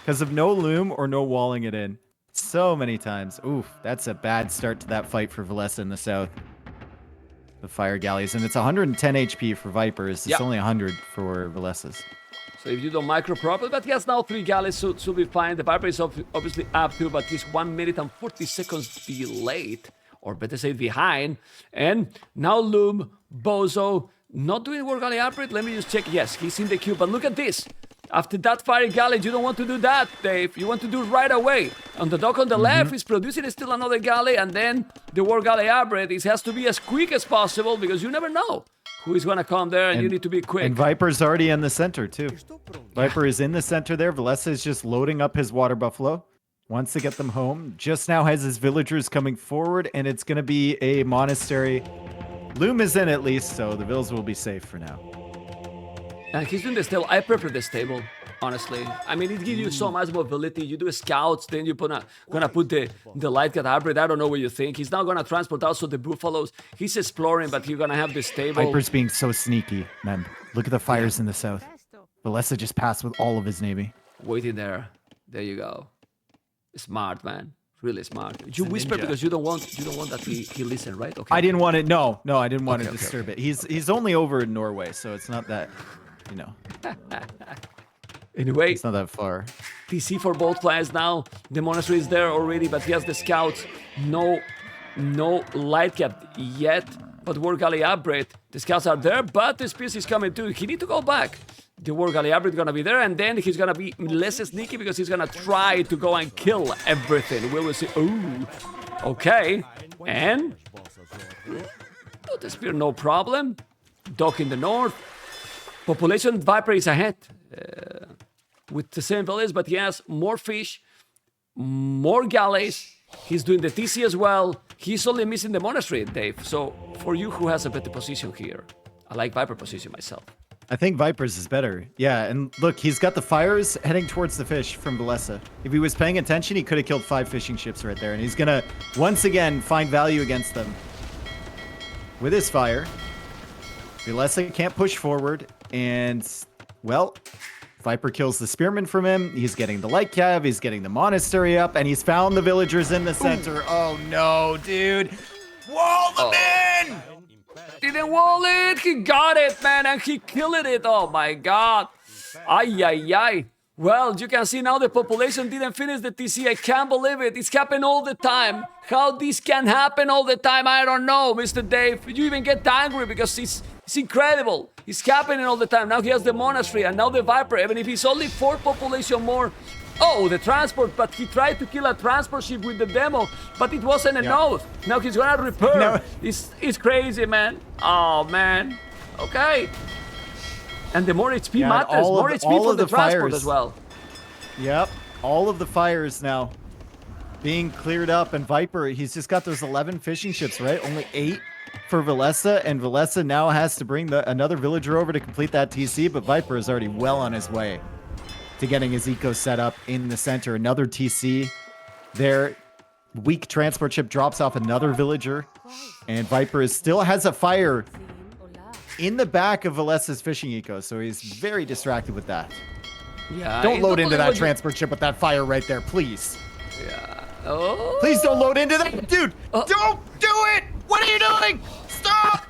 because of no loom or no walling it in? So many times. Oof, that's a bad start to that fight for Villese in the south. The fire galleys, and it's 110 HP for Vipers. It's Yeah. only 100 for Villeses. So if you don't micro properly, but he has now 3 galleys, so should be fine. The Viper is obviously up too, but he's 1 minute and 40 seconds delayed, or better say behind. And now Loom, Bozo, not doing War Galley upgrade. Let me just check. Yes, he's in the queue, but look at this. After that fire galley, you don't want to do that, Dave. You want to do it right away. On the dock on the left, he's producing still another galley, and then the War Galley upgrade. It has to be as quick as possible because you never know who is going to come there, and you need to be quick. And Viper's already in the center, too. Viper is in the center there. Villese is just loading up his water buffalo. Wants to get them home. Just now has his villagers coming forward, and it's going to be a monastery. Loom is in at least, so the vills will be safe for now. And he's doing the stable. I prefer the stable, honestly. I mean, it gives you so much mobility. You do scouts, then you're gonna put the light cat hybrid. I don't know what you think. He's now gonna transport also the buffaloes. He's exploring, but you're gonna have the stable. Viper's being so sneaky, man. Look at the fires in the south. Villese just passed with all of his navy. Waiting there. There you go. Smart, man. Really smart. You a whisper ninja. because you don't want that he listen, right? Okay. I didn't want to. No, I didn't want Okay, to okay, disturb it. He's only over in Norway, so it's not that, you know, Anyway, it's not that far. TC for both players now. The monastery is there already, but he has the scouts. No light cap yet. But War Galley upgrade. The scouts are there, but the spears is coming too. He need to go back. The War Galley upgrade gonna be there, and then he's gonna be less sneaky because he's gonna try to go and kill everything. We will see. Ooh, okay. And oh, the spear, no problem. Dock in the north. Population Viper is ahead. With the same values, but he has more fish, more galleys. He's doing the TC as well. He's only missing the monastery, Dave. So for you, who has a better position here? I like Viper position myself. I think Vipers is better. Yeah, and look, he's got the fires heading towards the fish from Villese. If he was paying attention, he could have killed 5 fishing ships right there, and he's gonna once again find value against them with his fire. Villese can't push forward, and well, Viper kills the spearman from him. He's getting the light cav. He's getting the monastery up, and he's found the villagers in the center. Oh no, dude! Wall them in! Didn't wall it. He got it, man, and he killed it. Oh my God. Ay, ay, ay. Well, you can see now the population didn't finish the TC. I can't believe it. It's happening all the time. How this can happen all the time, I don't know, Mr. Dave. You even get angry because it's incredible. It's happening all the time. Now he has the monastery and now the Viper. Even if he's only 4 population more, Oh, the transport, but he tried to kill a transport ship with the demo, but it wasn't enough. Now he's gonna repair. No. It's crazy, man. Oh, man. Okay. And the more HP matters, more HP for the transport as well. Yep. All of the fires now being cleared up, and Viper, he's just got those 11 fishing ships, right? Only 8 for Villese, and Villese now has to bring another villager over to complete that TC, but Viper is already well on his way to getting his eco set up in the center. Another TC. Their weak transport ship drops off another villager, and Viper still has a fire in the back of Villese's fishing eco, so he's very distracted with that. Yeah. Don't load into that transport ship with that fire right there, please. Yeah. Oh. Please don't load into that, dude. Don't do it. What are you doing? Stop.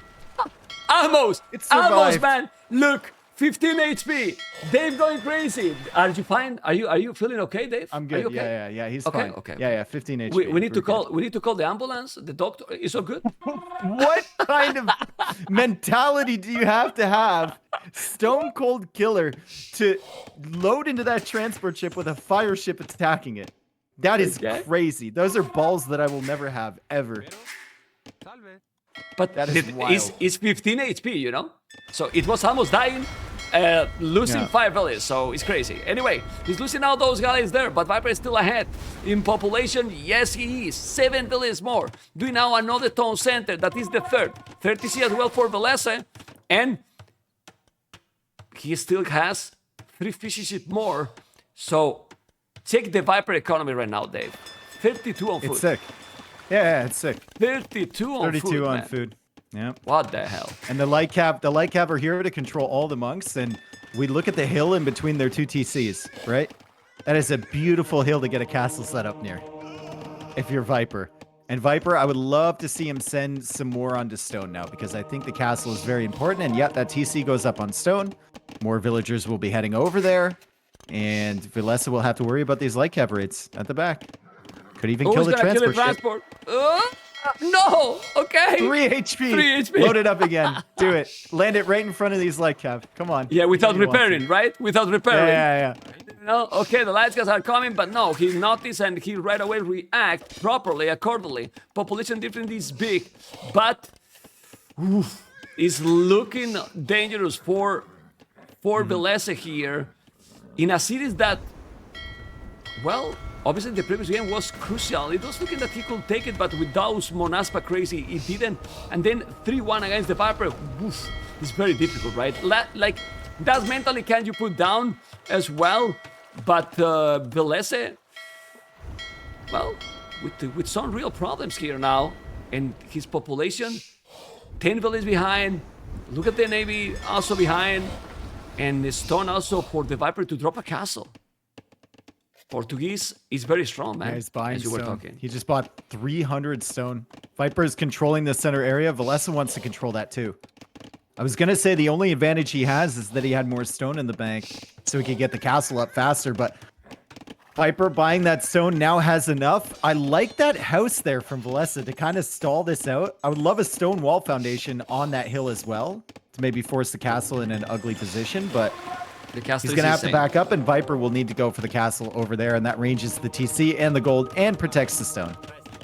Almost. It Almost, survived. man. Look, 15 HP. Dave going crazy. Are you fine? Are you feeling okay, Dave? I'm Are good. you okay? Yeah. He's Okay, fine. okay. Yeah. 15 HP. We need to We're call the ambulance. The doctor. Is all good? good. What kind of mentality do you have to have, Stone Cold Killer, to load into that transport ship with a fire ship attacking it? That is Okay. crazy. Those are balls that I will never have, ever. But That is wild. it's 15 HP, you know? So it was almost dying, losing Yeah. 5 villages, so it's crazy. Anyway, he's losing all those guys there, but Viper is still ahead. In population, yes he is. 7 villages more. Doing now another town center, that is the third. 30C as well for Villese, and he still has 3 fishing ships more. So check the Viper economy right now, Dave. 32 on food. It's sick. Yeah, it's sick. 32 on 32 food, on man. food. Yeah. What the hell? And the light cap are here to control all the monks, and we look at the hill in between their 2 TCs, right? That is a beautiful hill to get a castle set up near, if you're Viper. And Viper, I would love to see him send some more onto stone now, because I think the castle is very important, and yet that TC goes up on stone. More villagers will be heading over there, and Villese will have to worry about these light cap raids at the back. Could even kill Who's the gonna kill the transport ship. transport? No! Okay! 3 HP. 3 HP. Load it up again. Do it. Land it right in front of these light cap. Come on. Yeah, without You want to. repairing, right? Without repairing. Yeah. No, okay, the light guys are coming, but no, he noticed and he right away react properly, accordingly. Population difference is big, but it's looking dangerous for Villese here in a series that, well, obviously the previous game was crucial. It was looking that he could take it, but with those Monaspa crazy, he didn't. And then 3-1 against the Viper, it's very difficult, right? Like, that mentally can you put down as well, but Villese, well, with some real problems here now, and his population, 10 villages behind. Look at the Navy also behind, and the stone also for the Viper to drop a castle. Portuguese is very strong, man. Yeah, he's buying as you were stone. talking. He just bought 300 stone. Viper is controlling the center area. Villese wants to control that too. I was going to say the only advantage he has is that he had more stone in the bank so he could get the castle up faster, but Viper buying that stone now has enough. I like that house there from Villese to kind of stall this out. I would love a stone wall foundation on that hill as well to maybe force the castle in an ugly position, but The castle he's going to have to back up, and Viper will need to go for the castle over there, and that ranges the TC and the gold and protects the stone.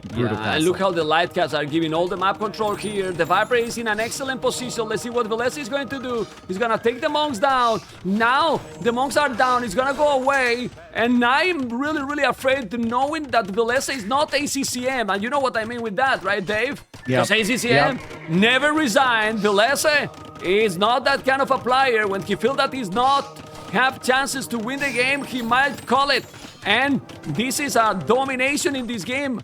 Brutal Yeah, and castle. look how the light cats are giving all the map control here. The Viper is in an excellent position. Let's see what Villese is going to do. He's gonna take the monks down. Now the monks are down. He's gonna go away. And I'm really, really afraid knowing that Villese is not ACCM. And you know what I mean with that, right, Dave? Yep. Because ACCM never resigned. Villese is not that kind of a player. When he feels that he's not have chances to win the game, he might call it. And this is a domination in this game.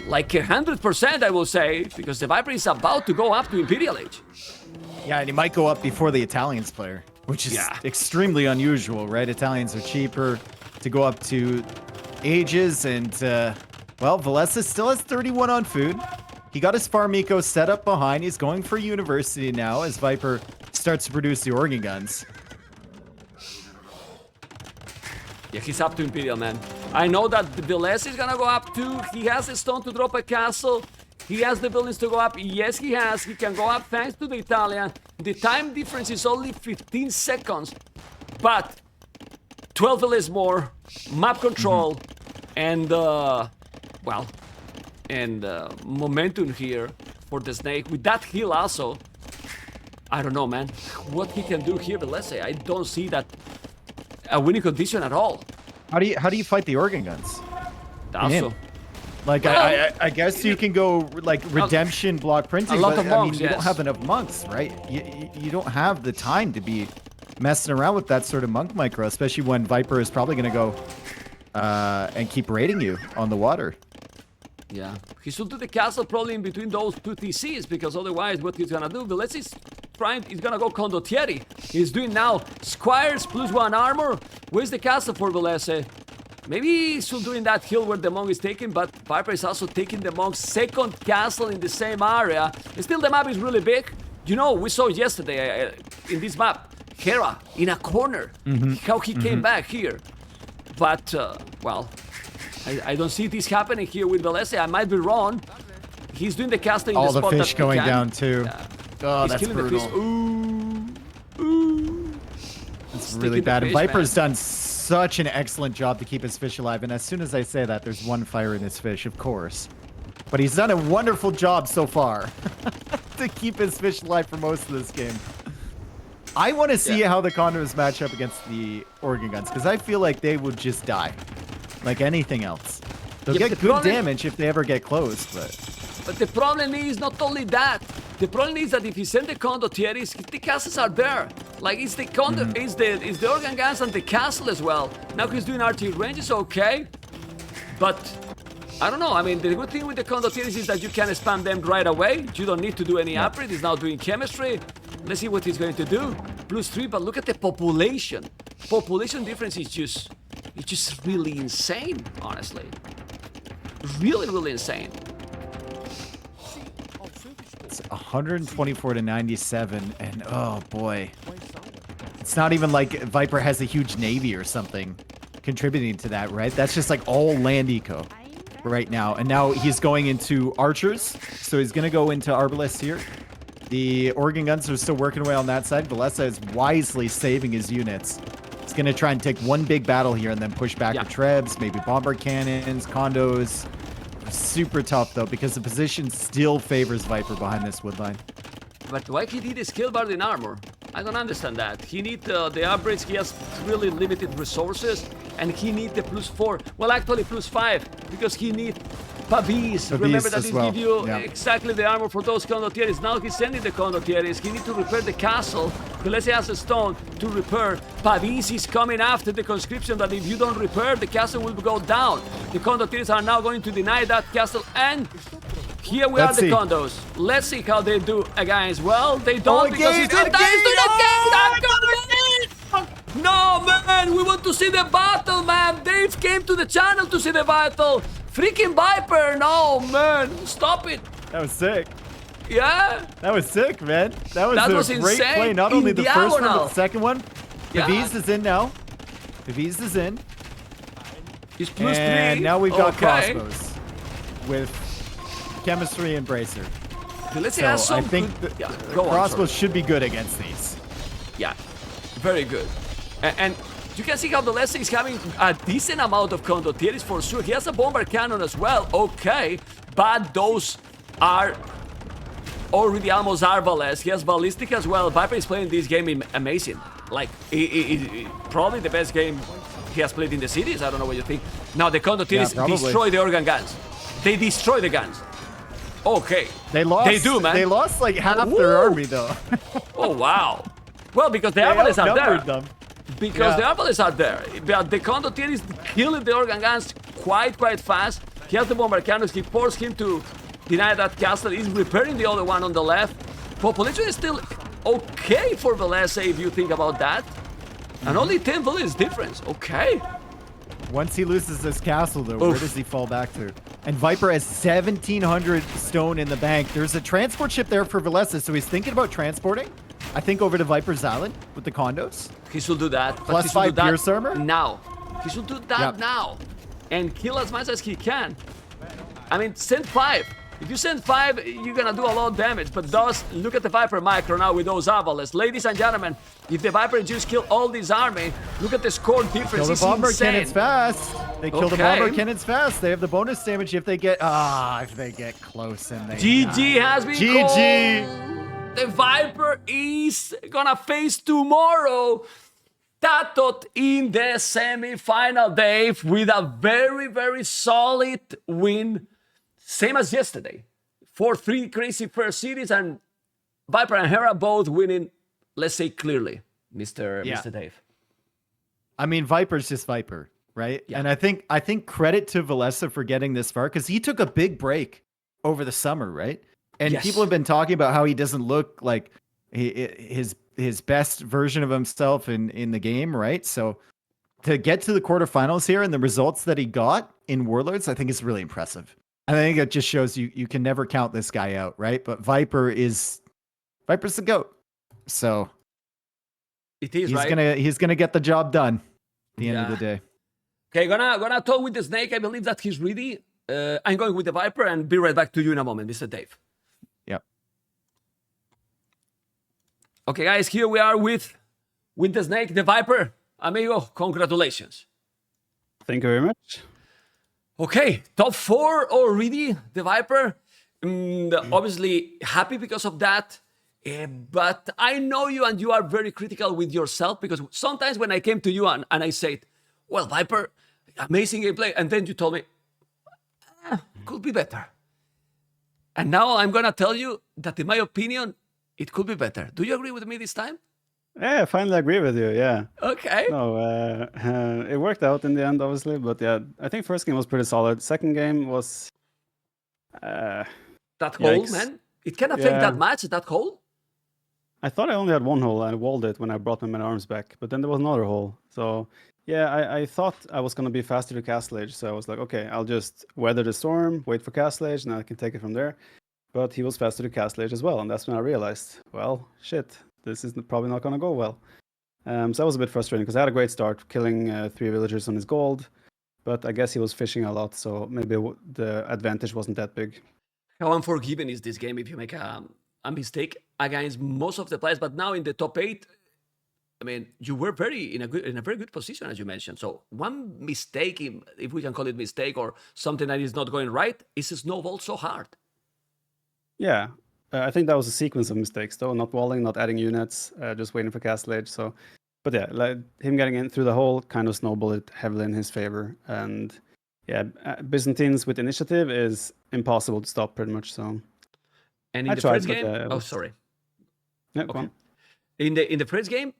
Like 100%, I will say, because the Viper is about to go up to Imperial Age. Yeah, and he might go up before the Italians player, which is extremely unusual, right? Italians are cheaper to go up to ages, and, well, Villese still has 31 on food. He got his farm eco set up behind. He's going for university now as Viper starts to produce the organ guns. Yeah, he's up to Imperial, man. I know that Villese is gonna go up too. He has a stone to drop a castle. He has the buildings to go up. Yes, he has. He can go up thanks to the Italian. The time difference is only 15 seconds. But 12 villas more, map control, and well, and momentum here for the snake. With that heal also, I don't know, man. What he can do here, Villese, I don't see that a winning condition at all. How do you fight the organ guns? Also, like well, I guess you can go like redemption block printing, a lot but of monks, I mean you don't yes. have enough monks, right? You don't have the time to be messing around with that sort of monk micro, especially when Viper is probably gonna go and keep raiding you on the water. yeah, he should do the castle probably in between those two TCs, because otherwise what he's gonna do, Villese is trying, he's gonna go condottieri. He's doing now squires plus 1 armor. Where's the castle for Villese? Maybe he's still doing that hill where the monk is taken, but Viper is also taking the monk's second castle in the same area. And still the map is really big. You know, we saw yesterday in this map, Hera in a corner, how he came back here. But, well, I don't see this happening here with Villese. I might be wrong. He's doing the castle in All the the spot fish that he going can. down too. Yeah. Oh, He's that's killing brutal. the fish. Ooh, ooh. It's Sticking really the bad. And fish, Viper's man. done such an excellent job to keep his fish alive. And as soon as I say that, there's one fire in his fish, of course. But he's done a wonderful job so far to keep his fish alive for most of this game. I want to see how the Condors match up against the organ guns, because I feel like they would just die, like anything else. They'll Yeah, get the good problem- damage if they ever get close, but But the problem is not only that. The problem is that if you send the condottieris, the castles are there. Like it's the it's the organ guns and the castle as well. Now he's doing artillery ranges, okay, but I don't know. I mean, the good thing with the condottieris is that you can spam them right away. You don't need to do any upgrade. He's now doing chemistry. Let's see what he's going to do. +3, but look at the population. Population difference is just really insane, honestly. Really, really insane. it's 124 to 97, and oh boy. It's not even like Viper has a huge navy or something contributing to that, right? That's just like all land eco right now. And now he's going into archers, so he's going to go into arbalists here. The organ guns are still working away on that side. Villese is wisely saving his units. He's going to try and take one big battle here and then push back with Trebs, maybe bomber cannons, condos. Super tough, though, because the position still favors Viper behind this wood line. But why he need a skill bar in armor? I don't understand that. He need the upgrades. He has really limited resources, and he need the +4. Well, actually +5, because he need Pavis. Remember that as this well. give you Yeah. exactly the armor for those condottieris. Now he's sending the condottieris. He need to repair the castle. Villese has a stone to repair. Pavis is coming after the conscription that if you don't repair, the castle will go down. The condottieris are now going to deny that castle, and here we Let's are, the see. condos. Let's see how they do against. Well, they don't Oh, because again, he's not again, No, man, we want to see the battle, man. Dave came to the channel to see the battle. Freaking Viper, no, man, stop it. That was sick. Yeah, That was sick, man. That was a great insane. play. Not only In the first one, but diagonal. the second one. Yeah. Villese is in now. Villese is in. he's +3. And now we've got Okay. crossbows with chemistry and bracer. Villese So has some I think good... the Yeah, go on, crossbows sorry. should be good against these. Yeah, very good. And you can see how the Villese is having a decent amount of condottieris for sure. He has a bomber cannon as well, okay, but those are already almost arbalest. He has ballistic as well. Viper is playing this game amazing. Like, probably the best game he has played in the series. I don't know what you think. Now the condottieris Yeah, probably. destroy the organ guns. They destroy the guns. Okay. They lost. They do, man. They lost like half Woo! their army, though. Oh, wow. Well, because the They arbalists are there. outnumbered them. Because Yeah. the arbalists are there. But the condottieri is killing the organ guns quite fast. He has the bomber cannons. He forced him to deny that castle. He's repairing the other one on the left. Population is still okay for Villese if you think about that. And only 10 villages difference. Okay. Once he loses this castle, though, where does he fall back to? And Viper has 1,700 stone in the bank. There's a transport ship there for Villese, so he's thinking about transporting. I think over to Viper's Island with the condos. He should do that. But Plus he should do 5 that pierce armor? now. He should do that Yep. now. And kill as much as he can. I mean, send 5. If you send 5, you're gonna do a lot of damage. But thus, look at the Viper micro now with those Avales. Ladies and gentlemen, if the Viper just kill all this army, look at the score difference. Kill the It's bomber insane. cannons fast. They kill the Okay. bomber cannons fast. They have the bonus damage if they get close and they GG has been GG. called. The Viper is gonna face tomorrow Tatot in the semi-final, Dave, with a very, very solid win. Same as yesterday. 4-3 crazy first series, and Viper and Hera both winning, let's say clearly, Mr. Dave. I mean, Viper's just Viper, right? Yeah. And I think credit to Villese for getting this far, because he took a big break over the summer, right? And Yes. people have been talking about how he doesn't look like his best version of himself in the game, right? So to get to the quarterfinals here and the results that he got in Warlords, I think is really impressive. I think it just shows you can never count this guy out, right? But Viper's the GOAT. So It is, right? he's gonna get the job done at the end of Yeah. the day. Okay, gonna talk with the Snake. I believe that he's ready. I'm going with the Viper and be right back to you in a moment, Mr. Dave. Yep. Okay, guys, here we are with the Snake, the Viper. Amigo, congratulations. Thank you very much. Okay, top 4 already, the Viper. Obviously happy because of that. But I know you and you are very critical with yourself, because sometimes when I came to you and I said, well, Viper, amazing gameplay. And then you told me, could be better. And now I'm going to tell you that in my opinion, it could be better. Do you agree with me this time? Yeah, I finally agree with you. Yeah. Okay. No, it worked out in the end, obviously. But yeah, I think first game was pretty solid. Second game was. That hole, Yikes. man. It can affect Yeah. that match, that hole. I thought I only had one hole and I walled it when I brought my men arms back. But then there was another hole. So yeah, I thought I was going to be faster to Castle Age. So I was like, okay, I'll just weather the storm, wait for Castle Age, and I can take it from there. But he was faster to Castle Age as well. And that's when I realized, well, shit, this is probably not going to go well. So that was a bit frustrating because I had a great start, killing 3 villagers on his gold. But I guess he was fishing a lot, so maybe the advantage wasn't that big. How unforgiving is this game if you make a mistake against most of the players? But now in the top 8, I mean, you were in a very good position, as you mentioned. So one mistake, if we can call it mistake, or something that is not going right, is a snowball so hard. Yeah, I think that was a sequence of mistakes, though. Not walling, not adding units, just waiting for Castle Age. So, but yeah, like him getting in through the hole kind of snowballed it heavily in his favor. And yeah, Byzantines with initiative is impossible to stop, pretty much. So, And in I the tried, first but, game, it was- sorry. yeah, go on. In the first game,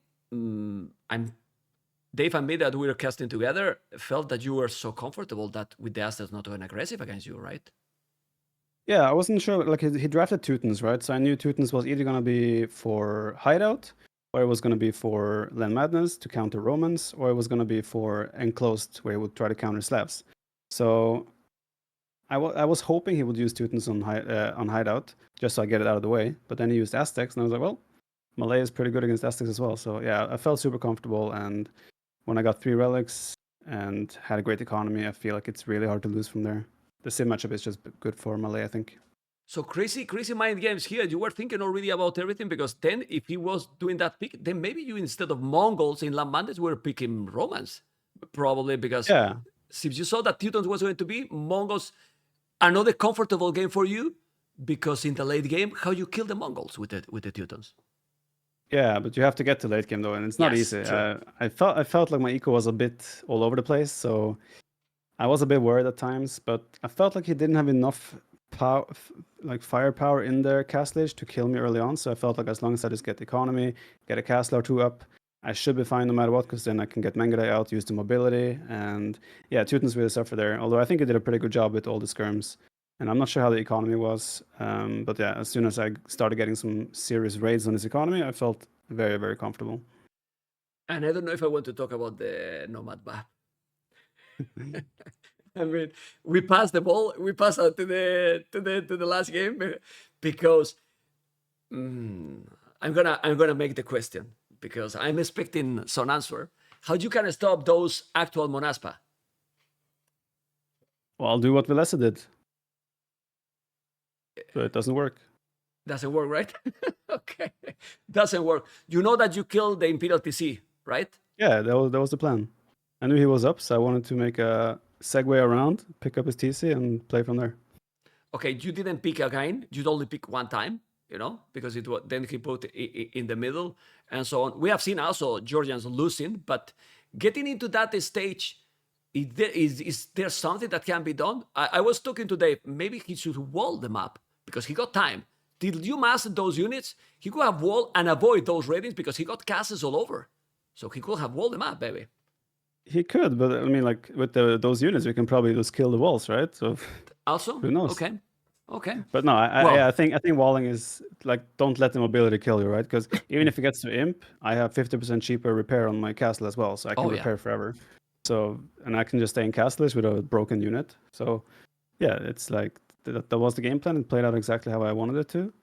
Dave and me that we were casting together felt that you were so comfortable that with the Aztecs not going aggressive against you, right? Yeah, I wasn't sure. Like he drafted Teutons, right? So I knew Teutons was either going to be for hideout, or it was going to be for Land Madness to counter Romans, or it was going to be for enclosed, where he would try to counter Slavs. So I was hoping he would use Teutons on hideout, just so I get it out of the way. But then he used Aztecs, and I was like, well, Malay is pretty good against Aztecs as well. So yeah, I felt super comfortable. And when I got 3 relics and had a great economy, I feel like it's really hard to lose from there. The sim matchup is just good for Malay, I think. So crazy mind games here. You were thinking already about everything, because then if he was doing that pick, then maybe you, instead of Mongols in Land Madness, were picking Romans. Probably because Yeah. since you saw that Teutons was going to be, Mongols, another comfortable game for you, because in the late game, how you kill the Mongols with the Teutons. Yeah, but you have to get to late game though, and it's not Yes, easy. true. I felt like my eco was a bit all over the place, so I was a bit worried at times. But I felt like he didn't have enough power, like firepower in their Castle Age to kill me early on. So I felt like as long as I just get the economy, get a castle or 2 up, I should be fine no matter what, because then I can get Mengadai out, use the mobility, and yeah, Teutons really suffer there. Although I think he did a pretty good job with all the skirms. And I'm not sure how the economy was, but yeah, as soon as I started getting some serious raids on his economy, I felt very, very comfortable. And I don't know if I want to talk about the Nomad map. I mean, we passed the ball. We passed out to the last game, because I'm gonna make the question, because I'm expecting some answer. How you can stop those actual Monaspa? Well, I'll do what Villese did. So it doesn't work. Doesn't work, right? Okay. Doesn't work. You know that you killed the Imperial TC, right? Yeah, that was the plan. I knew he was up, so I wanted to make a segue around, pick up his TC, and play from there. Okay, you didn't pick again. You'd only pick one time, because it was then he put in the middle and so on. We have seen also Georgians losing, but getting into that stage, is there something that can be done? I was talking to Dave. Maybe he should wall them up because he got time. Did you master those units? He could have walled and avoid those ratings because he got castles all over. So he could have walled them up, baby. He could, but I mean, like with those units, we can probably just kill the walls, right? So Also, who knows? Okay. But no, I think walling is like, don't let the mobility kill you, right? Because even if it gets to imp, I have 50% cheaper repair on my castle as well, so I can repair forever. So, and I can just stay in castles with a broken unit. So yeah, it's like that was the game plan. It played out exactly how I wanted it to.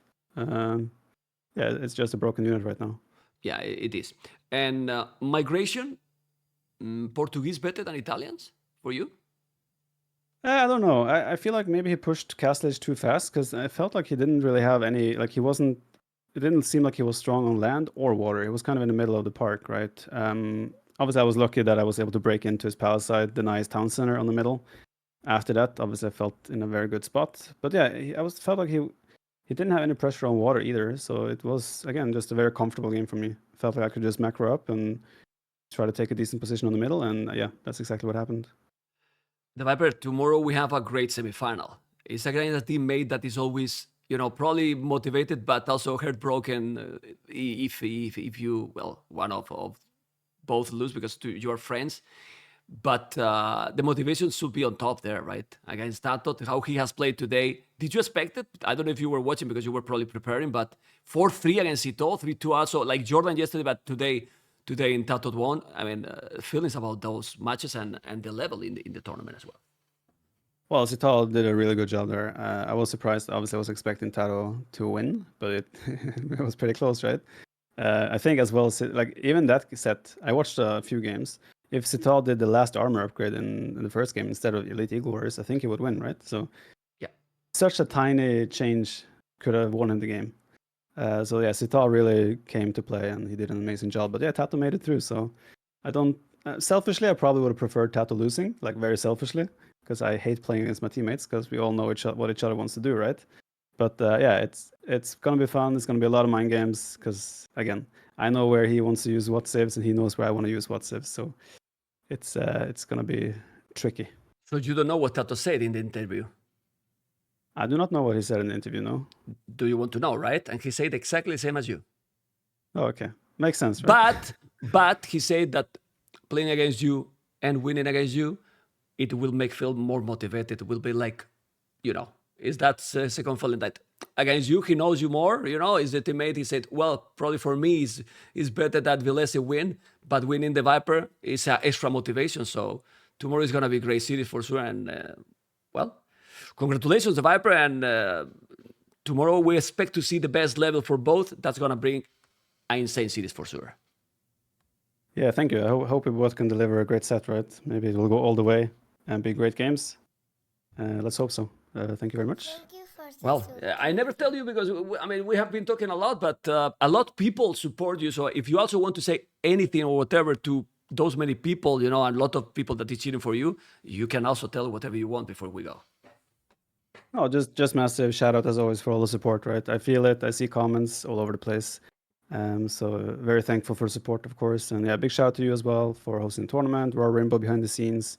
Yeah, it's just a broken unit right now. Yeah, it is. And migration, Portuguese better than Italians for you? I don't know. I feel like maybe he pushed Castledge too fast because I felt like he didn't really have any, like he wasn't, it didn't seem like he was strong on land or water. He was kind of in the middle of the park, right? Obviously, I was lucky that I was able to break into his palace side, deny his town center on the middle. After that, obviously, I felt in a very good spot. But yeah, felt like he didn't have any pressure on water either. So it was, again, just a very comfortable game for me. Felt like I could just macro up and try to take a decent position on the middle. And yeah, that's exactly what happened. TheViper, tomorrow we have a great semifinal. It's a game that team made that is always, probably motivated, but also heartbroken if you, well, one of both lose because you are friends. But the motivation should be on top there, right? Against Tato, how he has played today. Did you expect it? I don't know if you were watching because you were probably preparing, but 4-3 against Ito, 3-2 also, like Jordan yesterday, but today in Tato won. I mean, feelings about those matches and the level in the tournament as well. Well, Zital did a really good job there. I was surprised. Obviously, I was expecting Tato to win, but it was pretty close, right? I think as well, like even that set, I watched a few games. If Zital did the last armor upgrade in the first game instead of Elite Eagle Warriors, I think he would win, right? So yeah, such a tiny change could have won him the game. So yeah, Zital really came to play and he did an amazing job. But yeah, Tato made it through. So I don't selfishly, I probably would have preferred Tato losing, like very selfishly, because I hate playing against my teammates because we all know what each other wants to do, right? But yeah, it's gonna be fun. It's gonna be a lot of mind games because again, I know where he wants to use what civs and he knows where I want to use what civs. So it's gonna be tricky. So you don't know what Tato said in the interview? I do not know what he said in the interview. No. Do you want to know, right? And he said exactly the same as you. Oh, okay, makes sense, right? But he said that playing against you and winning against you, it will make Phil more motivated. It will be like, is that second feeling that against you, he knows you more, is the teammate. He said, well, probably for me, is better that Villese win, but winning the Viper is extra motivation. So tomorrow is going to be a great series for sure. And, well, congratulations, the Viper. And tomorrow we expect to see the best level for both. That's going to bring an insane series for sure. Yeah, thank you. I hope we both can deliver a great set, right? Maybe it will go all the way and be great games. Let's hope so. Thank you very much. Well, I never tell you because, we have been talking a lot, but a lot of people support you. So if you also want to say anything or whatever to those many people, and a lot of people that is cheering for you, you can also tell whatever you want before we go. No, just massive shout out as always for all the support, right? I feel it. I see comments all over the place. So very thankful for the support, of course. And yeah, big shout out to you as well for hosting the tournament, Raw Rainbow behind the scenes.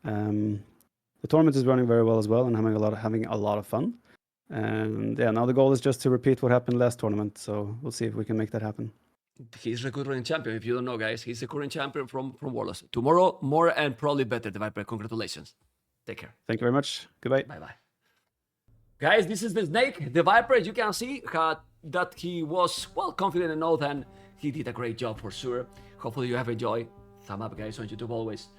The tournament is running very well as well and having a lot of fun. And yeah, now the goal is just to repeat what happened last tournament. So we'll see if we can make that happen. He's the current champion. If you don't know, guys, he's the current champion from WARLORDS. Tomorrow, more and probably better, TheViper. Congratulations. Take care. Thank you very much. Goodbye. Bye-bye. Guys, this is the Snake, TheViper. As you can see that he was, well, confident enough and he did a great job for sure. Hopefully you have enjoyed. Thumb up, guys, on YouTube always.